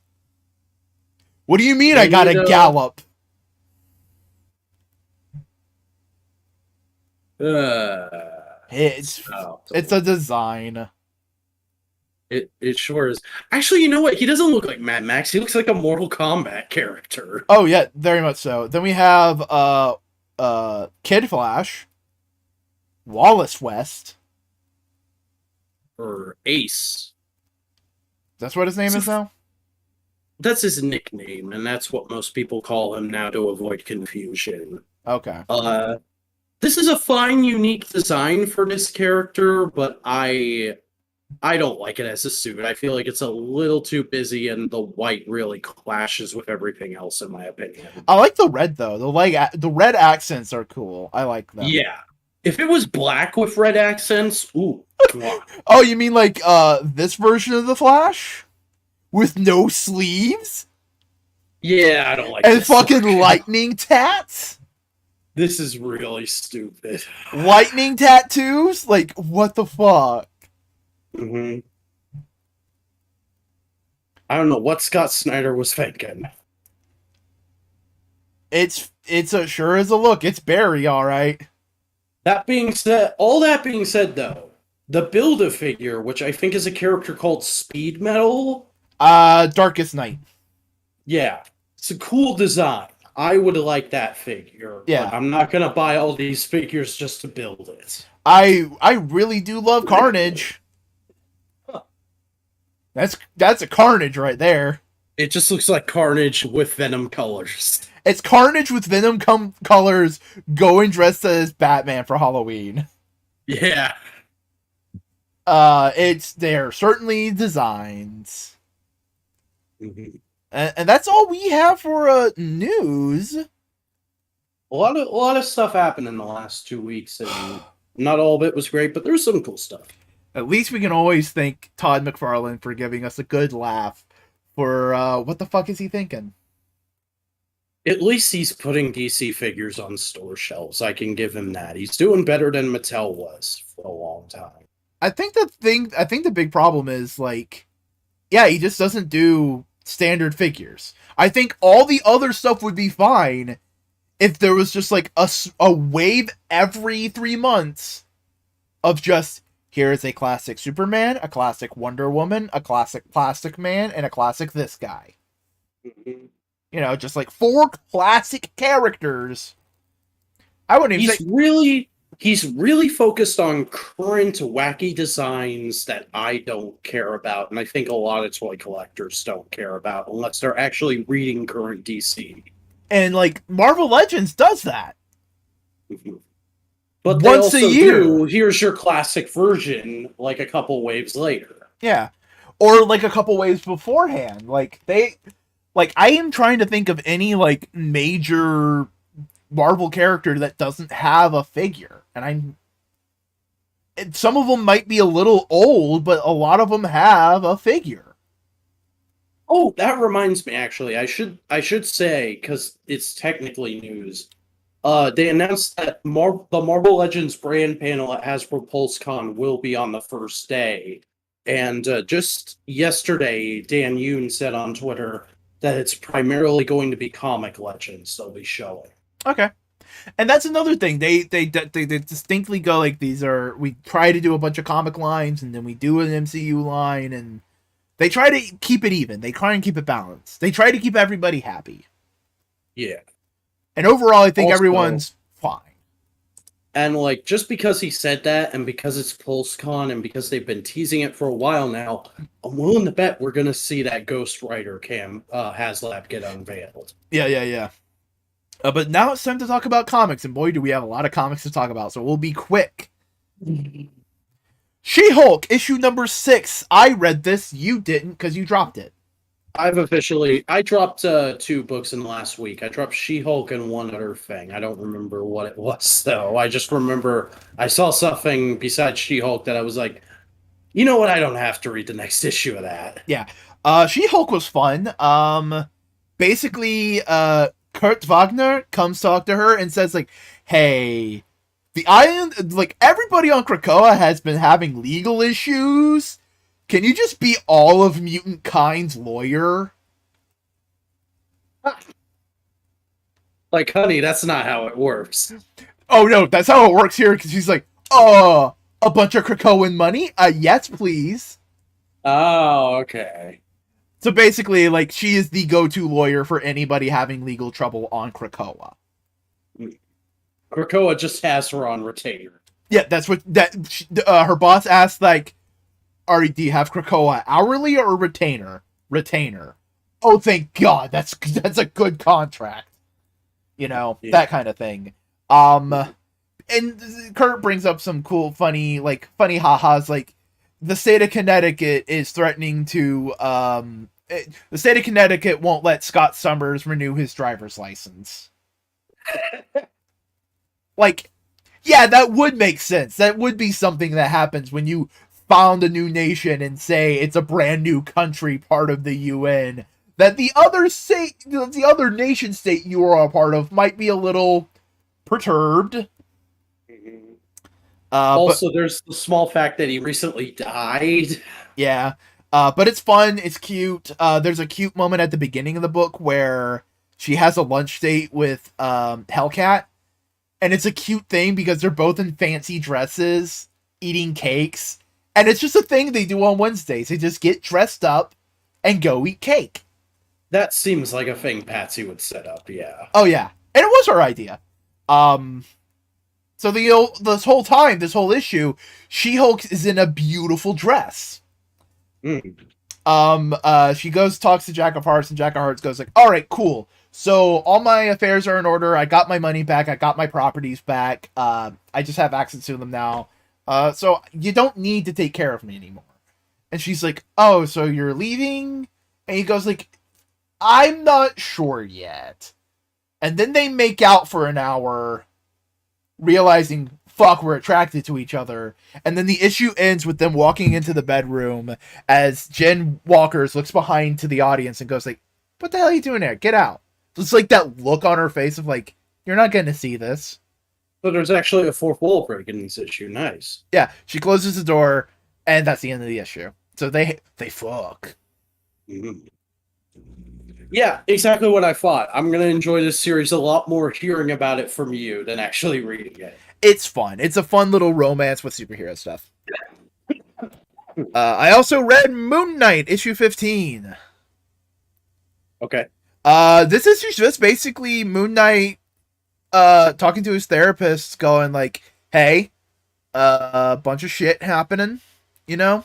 S1: What do you mean I gotta gallop? It's a design.
S2: It sure is. Actually, you know what? He doesn't look like Mad Max. He looks like a Mortal Kombat character.
S1: Oh yeah, very much so. Then we have Kid Flash, Wallace West,
S2: or Ace.
S1: That's what his name is now?
S2: That's his nickname, and that's what most people call him now to avoid confusion.
S1: Okay.
S2: This is a fine, unique design for this character, but I don't like it as a suit. I feel like it's a little too busy, and the white really clashes with everything else, in my opinion.
S1: I like the red, though. The red accents are cool. I like them.
S2: Yeah. If it was black with red accents, ooh.
S1: Oh, you mean like this version of the Flash? With no sleeves?
S2: Yeah, I don't like
S1: and fucking lightning tats?
S2: This is really stupid.
S1: Lightning tattoos? Like, what the fuck?
S2: Mm-hmm. I don't know what Scott Snyder was thinking.
S1: It's sure as a look. It's Barry, all right.
S2: All that being said, though, the Build-A-Figure, which I think is a character called Speed Metal.
S1: Darkest Night.
S2: Yeah, it's a cool design. I would like that figure.
S1: Yeah,
S2: but I'm not gonna buy all these figures just to build it.
S1: I really do love Carnage.
S2: Huh.
S1: That's a Carnage right there.
S2: It just looks like Carnage with Venom colors.
S1: It's Carnage with Venom colors going dressed as Batman for Halloween.
S2: Yeah.
S1: They're certainly designs.
S2: Mm-hmm.
S1: And that's all we have for news.
S2: A lot of stuff happened in the last 2 weeks, and not all of it was great, but there's some cool stuff.
S1: At least we can always thank Todd McFarlane for giving us a good laugh for what the fuck is he thinking?
S2: At least he's putting DC figures on store shelves. I can give him that. He's doing better than Mattel was for a long time.
S1: I think the big problem is, like, yeah, he just doesn't do standard figures. I think all the other stuff would be fine if there was just like a wave every 3 months of just, here is a classic Superman, a classic Wonder Woman, a classic Plastic Man, and a classic this guy.
S2: Mm-hmm.
S1: Just like 4 classic characters. I wouldn't even say...
S2: He's really focused on current wacky designs that I don't care about, and I think a lot of toy collectors don't care about unless they're actually reading current DC.
S1: And like Marvel Legends does that.
S2: Mm-hmm. But
S1: once a year.
S2: Here's your classic version, like a couple waves later.
S1: Yeah. Or like a couple waves beforehand. I am trying to think of any like major Marvel character that doesn't have a figure. And some of them might be a little old, but a lot of them have a figure.
S2: Oh, that reminds me, actually. I should say, because it's technically news, they announced that the Marvel Legends brand panel at Hasbro PulseCon will be on the first day. And just yesterday, Dan Yoon said on Twitter that it's primarily going to be comic legends they'll be showing.
S1: Okay. And that's another thing. They distinctly go like, we try to do a bunch of comic lines and then we do an MCU line, and they try to keep it even. They try and keep it balanced. They try to keep everybody happy.
S2: Yeah.
S1: And overall, I think everyone's fine.
S2: And like, just because he said that, and because it's PulseCon, and because they've been teasing it for a while now, I'm willing to bet we're gonna see that Ghostwriter HasLab get unveiled.
S1: Yeah. But now it's time to talk about comics, and boy, do we have a lot of comics to talk about, so we'll be quick. She-Hulk, issue number 6. I read this, you didn't, because you dropped it.
S2: I dropped 2 books in the last week. I dropped She-Hulk and one other thing. I don't remember what it was, though. I just remember I saw something besides She-Hulk that I was like, you know what, I don't have to read the next issue of that.
S1: Yeah. She-Hulk was fun. Basically, Kurt Wagner comes talk to her and says, like, hey, the island, like, everybody on Krakoa has been having legal issues. Can you just be all of mutant kind's lawyer?
S2: Like, honey, that's not how it works.
S1: Oh, no, that's how it works here, because she's like, a bunch of Krakoan money? Yes, please.
S2: Oh, okay.
S1: So basically, like, she is the go-to lawyer for anybody having legal trouble on Krakoa.
S2: Krakoa just has her on retainer.
S1: Yeah, that's what her boss asked, like, do you have Krakoa hourly or retainer? Retainer. Oh, thank God, that's a good contract. You know, that kind of thing. And Kurt brings up some cool, funny ha-has, like, the state of Connecticut is threatening to, the state of Connecticut won't let Scott Summers renew his driver's license. Like, yeah, that would make sense. That would be something that happens when you found a new nation and say it's a brand new country, part of the UN, that the other nation state you are a part of might be a little perturbed.
S2: Also, there's the small fact that he recently died.
S1: Yeah. But it's fun. It's cute. There's a cute moment at the beginning of the book where she has a lunch date with Hellcat. And it's a cute thing because they're both in fancy dresses, eating cakes. And it's just a thing they do on Wednesdays. They just get dressed up and go eat cake.
S2: That seems like a thing Patsy would set up, yeah.
S1: Oh, yeah. And it was her idea. So this whole issue, She-Hulk is in a beautiful dress. She talks to Jack of Hearts, and Jack of Hearts goes like, all right, cool. So all my affairs are in order. I got my money back. I got my properties back. I just have access to them now. So you don't need to take care of me anymore. And she's like, oh, so you're leaving? And he goes like, I'm not sure yet. And then they make out for an hour, realizing, fuck, we're attracted to each other. And then the issue ends with them walking into the bedroom as Jen Walkers looks behind to the audience and goes like, what the hell are you doing there? Get out. It's like that look on her face of like, you're not going to see this.
S2: So there's actually a fourth wall break in this issue. Nice.
S1: Yeah, she closes the door, and that's the end of the issue. So they fuck.
S2: Mm-hmm. Yeah, exactly what I thought. I'm going to enjoy this series a lot more hearing about it from you than actually reading it.
S1: It's fun. It's a fun little romance with superhero stuff. I also read Moon Knight, issue 15.
S2: Okay.
S1: This issue's just basically Moon Knight talking to his therapist, going like, hey, a bunch of shit happening, you know?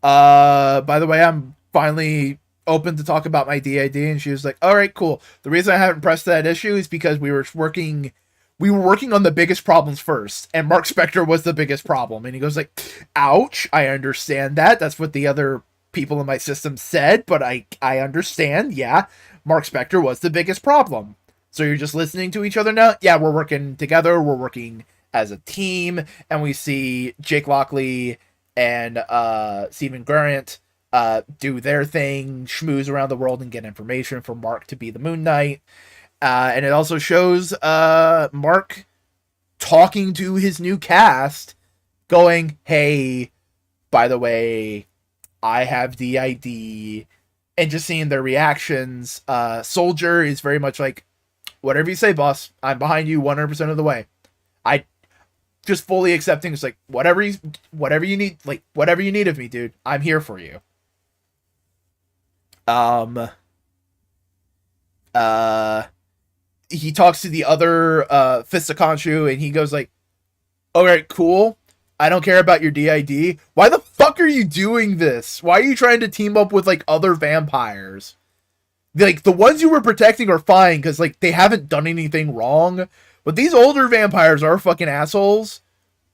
S1: By the way, I'm finally open to talk about my DID, and she was like, all right, cool. The reason I haven't pressed that issue is because we were working on the biggest problems first, and Mark Spector was the biggest problem. And he goes like, ouch, I understand that. That's what the other people in my system said, but I understand. Yeah, Mark Spector was the biggest problem. So you're just listening to each other now? Yeah, we're working together. We're working as a team, and we see Jake Lockley and Stephen Grant do their thing, schmooze around the world, and get information for Mark to be the Moon Knight. And it also shows Mark talking to his new cast, going, hey, by the way, I have DID, and just seeing their reactions. Soldier is very much like, whatever you say, boss, I'm behind you 100% of the way. I just fully accepting. It's like, whatever you need, like, whatever you need of me, dude, I'm here for you. He talks to the other Fistaconchu, and he goes like, alright, cool. I don't care about your DID. Why the fuck are you doing this? Why are you trying to team up with, like, other vampires? Like, the ones you were protecting are fine, because, like, they haven't done anything wrong. But these older vampires are fucking assholes.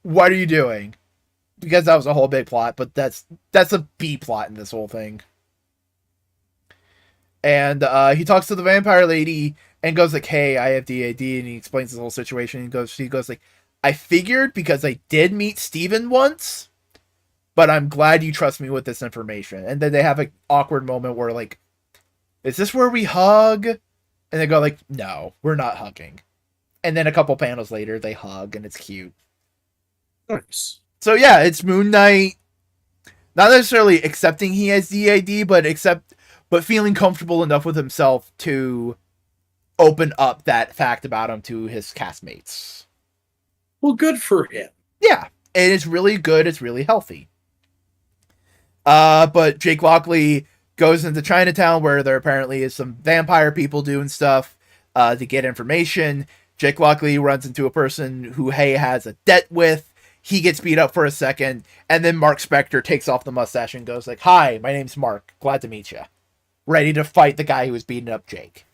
S1: What are you doing? Because that was a whole big plot, but that's a B plot in this whole thing. And he talks to the vampire lady and goes like, hey, I have DAD, and he explains the whole situation. She goes like, I figured because I did meet Steven once, but I'm glad you trust me with this information. And then they have an awkward moment where like, is this where we hug? And they go like, no, we're not hugging. And then a couple panels later, they hug, and it's cute.
S2: Nice.
S1: So yeah, it's Moon Knight, not necessarily accepting he has DAD, but feeling comfortable enough with himself to open up that fact about him to his castmates.
S2: Well, good for him.
S1: Yeah, and it's really good. It's really healthy. But Jake Lockley goes into Chinatown where there apparently is some vampire people doing stuff to get information. Jake Lockley runs into a person who Hay has a debt with. He gets beat up for a second, and then Mark Spector takes off the mustache and goes like, hi, my name's Mark. Glad to meet you. Ready to fight the guy who was beating up Jake.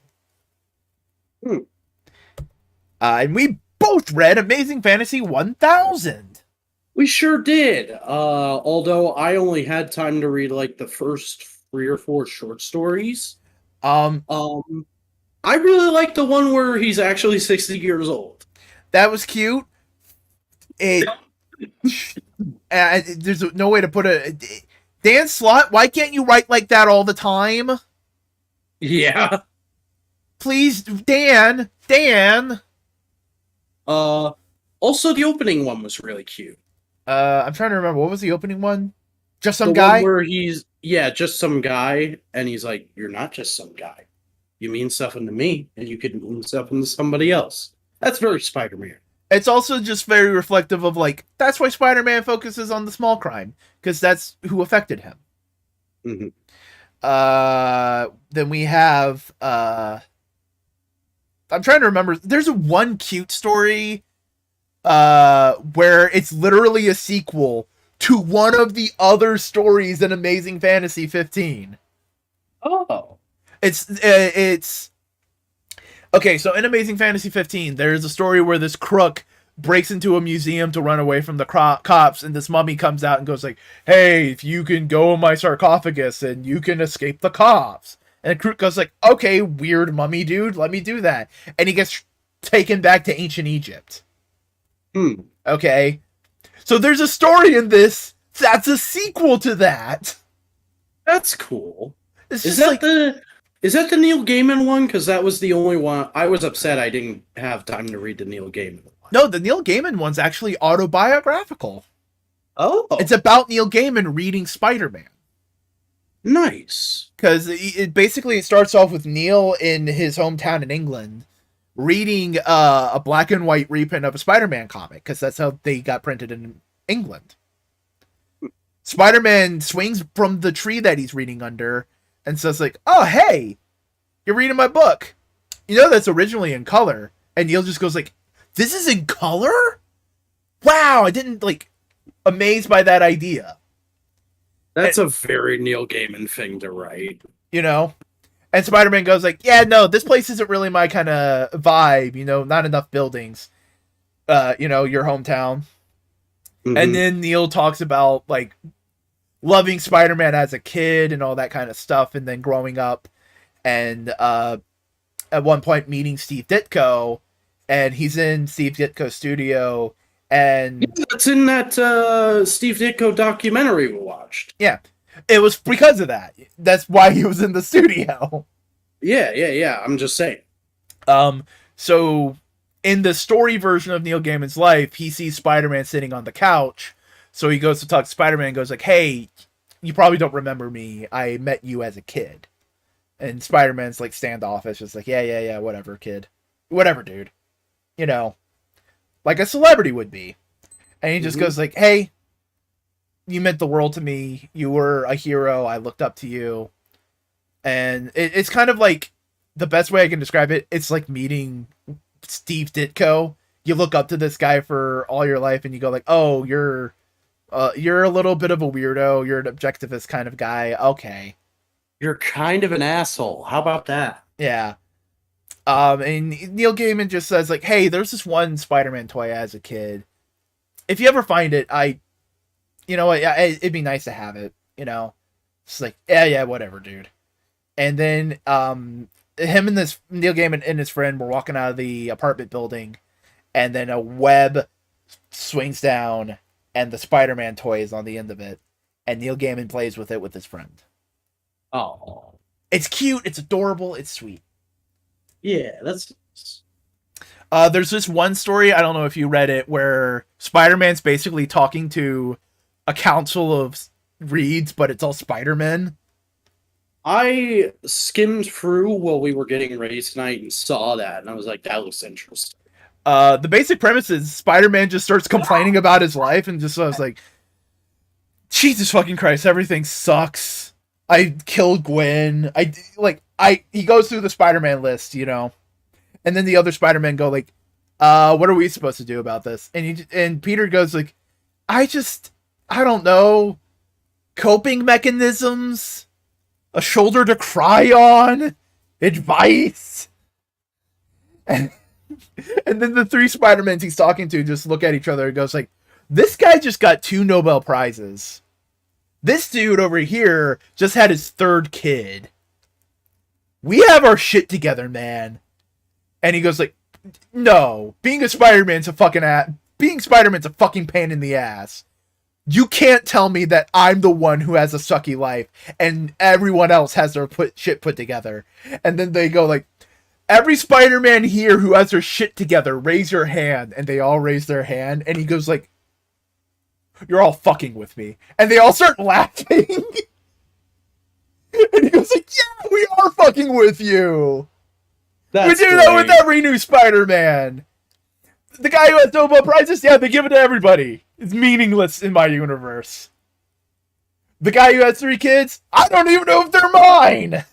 S1: And we both read Amazing Fantasy 1000.
S2: We sure did. Although I only had time to read like the first 3 or 4 short stories. I really like the one where he's actually 60 years old.
S1: That was cute. There's no way to put it. Dan Slott, why can't you write like that all the time?
S2: Yeah.
S1: Please, Dan.
S2: Also, the opening one was really cute.
S1: I'm trying to remember. What was the opening one? Just some
S2: the
S1: guy?
S2: One where he's, just some guy, and he's like, you're not just some guy. You mean something to me, and you could mean something to somebody else. That's very Spider-Man.
S1: It's also just very reflective of, like, that's why Spider-Man focuses on the small crime, because that's who affected him.
S2: Mm-hmm.
S1: Then we have, I'm trying to remember, there's one cute story, where it's literally a sequel to one of the other stories in Amazing Fantasy 15.
S2: Oh.
S1: It's okay, so in Amazing Fantasy 15, there's a story where this crook breaks into a museum to run away from the cops, and this mummy comes out and goes like, hey, if you can go in my sarcophagus, and you can escape the cops. And the crook goes like, okay, weird mummy dude, let me do that. And he gets taken back to ancient Egypt. Okay? So there's a story in this that's a sequel to that.
S2: That's cool.
S1: Is that
S2: the Neil Gaiman one? Because that was the only one. I was upset I didn't have time to read the Neil Gaiman one.
S1: No, the Neil Gaiman one's actually autobiographical.
S2: Oh.
S1: It's about Neil Gaiman reading Spider-Man.
S2: Nice.
S1: Because it starts off with Neil in his hometown in England reading a black and white reprint of a Spider-Man comic, because that's how they got printed in England. Spider-Man swings from the tree that he's reading under and says like, oh, hey, you're reading my book. You know that's originally in color. And Neil just goes like, this is in color? Wow, I didn't, amazed by that idea.
S2: That's a very Neil Gaiman thing to write.
S1: You know? And Spider-Man goes like, yeah, no, this place isn't really my kind of vibe, not enough buildings. Your hometown. Mm-hmm. And then Neil talks about, loving Spider-Man as a kid and all that kind of stuff, and then growing up, and at one point meeting Steve Ditko, and he's in Steve Ditko's studio, and...
S2: Yeah, it's in that Steve Ditko documentary we watched.
S1: Yeah. It was because of that. That's why he was in the studio.
S2: Yeah. I'm just saying.
S1: So, in the story version of Neil Gaiman's life, he sees Spider-Man sitting on the couch. So he goes to talk to Spider-Man and goes like, hey, you probably don't remember me. I met you as a kid. And Spider-Man's like standoffish, just like, yeah, whatever, kid. Whatever, dude. You know, like a celebrity would be. And he just goes like, hey, you meant the world to me. You were a hero. I looked up to you. And it's kind of like, the best way I can describe it, it's like meeting Steve Ditko. You look up to this guy for all your life and you go like, oh, you're a little bit of a weirdo. You're an objectivist kind of guy. Okay.
S2: You're kind of an asshole. How about that?
S1: Yeah. And Neil Gaiman just says like, hey, there's this one Spider-Man toy as a kid. If you ever find it, it'd be nice to have it, you know? It's like, yeah, whatever, dude. And then, him and this Neil Gaiman and his friend were walking out of the apartment building, and then a web swings down, and the Spider-Man toy is on the end of it, and Neil Gaiman plays with it with his friend.
S2: Oh,
S1: it's cute, it's adorable, it's sweet.
S2: Yeah, that's.
S1: There's this one story, I don't know if you read it, where Spider-Man's basically talking to a council of reeds, but it's all Spider-Man.
S2: I skimmed through while we were getting ready tonight and saw that, and I was like, that looks interesting.
S1: The basic premise is Spider-Man just starts complaining about his life, and just I was like, Jesus fucking Christ, everything sucks. I killed Gwen. He goes through the Spider-Man list, you know, and then the other Spider-Men go like, what are we supposed to do about this? And Peter goes like, I don't know, coping mechanisms, a shoulder to cry on, advice, and then the three Spider-Mans he's talking to just look at each other and goes like, this guy just got 2 Nobel Prizes. This dude over here just had his 3rd kid. We have our shit together, man. And he goes like, no, being Spider-Man's a fucking pain in the ass. You can't tell me that I'm the one who has a sucky life and everyone else has their shit put together. And then they go like, every Spider-Man here who has their shit together, raise your hand. And they all raise their hand. And he goes like, you're all fucking with me. And they all start laughing. And he goes like, yeah, we are fucking with you. We do that with every new Spider-Man. The guy who has Nobel Prizes, yeah, they give it to everybody. It's meaningless in my universe. The guy who has 3 kids, I don't even know if they're mine.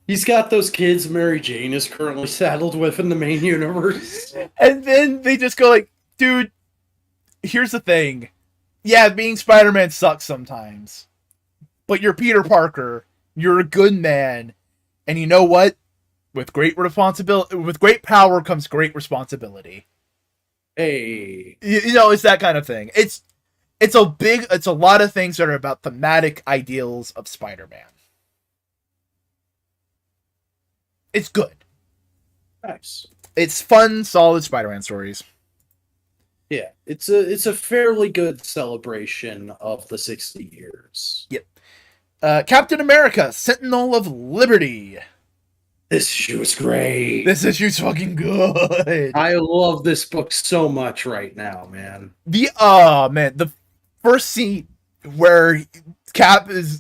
S2: He's got those kids Mary Jane is currently saddled with in the main universe.
S1: And then they just go like, dude, here's the thing. Yeah, being Spider-Man sucks sometimes. But you're Peter Parker. You're a good man. And you know what? With great power comes great responsibility.
S2: Hey.
S1: You know, it's that kind of thing. It's a lot of things that are about thematic ideals of Spider-Man. It's good.
S2: Nice.
S1: It's fun, solid Spider-Man stories.
S2: Yeah, it's a fairly good celebration of the 60 years.
S1: Yep. Captain America, Sentinel of Liberty.
S2: This issue is great.
S1: This issue's fucking good.
S2: I love this book so much right now, man.
S1: The first scene where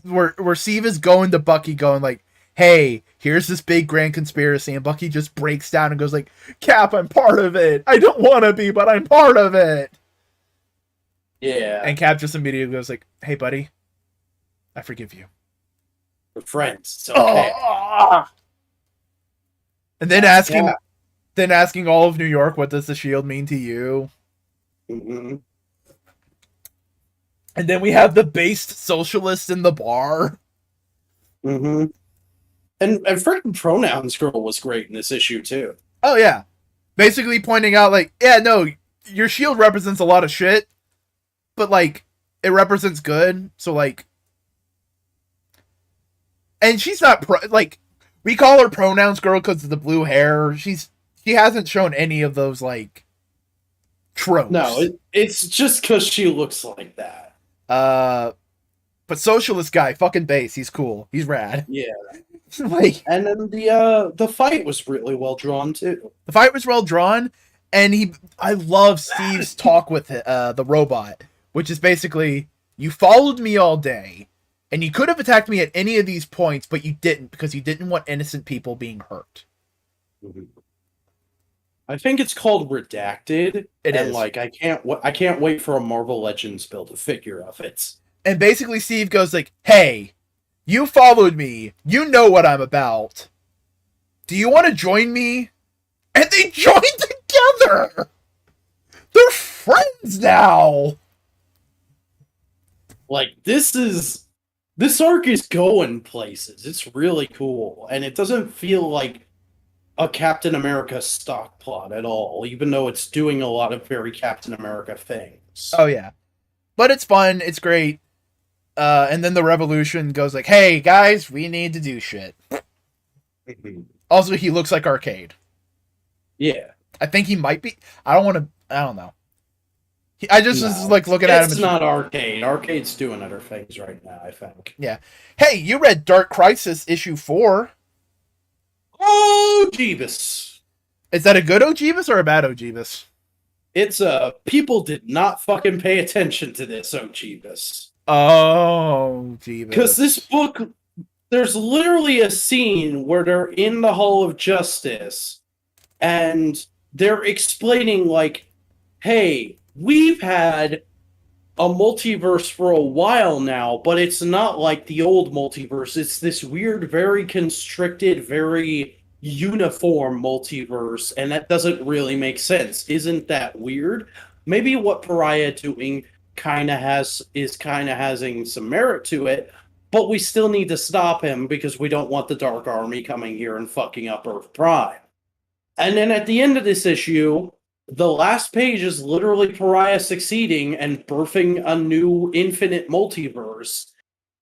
S1: where Steve is going to Bucky going like, hey, here's this big grand conspiracy, and Bucky just breaks down and goes like, Cap, I'm part of it. I don't want to be, but I'm part of it.
S2: Yeah.
S1: And Cap just immediately goes like, hey, buddy, I forgive you.
S2: We're friends. It's okay.
S1: And then asking all of New York, what does the shield mean to you?
S2: Mm-hmm.
S1: And then we have the based socialist in the bar.
S2: Mm-hmm. And freaking Pronouns Girl was great in this issue, too.
S1: Oh, yeah. Basically pointing out, like, yeah, no, your shield represents a lot of shit, but, like, it represents good, so, like... And she's not, we call her Pronouns Girl because of the blue hair. She hasn't shown any of those, like, tropes.
S2: No, it's just because she looks like that.
S1: But socialist guy, fucking base, he's cool. He's rad.
S2: Yeah.
S1: Like,
S2: and then the fight was really well drawn too.
S1: The fight was well drawn, And I love Steve's talk with the robot, which is basically, you followed me all day, and you could have attacked me at any of these points, but you didn't, because you didn't want innocent people being hurt.
S2: Mm-hmm. I think it's called Redacted.
S1: It is.
S2: Like, I can't wait for a Marvel Legends build a figure of it.
S1: And basically Steve goes like, hey, you followed me. You know what I'm about. Do you want to join me? And they join together! They're friends now!
S2: Like, this arc is going places. It's really cool. And it doesn't feel like a Captain America stock plot at all, even though it's doing a lot of very Captain America things.
S1: Oh, yeah. But it's fun. It's great. And then the Revolution goes like, hey, guys, we need to do shit. Also, he looks like Arcade.
S2: Yeah.
S1: I think he might be. I don't know. I just was like looking at him.
S2: It's not Arcade. Arcade's doing other things right now, I think.
S1: Yeah. Hey, you read Dark Crisis issue 4.
S2: Oh, Jeebus.
S1: Is that a good Ojibus or a bad Ojibus?
S2: It's people did not fucking pay attention to this, Ojibus.
S1: Oh, Jeebus.
S2: Because this book, there's literally a scene where they're in the Hall of Justice, and they're explaining, like, hey, we've had a multiverse for a while now, but it's not like the old multiverse. It's this weird, very constricted, very uniform multiverse, and that doesn't really make sense. Isn't that weird? Maybe what Pariah doing kind of having some merit to it, but we still need to stop him because we don't want the Dark Army coming here and fucking up Earth Prime. And then at the end of this issue, the last page is literally Pariah succeeding and birthing a new infinite multiverse.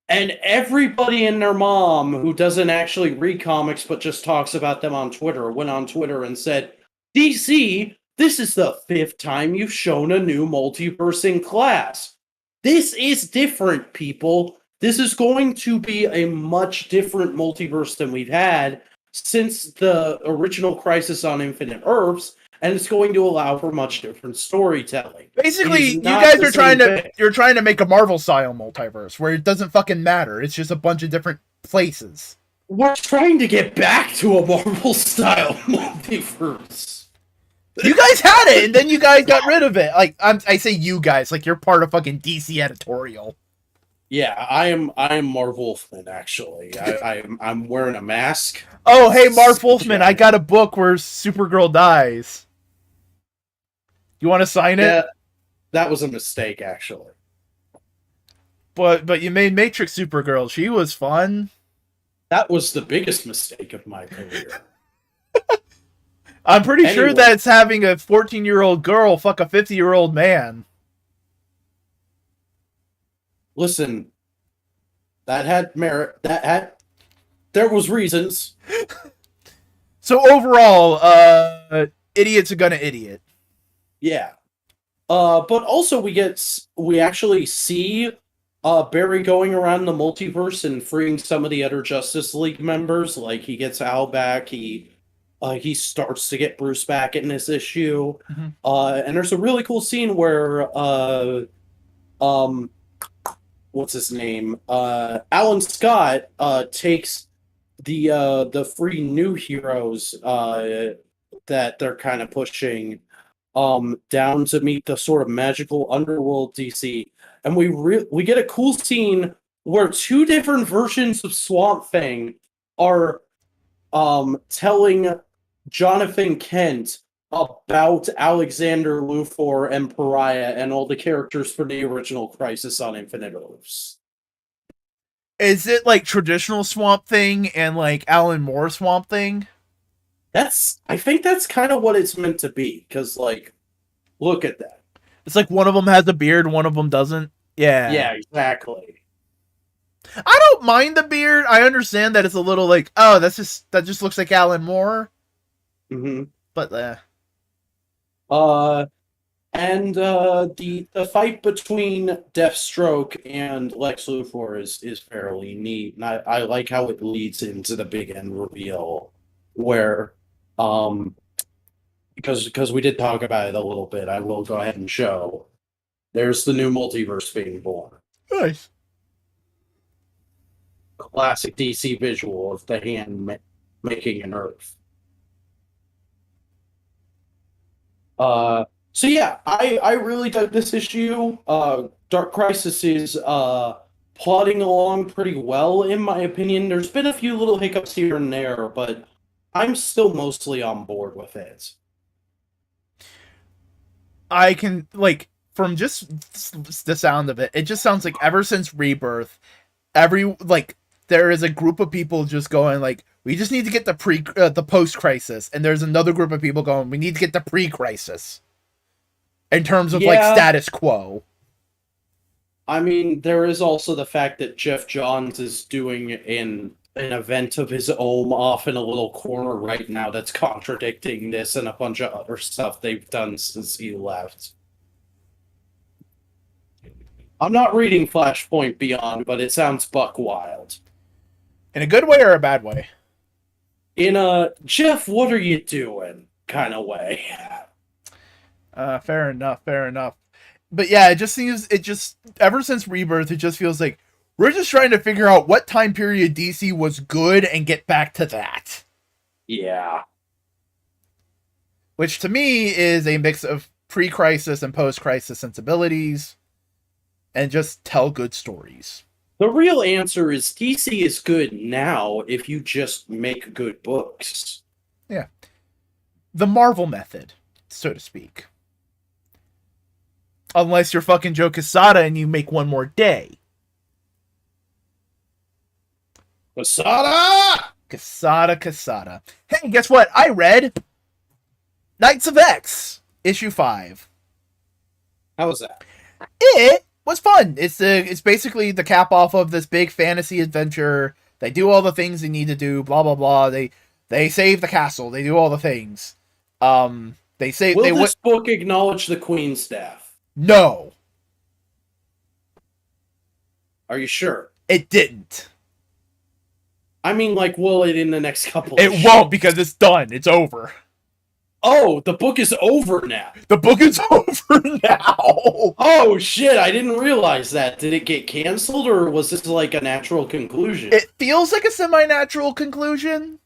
S2: And everybody and their mom who doesn't actually read comics but just talks about them on Twitter went on Twitter and said, DC, this is the 5th time you've shown a new multiverse in class. This is different, people. This is going to be a much different multiverse than we've had since the original Crisis on Infinite Earths, and it's going to allow for much different storytelling.
S1: Basically, you guys are trying to make a Marvel style multiverse where it doesn't fucking matter. It's just a bunch of different places.
S2: We're trying to get back to a Marvel style multiverse.
S1: You guys had it, and then you guys got rid of it. Like I say, you guys, like you're part of fucking DC editorial.
S2: Yeah, I am Marv Wolfman, actually. I'm wearing a mask.
S1: Oh, hey, Marv Wolfman, I got a book where Supergirl dies. You want to sign it?
S2: That was a mistake, actually.
S1: But you made Matrix Supergirl. She was fun.
S2: That was the biggest mistake of my career.
S1: I'm pretty sure that's having a 14-year-old girl fuck a 50-year-old man.
S2: Listen, that had merit. There was reasons.
S1: So overall, idiots are gonna idiot.
S2: Yeah. But also we actually see Barry going around the multiverse and freeing some of the other Justice League members. Like, he gets Al back, he starts to get Bruce back in this issue. Mm-hmm. And there's a really cool scene where what's his name? Alan Scott takes the free new heroes that they're kind of pushing down to meet the sort of magical underworld DC, and we get a cool scene where 2 different versions of Swamp Thing are telling Jonathan Kent about Alexander Luthor and Pariah and all the characters for the original Crisis on Infinite Earths.
S1: Is it like traditional Swamp Thing and like Alan Moore Swamp Thing?
S2: I think that's kind of what it's meant to be, because, like, look at that.
S1: It's like one of them has a beard, one of them doesn't. Yeah.
S2: Yeah, exactly.
S1: I don't mind the beard. I understand that it's a little like, oh, that just looks like Alan Moore.
S2: Mm-hmm.
S1: But
S2: and the fight between Deathstroke and Lex Luthor is fairly neat, and I like how it leads into the big end reveal where because we did talk about it a little bit, I will go ahead and show. There's the new multiverse being born.
S1: Nice.
S2: Classic DC visual of the hand making an Earth. So yeah, I really dug this issue. Dark Crisis is plodding along pretty well, in my opinion. There's been a few little hiccups here and there, but I'm still mostly on board with it.
S1: I can, like, from just the sound of it, it just sounds like ever since Rebirth, there is a group of people just going like, we just need to get the post-crisis, and there's another group of people going, we need to get the pre-crisis. In terms of, like, status quo.
S2: I mean, there is also the fact that Jeff Johns is doing an event of his own off in a little corner right now that's contradicting this and a bunch of other stuff they've done since he left. I'm not reading Flashpoint Beyond, but it sounds buck wild.
S1: In a good way or a bad way?
S2: In a, Jeff, what are you doing kind of way.
S1: Fair enough. But yeah, it just ever since Rebirth, it just feels like we're just trying to figure out what time period DC was good and get back to that.
S2: Yeah.
S1: Which to me is a mix of pre-crisis and post-crisis sensibilities, and just tell good stories.
S2: The real answer is DC is good now if you just make good books.
S1: Yeah. The Marvel method, so to speak. Unless you're fucking Joe Quesada and you make one more day.
S2: Quesada!
S1: Quesada. Hey, guess what? I read Knights of X, issue 5.
S2: How was that?
S1: It was fun. It's basically the cap off of this big fantasy adventure. They do all the things they need to do, blah blah blah. They save the castle. They do all the things. Will
S2: this book acknowledge the Queen's staff?
S1: No.
S2: Are you sure?
S1: It didn't.
S2: I mean, like, will it in the next couple
S1: of It won't, because it's done. It's over.
S2: Oh, the book is over now.
S1: The book is over now.
S2: Oh, shit. I didn't realize that. Did it get canceled, or was this like a natural conclusion?
S1: It feels like a semi-natural conclusion,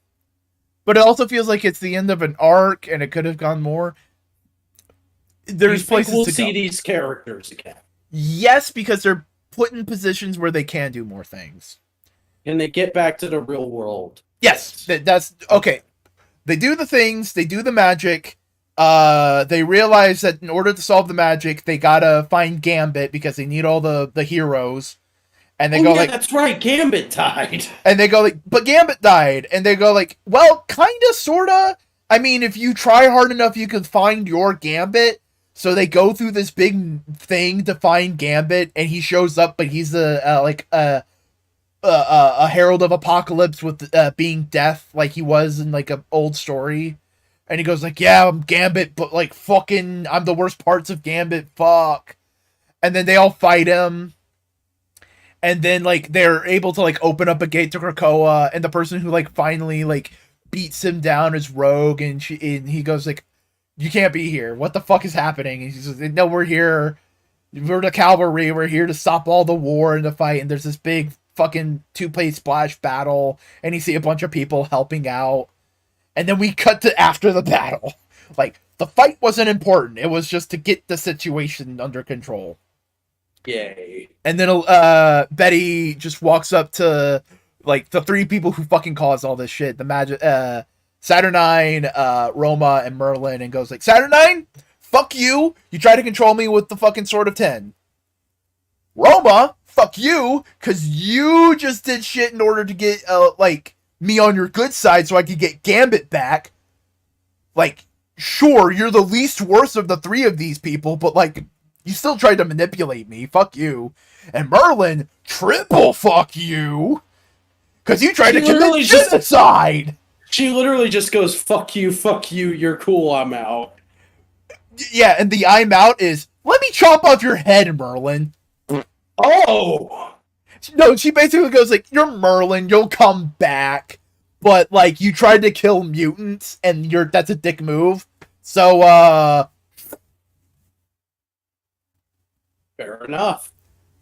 S1: but it also feels like it's the end of an arc, and it could have gone more. There's places
S2: we'll
S1: to
S2: see
S1: go.
S2: These characters again.
S1: Yes, because they're put in positions where they can do more things.
S2: Can they get back to the real world?
S1: Yes, that's okay. They do the things, they do the magic. They realize that in order to solve the magic, they gotta find Gambit because they need all the heroes. And they
S2: that's right, Gambit died.
S1: And they go like, but Gambit died. And they go like, well, kinda, sorta. I mean, if you try hard enough, you can find your Gambit. So they go through this big thing to find Gambit, and he shows up, but he's a herald of apocalypse with being death, like he was in like an old story. And he goes like, yeah, I'm Gambit, but like fucking, I'm the worst parts of Gambit, fuck. And then they all fight him. And then like they're able to like open up a gate to Krakoa, and the person who like finally like beats him down is Rogue, and he goes like, you can't be here. What the fuck is happening? And he says, no, we're here. We're the cavalry. We're here to stop all the war and the fight. And there's this big fucking two-place splash battle. And you see a bunch of people helping out. And then we cut to after the battle. Like, the fight wasn't important. It was just to get the situation under control.
S2: Yay.
S1: And then Betty just walks up to, like, the three people who fucking caused all this shit. The magic... Saturnine, Roma, and Merlin, and goes like, Saturnine, fuck you. You try to control me with the fucking Sword of 10. Roma, fuck you, because you just did shit in order to get, like, me on your good side so I could get Gambit back. Like, sure, you're the least worst of the three of these people, but, like, you still tried to manipulate me. Fuck you. And Merlin, triple fuck you, because you tried to commit genocide.
S2: She literally just goes, fuck you, you're cool, I'm out.
S1: Yeah, and the I'm out is, let me chop off your head, Merlin.
S2: Oh!
S1: No, she basically goes like, you're Merlin, you'll come back. But, like, you tried to kill mutants, and that's a dick move. So,
S2: Fair enough.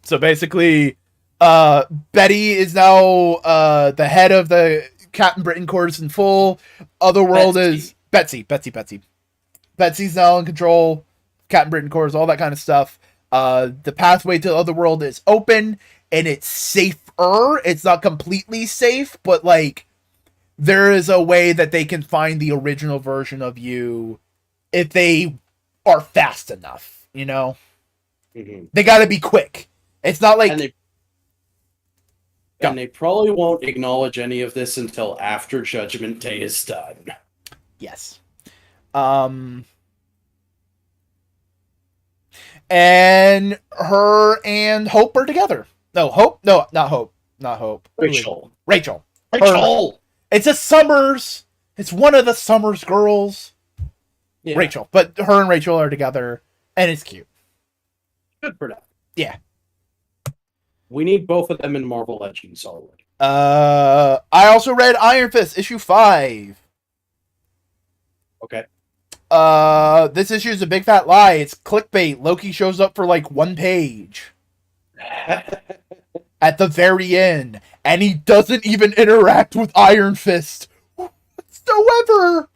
S1: So basically, Betty is now the head of the Captain Britain Corps in full. Otherworld is Betsy. Betsy's now in control. Captain Britain Corps, all that kind of stuff. The pathway to Otherworld is open, and it's safer. It's not completely safe, but like there is a way that they can find the original version of you if they are fast enough. You know, they got to be quick. It's not like.
S2: And they probably won't acknowledge any of this until after Judgment Day is done.
S1: Yes. And her and Hope are together. No, Hope? No, not Hope. Not Hope.
S2: Rachel.
S1: It's a Summers. It's one of the Summers girls. Yeah. Rachel. But her and Rachel are together, and it's cute.
S2: Good for them.
S1: Yeah.
S2: We need both of them in Marvel Legends already.
S1: I also read Iron Fist issue 5.
S2: Okay.
S1: This issue is a big fat lie. It's clickbait. Loki shows up for like one page. At the very end. And he doesn't even interact with Iron Fist whatsoever.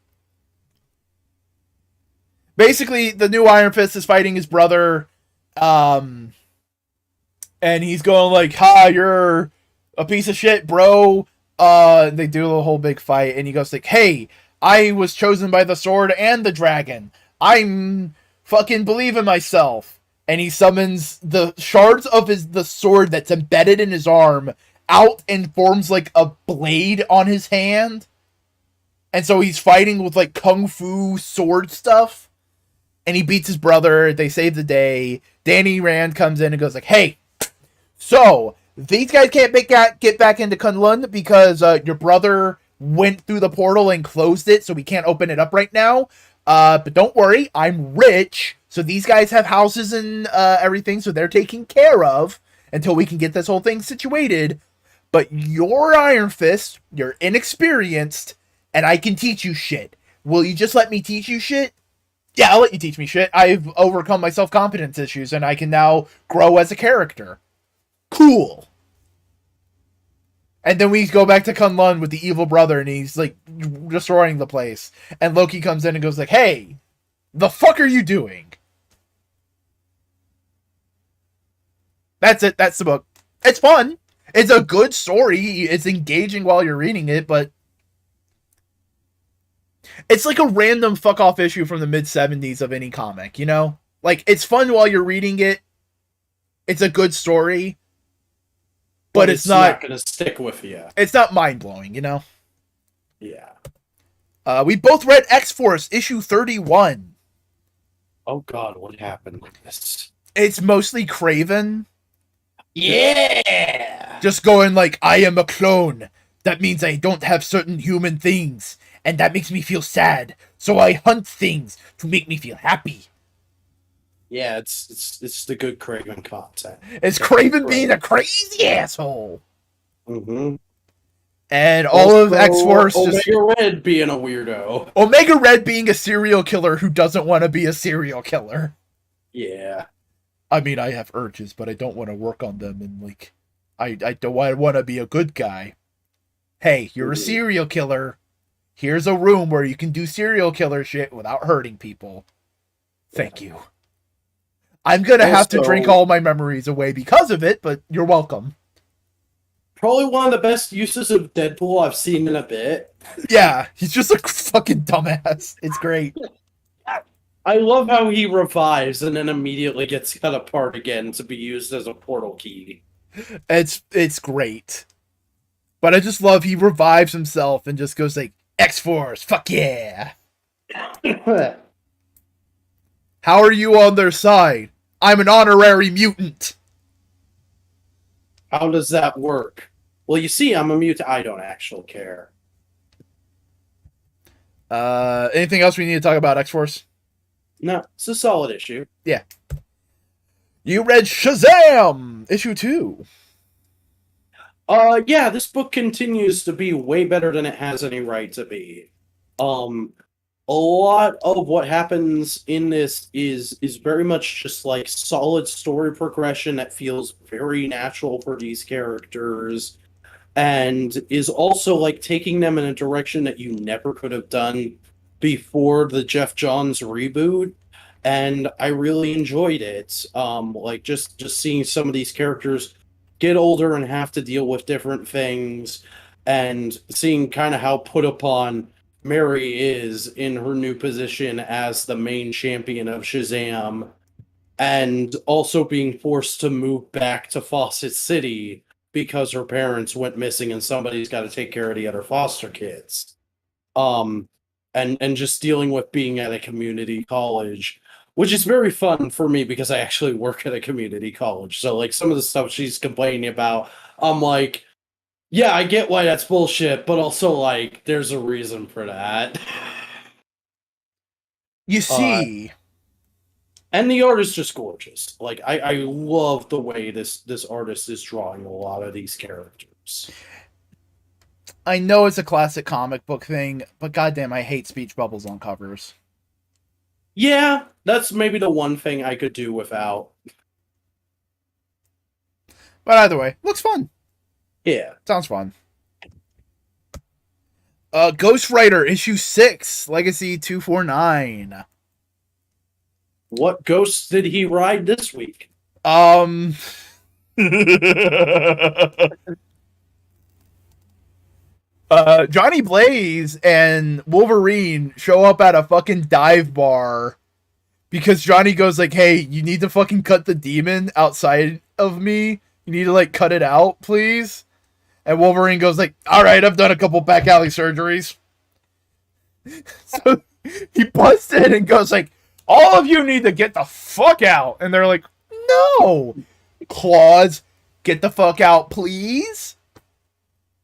S1: Basically, the new Iron Fist is fighting his brother. And he's going like, ha, you're a piece of shit, bro. They do a whole big fight, and he goes like, hey, I was chosen by the sword and the dragon. I'm fucking believe in myself. And he summons the shards of the sword that's embedded in his arm out and forms like a blade on his hand. And so he's fighting with like kung fu sword stuff. And he beats his brother. They save the day. Danny Rand comes in and goes like, hey, so these guys can't get back into Kunlun because your brother went through the portal and closed it, so we can't open it up right now. But don't worry, I'm rich, so these guys have houses and everything, so they're taken care of until we can get this whole thing situated. But you're Iron Fist, you're inexperienced, and I can teach you shit. Will you just let me teach you shit? Yeah, I'll let you teach me shit. I've overcome my self-confidence issues, and I can now grow as a character. Cool. And then we go back to Kunlun with the evil brother, and he's like destroying the place. And Loki comes in and goes like, hey, the fuck are you doing? That's it. That's the book. It's fun. It's a good story. It's engaging while you're reading it, but it's like a random fuck off issue from the mid-70s of any comic, you know? Like, it's fun while you're reading it. It's a good story. But it's not
S2: going to stick with you.
S1: It's not mind-blowing, you know?
S2: Yeah.
S1: We both read X-Force, issue 31.
S2: Oh, God, what happened with this?
S1: It's mostly Kraven.
S2: Yeah!
S1: Just going like, I am a clone. That means I don't have certain human things. And that makes me feel sad. So I hunt things to make me feel happy.
S2: Yeah, it's the good Kraven content.
S1: It's Kraven being a crazy asshole.
S2: Mm-hmm.
S1: And all of X-Force
S2: Omega Red being a weirdo.
S1: Omega Red being a serial killer who doesn't want to be a serial killer.
S2: Yeah.
S1: I mean, I have urges, but I don't want to work on them, and like, I don't want to be a good guy. Hey, you're a serial killer. Here's a room where you can do serial killer shit without hurting people. Thank you. I'm gonna have to drink all my memories away because of it, but you're welcome.
S2: Probably one of the best uses of Deadpool I've seen in a bit.
S1: Yeah, he's just a fucking dumbass. It's great.
S2: I love how he revives and then immediately gets cut apart again to be used as a portal key.
S1: It's great. But I just love he revives himself and just goes like, X-Force, fuck yeah. How are you on their side? I'm an honorary mutant.
S2: How does that work? Well, you see, I'm a mutant. I don't actually care.
S1: Anything else we need to talk about, X-Force?
S2: No, it's a solid issue.
S1: Yeah. You read Shazam Issue 2.
S2: Yeah, this book continues to be way better than it has any right to be. a lot of what happens in this is very much just like solid story progression that feels very natural for these characters, and is also like taking them in a direction that you never could have done before the Jeff Johns reboot. And I really enjoyed it. Like just seeing some of these characters get older and have to deal with different things, and seeing kind of how put upon Mary is in her new position as the main champion of Shazam, and also being forced to move back to Fawcett City because her parents went missing and somebody's got to take care of the other foster kids. Um, and just dealing with being at a community college, which is very fun for me because I actually work at a community college. So like some of the stuff she's complaining about, I'm like, yeah, I get why that's bullshit, but also like there's a reason for that.
S1: You see,
S2: and the art is just gorgeous. Like I love the way this artist is drawing a lot of these characters.
S1: I know it's a classic comic book thing, but goddamn, I hate speech bubbles on covers.
S2: Yeah, that's maybe the one thing I could do without.
S1: But either way, looks fun.
S2: Yeah.
S1: Sounds fun. Ghostwriter Issue 6, Legacy 249.
S2: What ghosts did he ride this week?
S1: Johnny Blaze and Wolverine show up at a fucking dive bar because Johnny goes like, hey, you need to fucking cut the demon outside of me. You need to like cut it out, please. And Wolverine goes like, all right, I've done a couple back alley surgeries. So he busts in and goes like, all of you need to get the fuck out. And they're like, no. Claws, get the fuck out, please.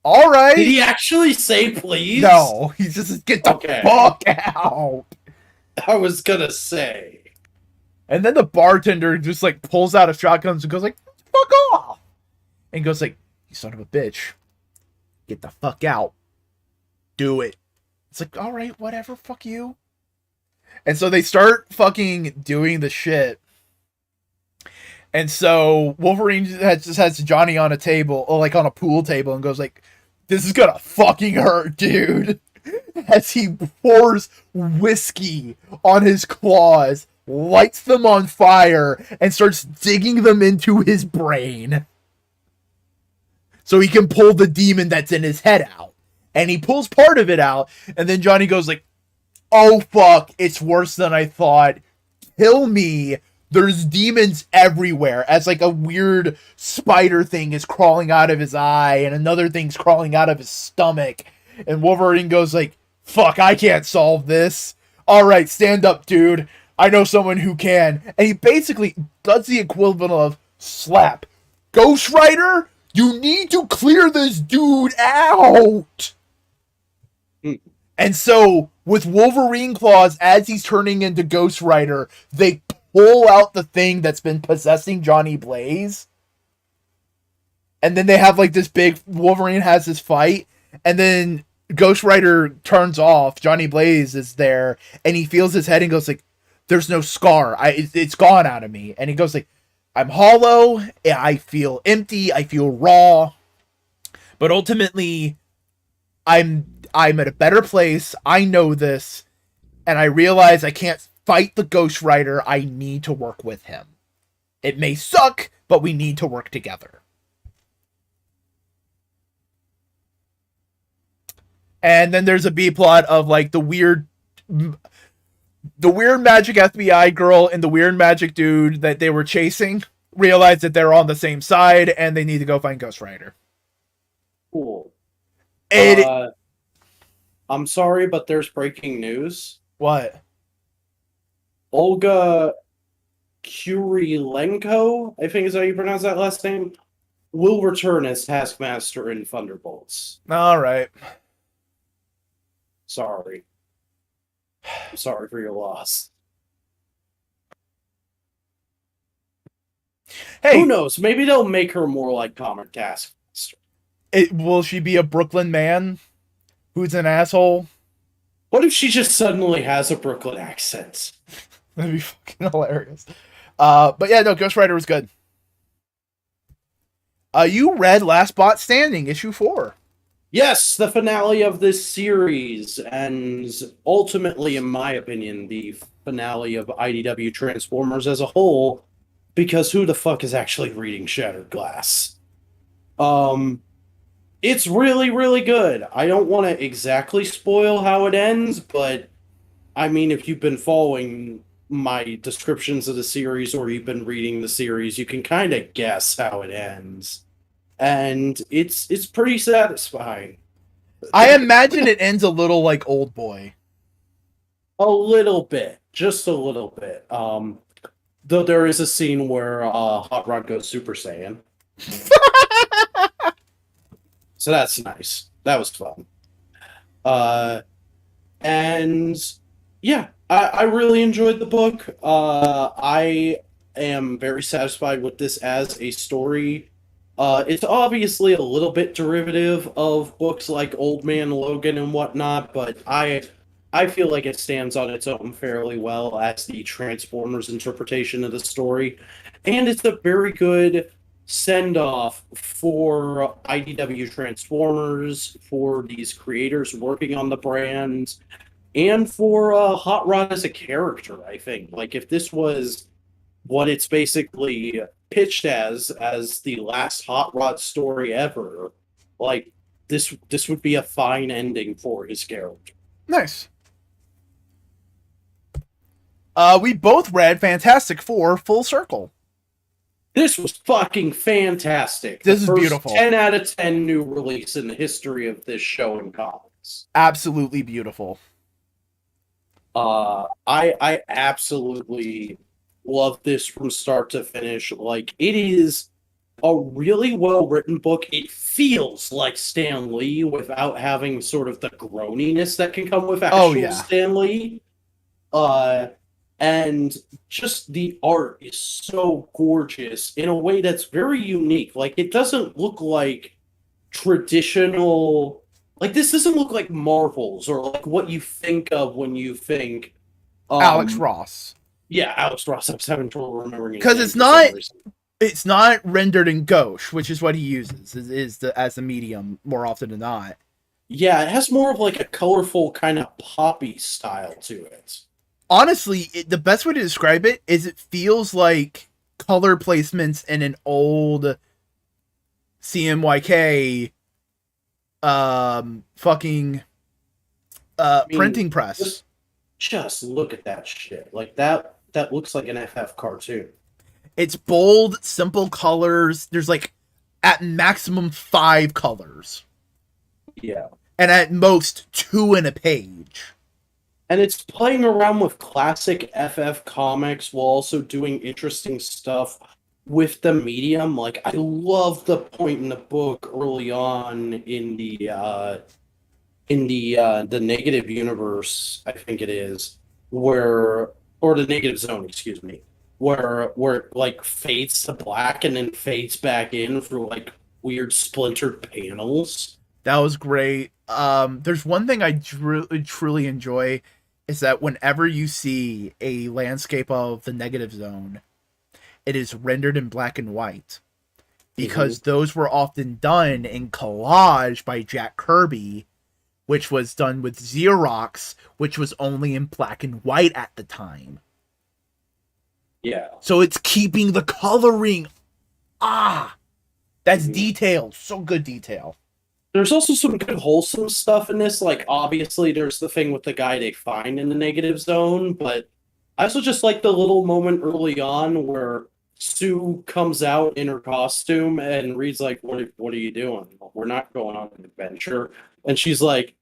S1: All right.
S2: Did he actually say please?
S1: No, he just get the fuck out.
S2: I was gonna say.
S1: And then the bartender just like pulls out a shotgun and goes like, fuck off. And goes like, you son of a bitch. Get the fuck out. Do it. It's like, all right, whatever, fuck you. And so they start fucking doing the shit. And so Wolverine just has Johnny on a table, or like on a pool table, and goes like, this is gonna fucking hurt, dude. As he pours whiskey on his claws, lights them on fire, and starts digging them into his brain. So he can pull the demon that's in his head out. And he pulls part of it out, and then Johnny goes like, oh fuck, it's worse than I thought. Kill me. There's demons everywhere, as like a weird spider thing is crawling out of his eye and another thing's crawling out of his stomach. And Wolverine goes like, fuck, I can't solve this. All right, stand up, dude. I know someone who can. And he basically does the equivalent of slap. Ghostwriter, you need to clear this dude out. And so with Wolverine claws, as he's turning into Ghostwriter, they pull out the thing that's been possessing Johnny Blaze. And then they have like this big, Wolverine has this fight, and then Ghostwriter turns off, Johnny Blaze is there, and he feels his head and goes like, there's no scar, it's gone out of me. And he goes like, I'm hollow, I feel empty, I feel raw, but ultimately, I'm at a better place, I know this, and I realize I can't fight the Ghostwriter, I need to work with him. It may suck, but we need to work together. And then there's a B-plot of like the weird magic FBI girl and the weird magic dude that they were chasing realize that they're on the same side and they need to go find Ghostwriter.
S2: Cool. I'm sorry, but there's breaking news.
S1: What?
S2: Olga Kurilenko, I think is how you pronounce that last name, will return as Taskmaster in Thunderbolts.
S1: All right.
S2: Sorry. I'm sorry for your loss.
S1: Hey,
S2: who knows? Maybe they'll make her more like comic Taskmaster.
S1: Will she be a Brooklyn man who's an asshole?
S2: What if she just suddenly has a Brooklyn accent?
S1: That'd be fucking hilarious. But yeah, no, Ghostwriter was good. You read Last Bot Standing, issue 4.
S2: Yes, the finale of this series, and ultimately, in my opinion, the finale of IDW Transformers as a whole, because who the fuck is actually reading Shattered Glass? It's really, really good. I don't want to exactly spoil how it ends, but I mean, if you've been following my descriptions of the series or you've been reading the series, you can kind of guess how it ends. And it's pretty satisfying.
S1: I imagine it ends a little like Old Boy.
S2: A little bit. Just a little bit. Though there is a scene where Hot Rod goes Super Saiyan. So that's nice. That was fun. And yeah, I really enjoyed the book. I am very satisfied with this as a story. It's obviously a little bit derivative of books like Old Man Logan and whatnot, but I feel like it stands on its own fairly well as the Transformers interpretation of the story. And it's a very good send-off for IDW Transformers, for these creators working on the brand, and for Hot Rod as a character, I think. Like, if this was what it's basically pitched as the last Hot Rod story ever, like, this would be a fine ending for his character.
S1: Nice. We both read Fantastic Four Full Circle.
S2: This was fucking fantastic.
S1: This is beautiful.
S2: 10 out of 10 new release in the history of this show in comics.
S1: Absolutely beautiful.
S2: I absolutely love this from start to finish. Like, it is a really well-written book. It feels like Stan Lee without having sort of the groaniness that can come with actual Stan Lee. And just the art is so gorgeous in a way that's very unique. Like, it doesn't look like traditional... Like, this doesn't look like Marvels or like what you think of when you think...
S1: Alex Ross.
S2: Yeah, Alex Ross. I'm having trouble remembering.
S1: Because it's not rendered in gouache, which is what he uses as the medium more often than not.
S2: Yeah, it has more of like a colorful kind of poppy style to it.
S1: Honestly, the best way to describe it is it feels like color placements in an old CMYK printing press.
S2: Just look at that shit. Like, that looks like an FF cartoon.
S1: It's bold, simple colors. There's like at maximum 5 colors.
S2: Yeah.
S1: And at most 2 in a page.
S2: And it's playing around with classic FF comics while also doing interesting stuff with the medium. Like, I love the point in the book early on in the negative universe, I think it is, or the negative zone, excuse me, where it like fades to black and then fades back in through like weird splintered panels.
S1: That was great. There's one thing I truly enjoy is that whenever you see a landscape of the negative zone, it is rendered in black and white. Because those were often done in collage by Jack Kirby, which was done with Xerox, which was only in black and white at the time.
S2: Yeah.
S1: So it's keeping the coloring. That's detailed. So good detail.
S2: There's also some good wholesome stuff in this. Like, obviously, there's the thing with the guy they find in the negative zone, but I also just like the little moment early on where Sue comes out in her costume and Reed's like, what are you doing? We're not going on an adventure. And she's like,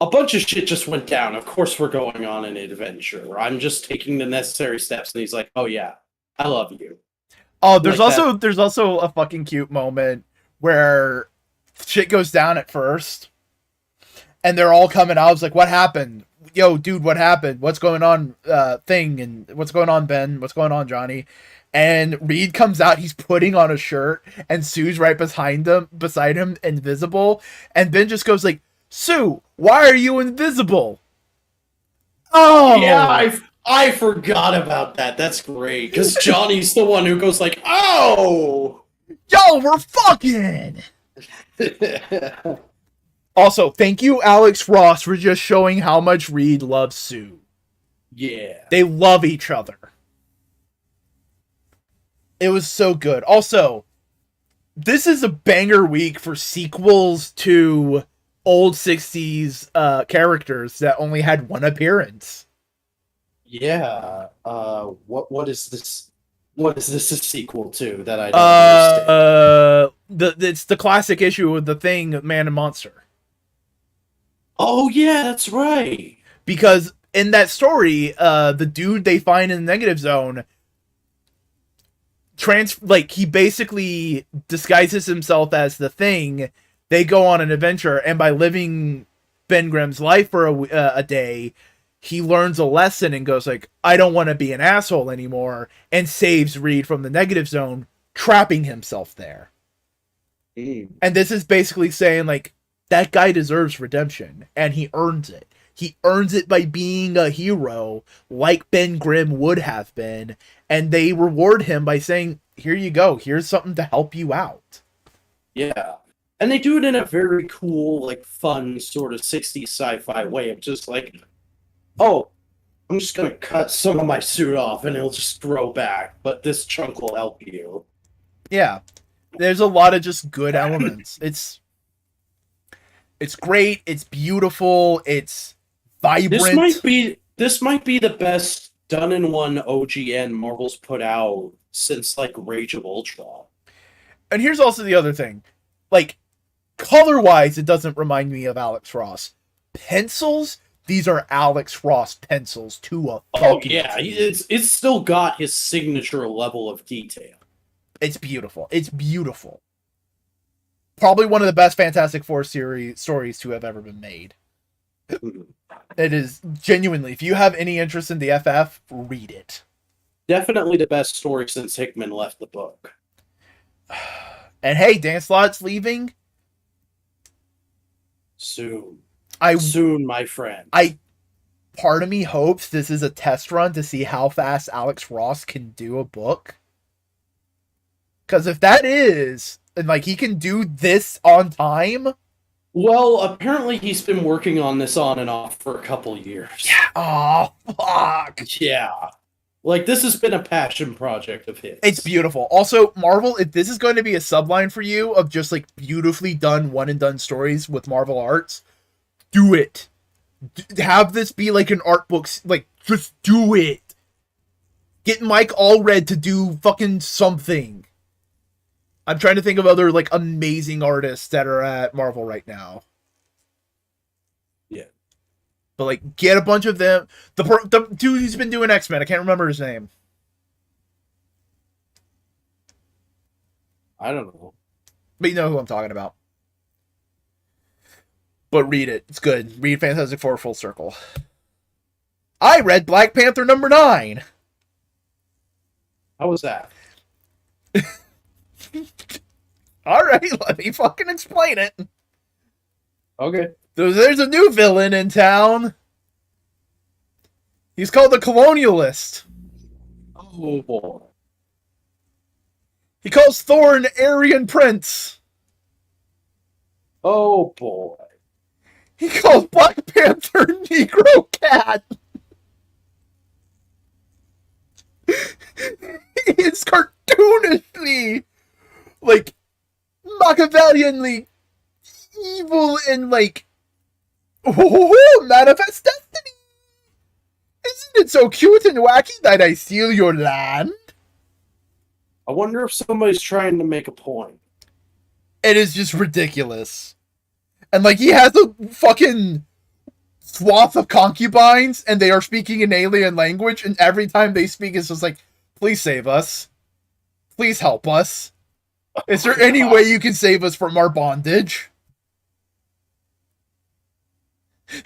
S2: a bunch of shit just went down. Of course we're going on an adventure. I'm just taking the necessary steps. And he's like, oh yeah, I love you.
S1: Oh, there's also a fucking cute moment where shit goes down at first and they're all coming out. I was like, what happened? Yo, dude, what happened? What's going on? Thing, and what's going on, Ben? What's going on, Johnny? And Reed comes out, he's putting on a shirt, and Sue's right beside him, invisible. And Ben just goes like, Sue, why are you invisible? Oh
S2: yeah, I forgot about that. That's great because Johnny's the one who goes like, "Oh,
S1: yo, we're fucking." Also, thank you, Alex Ross, for just showing how much Reed loves Sue.
S2: Yeah,
S1: they love each other. It was so good. Also, this is a banger week for sequels to old 60s characters that only had one appearance.
S2: Yeah. What is this? What is this a sequel to that I don't
S1: understand? It's the classic issue with the Thing, Man and Monster.
S2: Oh yeah, that's right.
S1: Because in that story, the dude they find in the negative zone he basically disguises himself as the Thing. They go on an adventure, and by living Ben Grimm's life for a day, he learns a lesson and goes like, I don't want to be an asshole anymore, and saves Reed from the negative zone, trapping himself there. And this is basically saying, like, that guy deserves redemption, and he earns it. He earns it by being a hero, like Ben Grimm would have been, and they reward him by saying, here you go, here's something to help you out.
S2: Yeah. And they do it in a very cool, like, fun, sort of 60s sci-fi way of just like, oh, I'm just going to cut some of my suit off and it'll just grow back, but this chunk will help you.
S1: Yeah. There's a lot of just good elements. It's great, it's beautiful, it's vibrant.
S2: This might be the best done-in-one OGN Marvel's put out since, like, Rage of Ultron.
S1: And here's also the other thing. Like, color-wise, it doesn't remind me of Alex Ross. Pencils, these are Alex Ross pencils to a fucking
S2: it's still got his signature level of detail.
S1: It's beautiful. It's beautiful. Probably one of the best Fantastic Four stories to have ever been made. It is genuinely, if you have any interest in the FF, read it.
S2: Definitely the best story since Hickman left the book.
S1: And hey, Dan Slott's leaving.
S2: Soon, my friend.
S1: Part of me hopes this is a test run to see how fast Alex Ross can do a book. Because if that is, and like he can do this on time.
S2: Well, apparently he's been working on this on and off for a couple years.
S1: Yeah. Oh, fuck.
S2: Yeah. Like, this has been a passion project of his.
S1: It's beautiful. Also, Marvel, if this is going to be a subline for you of just, like, beautifully done one-and-done stories with Marvel Arts, do it. Have this be, like, an art book. Like, just do it. Get Mike Allred to do fucking something. I'm trying to think of other, like, amazing artists that are at Marvel right now.
S2: Yeah.
S1: But, like, get a bunch of them. The dude who's been doing X-Men, I can't remember his name.
S2: I don't know.
S1: But you know who I'm talking about. But read it. It's good. Read Fantastic Four Full Circle. I read Black Panther #9.
S2: How was that?
S1: Alright, let me fucking explain it.
S2: Okay.
S1: There's a new villain in town. He's called the Colonialist.
S2: Oh, boy.
S1: He calls Thor an Aryan prince.
S2: Oh, boy.
S1: He calls Black Panther Negro cat. It's cartoonishly, like, Machiavellianly evil and, like, manifest destiny. Isn't it so cute and wacky that I steal your land?
S2: I wonder if somebody's trying to make a point.
S1: It is just ridiculous. And, like, he has a fucking swath of concubines, and they are speaking an alien language, and every time they speak, it's just like, please save us. Please help us. Is there any way you can save us from our bondage? But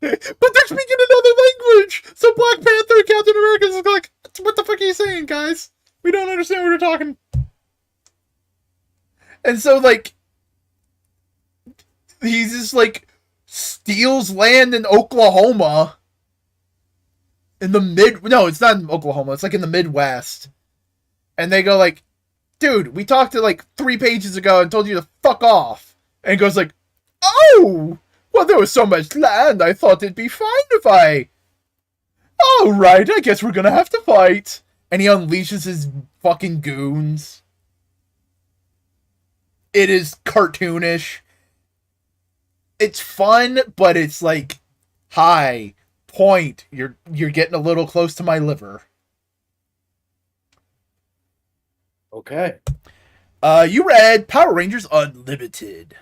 S1: they're speaking another language! So Black Panther and Captain America is like, what the fuck are you saying, guys? We don't understand what you're talking. And so, like, he's just, like, steals land in Oklahoma No, it's not in Oklahoma. It's like in the Midwest. And they go like, dude, we talked to like 3 pages ago and told you to fuck off. And he goes like, oh, well, there was so much land. I thought it'd be fine if I... All right, I guess we're gonna have to fight. And he unleashes his fucking goons. It is cartoonish. It's fun, but it's like, hi, point. You're getting a little close to my liver.
S2: Okay.
S1: You read Power Rangers Unlimited.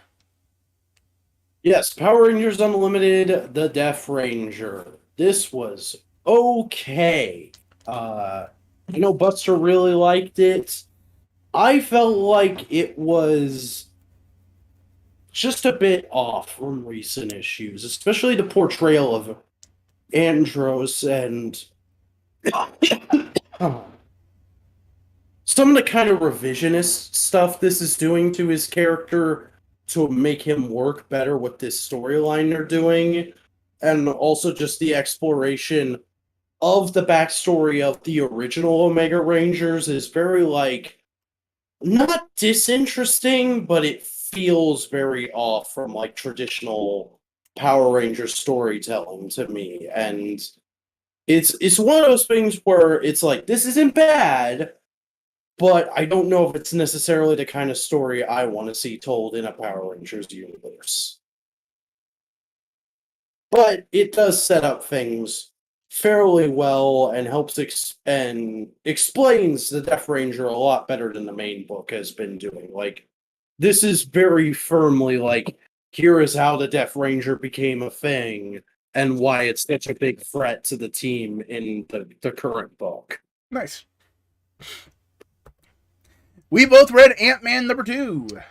S2: Yes, Power Rangers Unlimited, The Death Ranger. This was okay. I know Buster really liked it. I felt like it was just a bit off from recent issues, especially the portrayal of Andros and some of the kind of revisionist stuff this is doing to his character to make him work better with this storyline they're doing, and also just the exploration of the backstory of the original Omega Rangers is very, like, not disinteresting, but it feels very off from, like, traditional Power Rangers storytelling to me. And it's one of those things where it's like, this isn't bad, but I don't know if it's necessarily the kind of story I want to see told in a Power Rangers universe. But it does set up things fairly well and helps and explains the Death Ranger a lot better than the main book has been doing. Like, this is very firmly like, here is how the Death Ranger became a thing and why it's such a big threat to the team in the current book.
S1: Nice. We both read Ant-Man #2.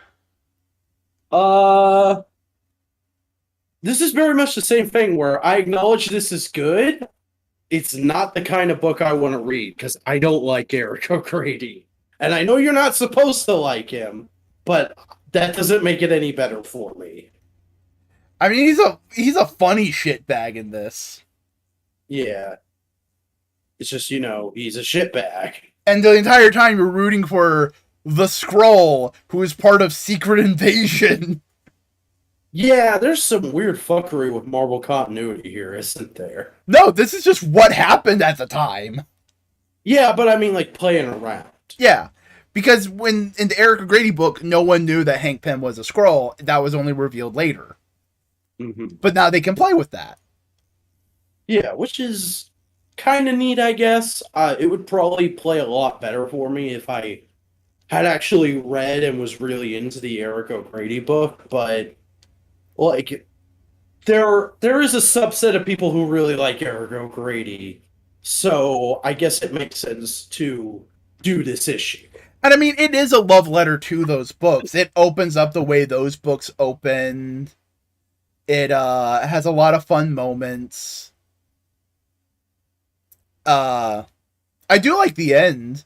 S2: This is very much the same thing where I acknowledge this is good. It's not the kind of book I want to read because I don't like Eric O'Grady. And I know you're not supposed to like him, but that doesn't make it any better for me.
S1: I mean, he's a funny shitbag in this.
S2: Yeah. It's just, he's a shitbag.
S1: And the entire time you're rooting for the Skrull, who is part of Secret Invasion.
S2: Yeah, there's some weird fuckery with Marvel continuity here, isn't there?
S1: No, this is just what happened at the time.
S2: Yeah, but I mean, like, playing around.
S1: Yeah, because when in the Eric O'Grady book, no one knew that Hank Pym was a Skrull. That was only revealed later.
S2: Mm-hmm.
S1: But now they can play with that.
S2: Yeah, which is kind of neat, I guess. It would probably play a lot better for me if I had actually read and was really into the Eric O'Grady book, but like, there is a subset of people who really like Eric O'Grady, so I guess it makes sense to do this issue.
S1: And I mean, it is a love letter to those books. It opens up the way those books opened. It has a lot of fun moments. I do like the end,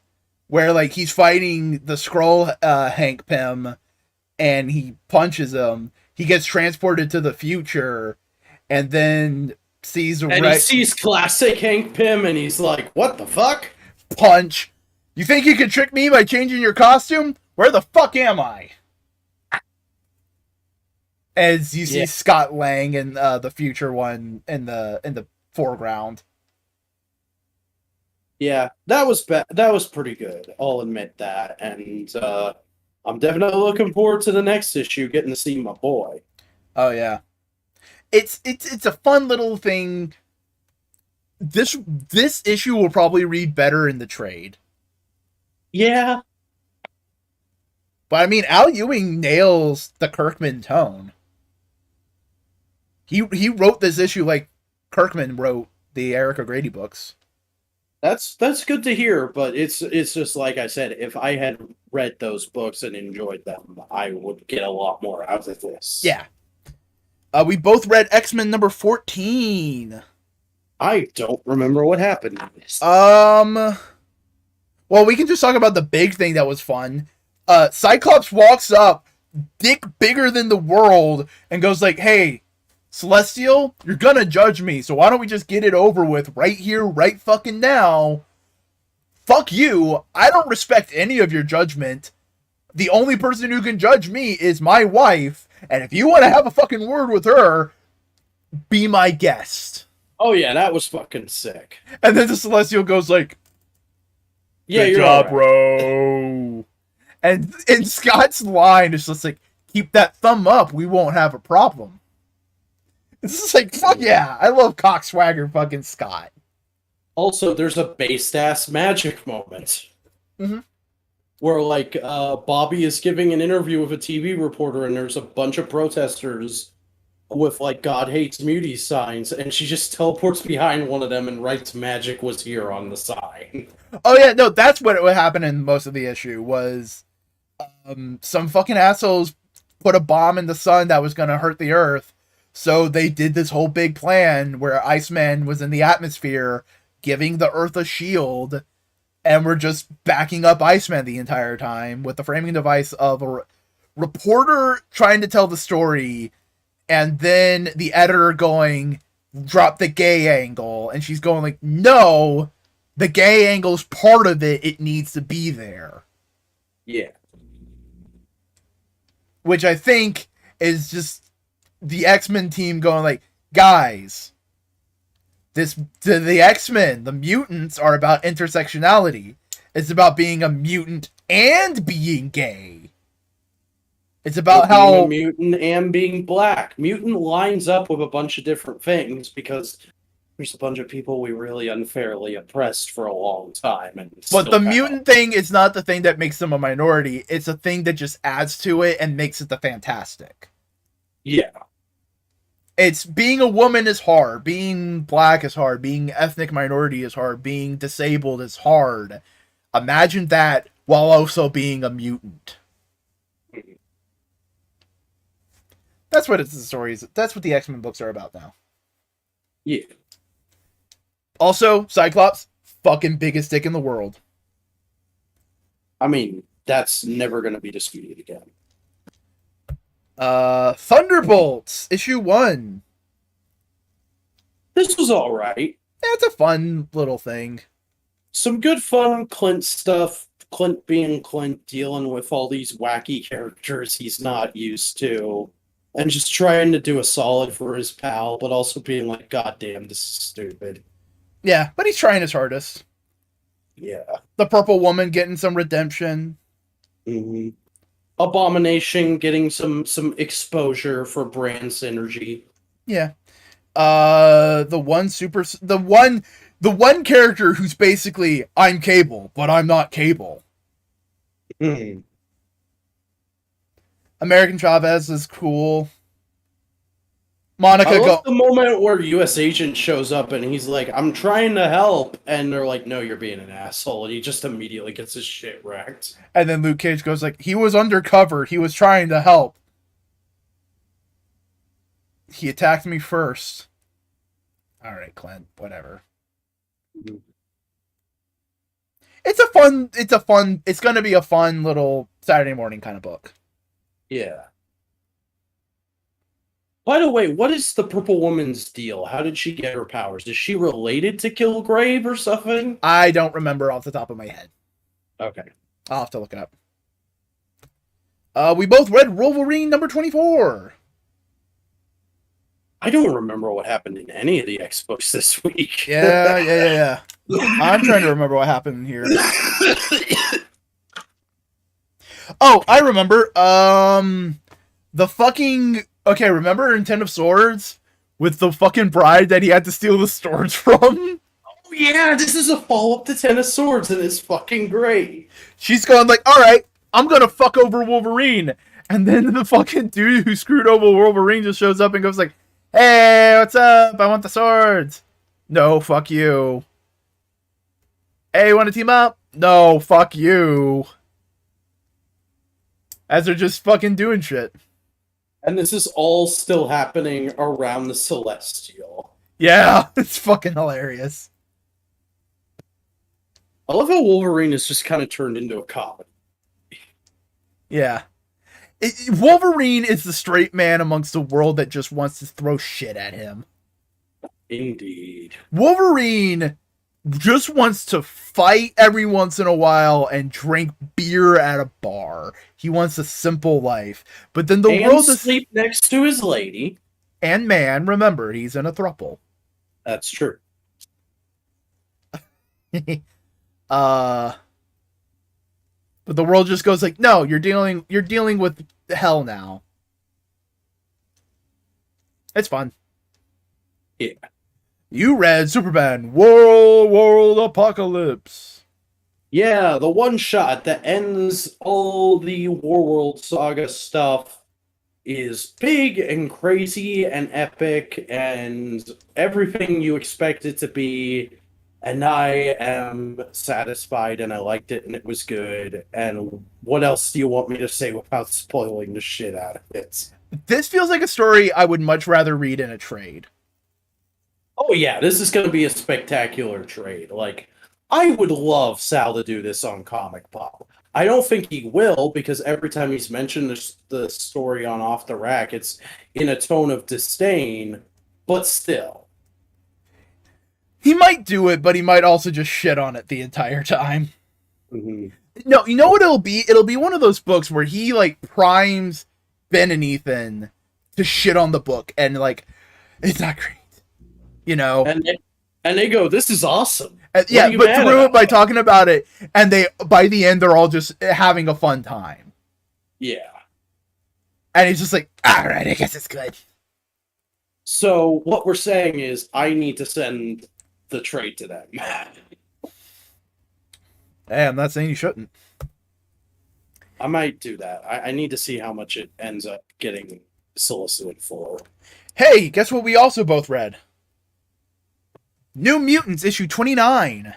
S1: where like he's fighting the Skrull Hank Pym, and he punches him. He gets transported to the future, and then sees
S2: he sees classic Hank Pym, and he's like, "What the fuck?"
S1: Punch. You think you can trick me by changing your costume? Where the fuck am I? As you see Scott Lang in the future one in the foreground.
S2: Yeah, that was pretty good. I'll admit that, and I'm definitely looking forward to the next issue, getting to see my boy.
S1: Oh yeah, it's a fun little thing. This issue will probably read better in the trade.
S2: Yeah,
S1: but I mean, Al Ewing nails the Kirkman tone. He wrote this issue like Kirkman wrote the Eric O'Grady books.
S2: That's good to hear, but it's just like I said, if I had read those books and enjoyed them, I would get a lot more out of this.
S1: Yeah. We both read X-Men #14.
S2: I don't remember what happened in this.
S1: Well, we can just talk about the big thing that was fun. Cyclops walks up, dick bigger than the world, and goes like, "Hey, Celestial, you're gonna judge me, so why don't we just get it over with right here, right fucking now? Fuck you. I don't respect any of your judgment. The only person who can judge me is my wife, and if you want to have a fucking word with her, be my guest.
S2: Oh yeah, that was fucking sick.
S1: And then the Celestial goes like,
S2: "Yeah,
S1: good job, bro." And Scott's line is just like, "Keep that thumb up, we won't have a problem." It's just like, fuck yeah, I love cockswagger fucking Scott.
S2: Also, there's a based ass magic moment.
S1: Mm-hmm.
S2: Where, like, Bobby is giving an interview with a TV reporter, and there's a bunch of protesters with, like, God hates muties signs, and she just teleports behind one of them and writes "magic was here" on the sign.
S1: Oh yeah, no, that's what would happen in most of the issue, was some fucking assholes put a bomb in the sun that was going to hurt the Earth, so they did this whole big plan where Iceman was in the atmosphere, giving the Earth a shield, and we're just backing up Iceman the entire time with the framing device of a reporter trying to tell the story, and then the editor going, drop the gay angle, and she's going like, no, the gay angle's part of it, it needs to be there.
S2: Yeah.
S1: Which I think is just the X-Men team going like, guys, the X-Men, the mutants are about intersectionality. It's about being a mutant and being gay. It's about how
S2: being a mutant and being black. Mutant lines up with a bunch of different things because there's a bunch of people we really unfairly oppressed for a long time.
S1: But the mutant thing is not the thing that makes them a minority. It's a thing that just adds to it and makes it the fantastic.
S2: Yeah.
S1: It's being a woman is hard. Being black is hard. Being ethnic minority is hard. Being disabled is hard. Imagine that while also being a mutant. That's what the story is. That's what the X-Men books are about now.
S2: Yeah.
S1: Also, Cyclops, fucking biggest dick in the world.
S2: I mean, that's never going to be disputed again.
S1: Thunderbolts, issue 1.
S2: This was alright.
S1: Yeah, it's a fun little thing.
S2: Some good fun Clint stuff. Clint being Clint, dealing with all these wacky characters he's not used to. And just trying to do a solid for his pal, but also being like, God damn, this is stupid.
S1: Yeah, but he's trying his hardest.
S2: Yeah.
S1: The Purple Woman getting some redemption.
S2: Mm-hmm. Abomination getting some exposure for brand synergy.
S1: Yeah. The one character who's basically, I'm Cable, but I'm not Cable.
S2: Mm-hmm.
S1: American Chavez is cool. Monica
S2: I love the moment where U.S. Agent shows up and he's like, I'm trying to help. And they're like, no, you're being an asshole. And he just immediately gets his shit wrecked.
S1: And then Luke Cage goes like, he was undercover. He was trying to help. He attacked me first. All right, Clint, whatever.
S2: Mm-hmm.
S1: It's going to be a fun little Saturday morning kind of book.
S2: Yeah. By the way, what is the Purple Woman's deal? How did she get her powers? Is she related to Kilgrave or something?
S1: I don't remember off the top of my head.
S2: Okay.
S1: I'll have to look it up. We both read Wolverine number 24.
S2: I don't remember what happened in any of the X books this week.
S1: Yeah. I'm trying to remember what happened here. Oh, I remember. The fucking... Okay, remember in Ten of Swords? With the fucking bride that he had to steal the swords from?
S2: Oh yeah, this is a follow-up to Ten of Swords, and it's fucking great.
S1: She's going like, alright, I'm gonna fuck over Wolverine. And then the fucking dude who screwed over Wolverine just shows up and goes like, hey, what's up? I want the swords. No, fuck you. Hey, want to team up? No, fuck you. As they're just fucking doing shit.
S2: And this is all still happening around the Celestial.
S1: Yeah, it's fucking hilarious.
S2: I love how Wolverine is just kind of turned into a comedy.
S1: Yeah. Wolverine is the straight man amongst a world that just wants to throw shit at him.
S2: Indeed.
S1: Wolverine just wants to fight every once in a while and drink beer at a bar. He wants a simple life. But then the world is...
S2: sleep next to his lady.
S1: And man, remember, he's in a throuple.
S2: That's true.
S1: But the world just goes like, no, you're dealing with hell now. It's fun.
S2: Yeah.
S1: You read Superman World Apocalypse.
S2: Yeah, the one shot that ends all the Warworld saga stuff is big and crazy and epic and everything you expect it to be. And I am satisfied and I liked it and it was good. And what else do you want me to say without spoiling the shit out of it?
S1: This feels like a story I would much rather read in a trade.
S2: Oh yeah, this is going to be a spectacular trade. Like, I would love Sal to do this on Comic Pop. I don't think he will, because every time he's mentioned the story on Off the Rack, it's in a tone of disdain, but still.
S1: He might do it, but he might also just shit on it the entire time.
S2: Mm-hmm.
S1: No, you know what it'll be? It'll be one of those books where he, like, primes Ben and Ethan to shit on the book, and, like, it's not great. You know?
S2: And they go, this is awesome.
S1: Yeah, but through it by talking about it, and by the end, they're all just having a fun time.
S2: Yeah.
S1: And he's just like, alright, I guess it's good.
S2: So, what we're saying is, I need to send the trade to them.
S1: Hey, I'm not saying you shouldn't.
S2: I might do that. I need to see how much it ends up getting solicited for.
S1: Hey, guess what we also both read? New Mutants, issue 29.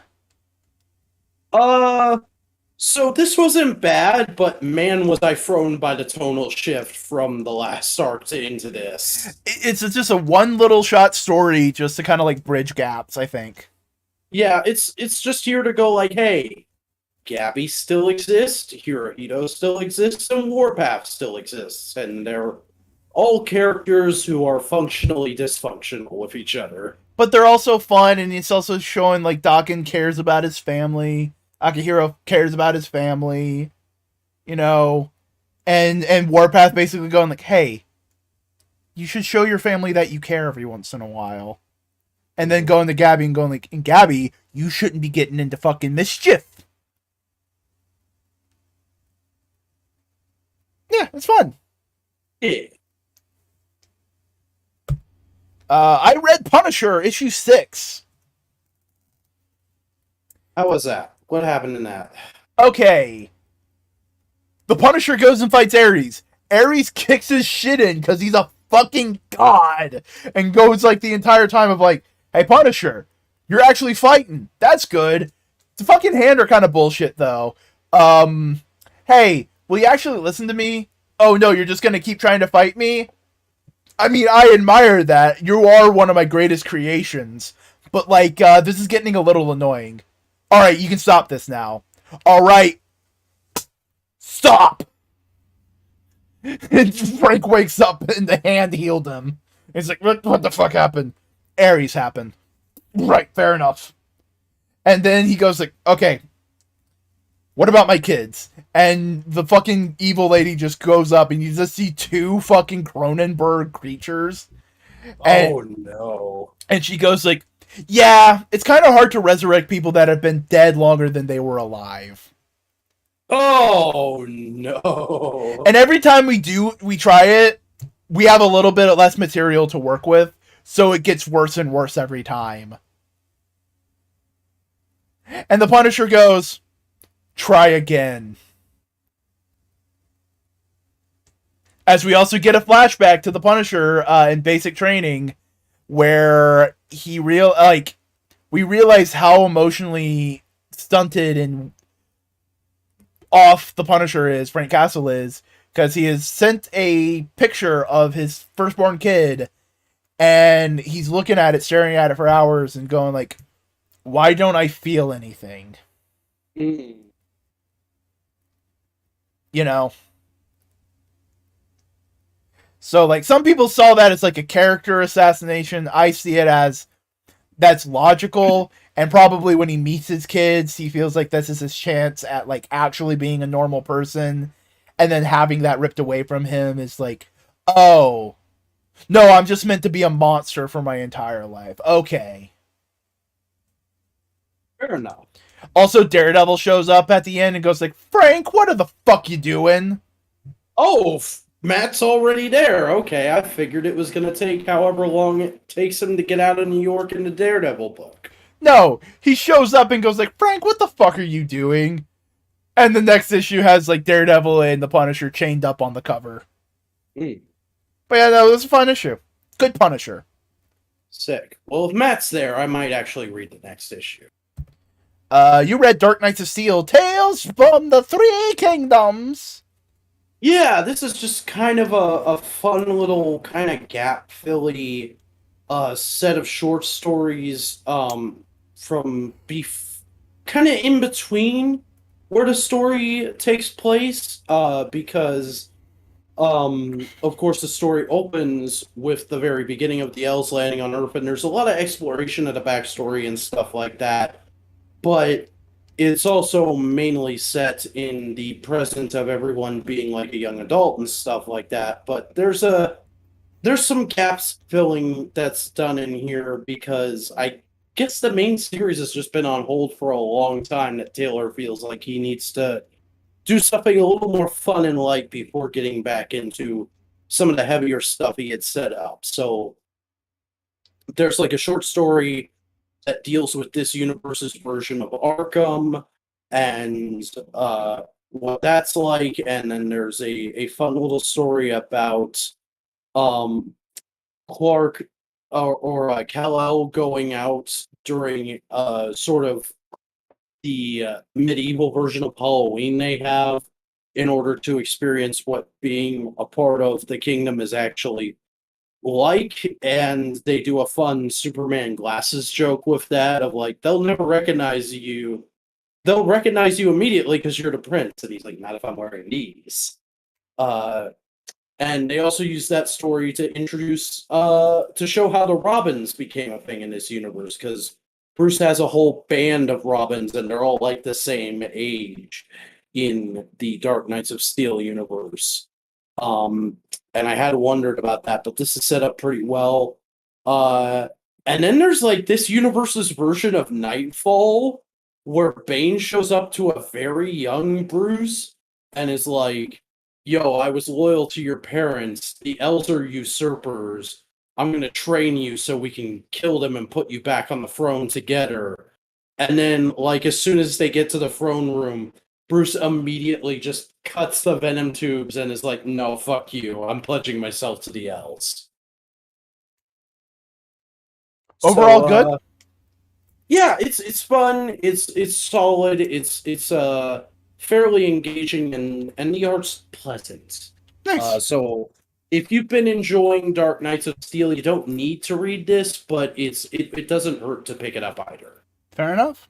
S2: So this wasn't bad, but man, was I thrown by the tonal shift from the last arc to into this.
S1: It's just a one little shot story just to kind of like bridge gaps, I think.
S2: Yeah, it's just here to go like, hey, Gabby still exists, Hirohito still exists, and Warpath still exists, and they're all characters who are functionally dysfunctional with each other.
S1: But they're also fun, and it's also showing like Daken cares about his family. Akihiro cares about his family, you know, and Warpath basically going like, hey, you should show your family that you care every once in a while. And then going to Gabby and going like, and Gabby, you shouldn't be getting into fucking mischief. Yeah, it's fun.
S2: Yeah.
S1: I read Punisher, issue 6.
S2: How was that? What happened in that?
S1: Okay. The Punisher goes and fights Ares. Ares kicks his shit in because he's a fucking god. And goes like the entire time of like, hey Punisher, you're actually fighting. That's good. The fucking hand are kind of bullshit though. Hey, will you actually listen to me? Oh no, you're just gonna keep trying to fight me? I mean, I admire that. You are one of my greatest creations. But like, this is getting a little annoying. Alright, you can stop this now. Alright. Stop! And Frank wakes up and the hand healed him. He's like, what the fuck happened? Ares happened. Right, fair enough. And then he goes like, okay, what about my kids? And the fucking evil lady just goes up and you just see two fucking Cronenberg creatures. And,
S2: oh no.
S1: And she goes like, yeah, it's kind of hard to resurrect people that have been dead longer than they were alive.
S2: Oh no.
S1: And every time we try it, we have a little bit less material to work with, so it gets worse and worse every time. And the Punisher goes, try again. As we also get a flashback to the Punisher in basic training, where we realize how emotionally stunted and off the Punisher is, Frank Castle is, because he has sent a picture of his firstborn kid, and he's looking at it, staring at it for hours, and going like, why don't I feel anything?
S2: Mm.
S1: You know? So, like, some people saw that as, like, a character assassination. I see it as that's logical, and probably when he meets his kids, he feels like this is his chance at, like, actually being a normal person, and then having that ripped away from him is like, oh, no, I'm just meant to be a monster for my entire life. Okay.
S2: Fair enough.
S1: Also, Daredevil shows up at the end and goes like, Frank, what the fuck you doing?
S2: Oh, Matt's already there. Okay, I figured it was going to take however long it takes him to get out of New York in the Daredevil book.
S1: No, he shows up and goes like, Frank, what the fuck are you doing? And the next issue has like Daredevil and the Punisher chained up on the cover.
S2: Mm.
S1: But yeah, no, it was a fun issue. Good Punisher.
S2: Sick. Well, if Matt's there, I might actually read the next issue.
S1: You read Dark Knights of Steel, Tales from the Three Kingdoms.
S2: Yeah, this is just kind of a fun little kind of gap-filly set of short stories from kind of in between where the story takes place because of course the story opens with the very beginning of the elves landing on Earth, and there's a lot of exploration of the backstory and stuff like that, but it's also mainly set in the present of everyone being like a young adult and stuff like that. But there's some gaps filling that's done in here because I guess the main series has just been on hold for a long time, that Taylor feels like he needs to do something a little more fun and light before getting back into some of the heavier stuff he had set up. So there's like a short story that deals with this universe's version of Arkham and what that's like, and then there's a fun little story about Clark or Kal-El going out during sort of the medieval version of Halloween they have in order to experience what being a part of the kingdom is actually like, and they do a fun Superman glasses joke with that of like, they'll never recognize you. They'll recognize you immediately because you're the prince. And he's like, not if I'm wearing these. And they also use that story to introduce, to show how the Robins became a thing in this universe, because Bruce has a whole band of Robins and they're all like the same age in the Dark Knights of Steel universe. And I had wondered about that, but this is set up pretty well. And then there's like this universe's version of Nightfall, where Bane shows up to a very young Bruce and is like, yo, I was loyal to your parents. The elves are usurpers. I'm going to train you so we can kill them and put you back on the throne together. And then, like, as soon as they get to the throne room, Bruce immediately just cuts the venom tubes and is like, no, fuck you. I'm pledging myself to the elves.
S1: Overall, good?
S2: Yeah, it's fun. It's solid. It's fairly engaging, and the art's pleasant.
S1: Nice.
S2: So if you've been enjoying Dark Knights of Steel, you don't need to read this, but it doesn't hurt to pick it up either.
S1: Fair enough.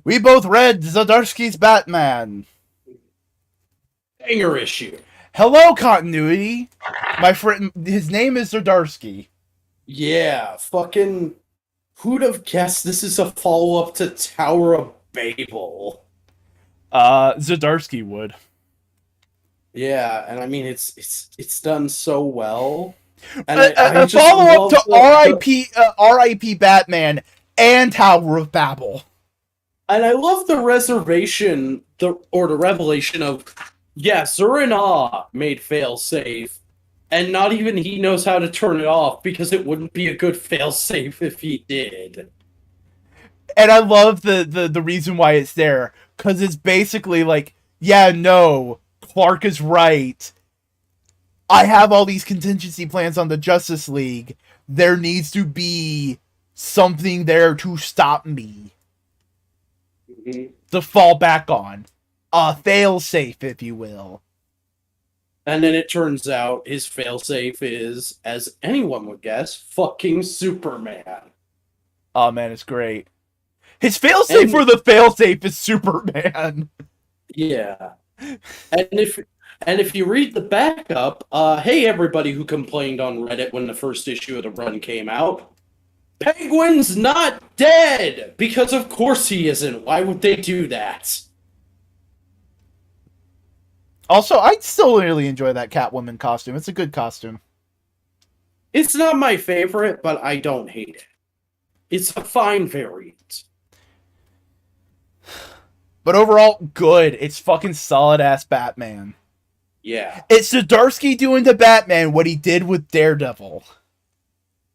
S1: We both read Zdarsky's Batman.
S2: Banger issue.
S1: Hello, continuity. My friend, his name is Zdarsky.
S2: Yeah, fucking. Who'd have guessed this is a follow-up to Tower of Babel?
S1: Zdarsky would.
S2: Yeah, and I mean it's done so well.
S1: And a follow-up to R.I.P. Batman and Tower of Babel.
S2: And I love the reservation, the revelation of, yeah, Zur-En-Ah made fail-safe, and not even he knows how to turn it off, because it wouldn't be a good fail-safe if he did.
S1: And I love the reason why it's there, because it's basically like, yeah, no, Clark is right. I have all these contingency plans on the Justice League. There needs to be something there to stop me.
S2: Mm-hmm.
S1: To fall back on. A fail-safe, if you will.
S2: And then it turns out his failsafe is, as anyone would guess, fucking Superman.
S1: Oh man, it's great. His failsafe for the failsafe is Superman.
S2: Yeah. And if you read the backup, hey everybody who complained on Reddit when the first issue of the run came out, Penguin's not dead! Because of course he isn't. Why would they do that?
S1: Also, I still really enjoy that Catwoman costume. It's a good costume.
S2: It's not my favorite, but I don't hate it. It's a fine variant.
S1: But overall, good. It's fucking solid-ass Batman.
S2: Yeah.
S1: It's Zdarsky doing to Batman what he did with Daredevil.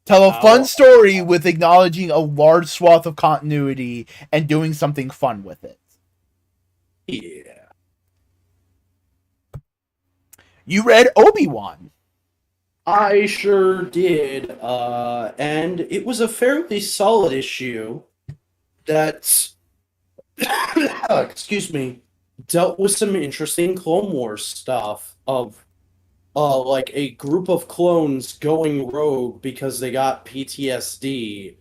S1: Tell a fun story with acknowledging a large swath of continuity and doing something fun with it.
S2: Yeah.
S1: You read Obi-Wan.
S2: I sure did. And it was a fairly solid issue that, excuse me, dealt with some interesting Clone Wars stuff of like a group of clones going rogue because they got PTSD,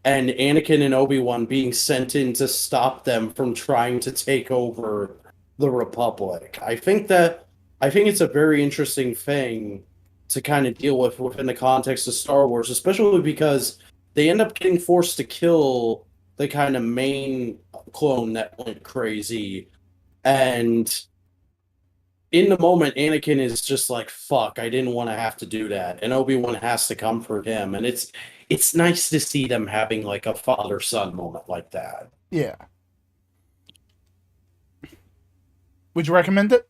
S2: and Anakin and Obi-Wan being sent in to stop them from trying to take over the Republic. I think it's a very interesting thing to kind of deal with within the context of Star Wars, especially because they end up getting forced to kill the kind of main clone that went crazy. And in the moment, Anakin is just like, fuck, I didn't want to have to do that. And Obi-Wan has to comfort him. And it's nice to see them having like a father-son moment like that.
S1: Yeah. Would you recommend it?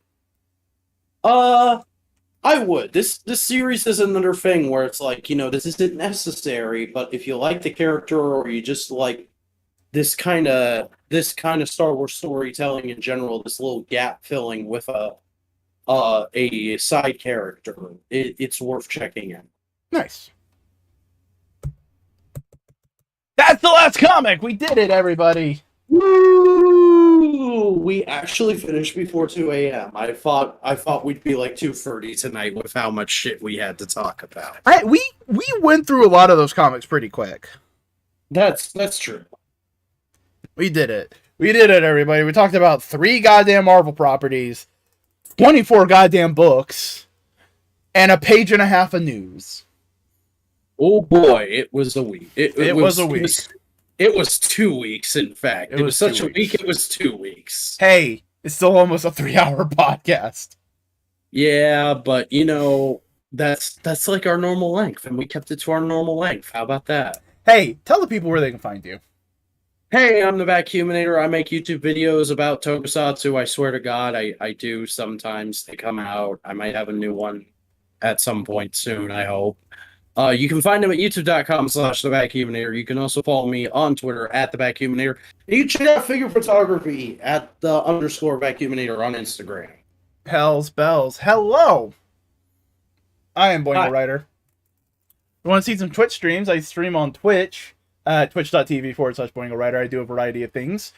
S2: I would. This series is another thing where it's like, this isn't necessary, but if you like the character or you just like this kind of Star Wars storytelling in general, this little gap filling with a side character, it's worth checking in.
S1: Nice. That's the last comic. We did it, everybody.
S2: Woo! We actually finished before 2 a.m. I thought we'd be like 2:30 tonight with how much shit we had to talk about.
S1: We went through a lot of those comics pretty quick.
S2: That's true.
S1: We did it. We did it, everybody. We talked about 3 goddamn Marvel properties, 24 goddamn books, and a page and a half of news.
S2: Oh boy, it was a week.
S1: It was a week.
S2: It was 2 weeks, in fact. It was such a week, it was 2 weeks.
S1: Hey, it's still almost a 3-hour podcast.
S2: Yeah, but, that's like our normal length, and we kept it to our normal length. How about that?
S1: Hey, tell the people where they can find you.
S2: Hey, I'm the Vacuuminator. I make YouTube videos about Tokusatsu. I swear to God, I do sometimes. They come out. I might have a new one at some point soon, I hope. You can find them at youtube.com/thevacuuminator. You can also follow me on Twitter at thevacuuminator. And you can check out figure photography at _vacuuminator on Instagram.
S1: Hells bells. Hello! I am Boingo Writer. You want to see some Twitch streams? I stream on Twitch. Twitch.tv/Boingo Writer. I do a variety of things.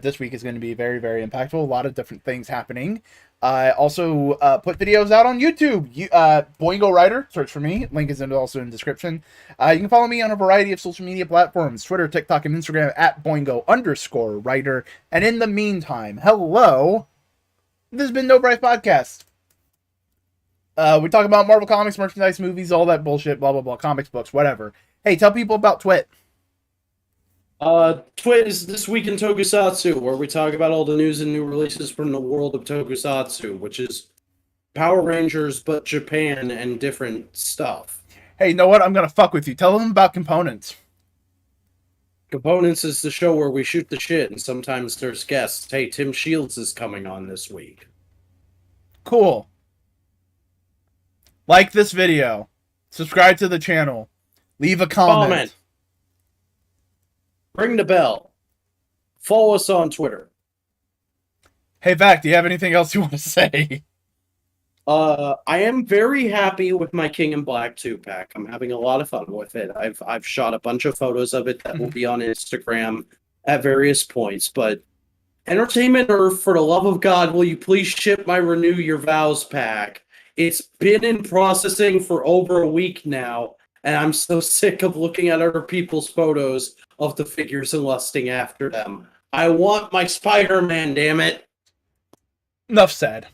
S1: This week is going to be very, very impactful. A lot of different things happening. I also put videos out on YouTube. Boingo Writer, search for me. Link is also in the description. You can follow me on a variety of social media platforms. Twitter, TikTok, and Instagram at Boingo_Writer. And in the meantime, hello. This has been No Bryce Podcast. We talk about Marvel Comics, merchandise, movies, all that bullshit, blah, blah, blah, comics, books, whatever. Hey, tell people about Twit.
S2: Twit is This Week in Tokusatsu, where we talk about all the news and new releases from the world of Tokusatsu, which is Power Rangers, but Japan and different stuff.
S1: Hey, you know what? I'm going to fuck with you. Tell them about Components.
S2: Components is the show where we shoot the shit, and sometimes there's guests. Hey, Tim Shields is coming on this week.
S1: Cool. Like this video. Subscribe to the channel. Leave a comment.
S2: Ring the bell. Follow us on Twitter.
S1: Hey, Vac, do you have anything else you want to say?
S2: I am very happy with my King in Black 2-pack. I'm having a lot of fun with it. I've shot a bunch of photos of it that will be on Instagram at various points. But Entertainment Earth, for the love of God, will you please ship my Renew Your Vows pack? It's been in processing for over a week now, and I'm so sick of looking at other people's photos of the figures and lusting after them. I want my Spider-Man, damn it.
S1: enough said.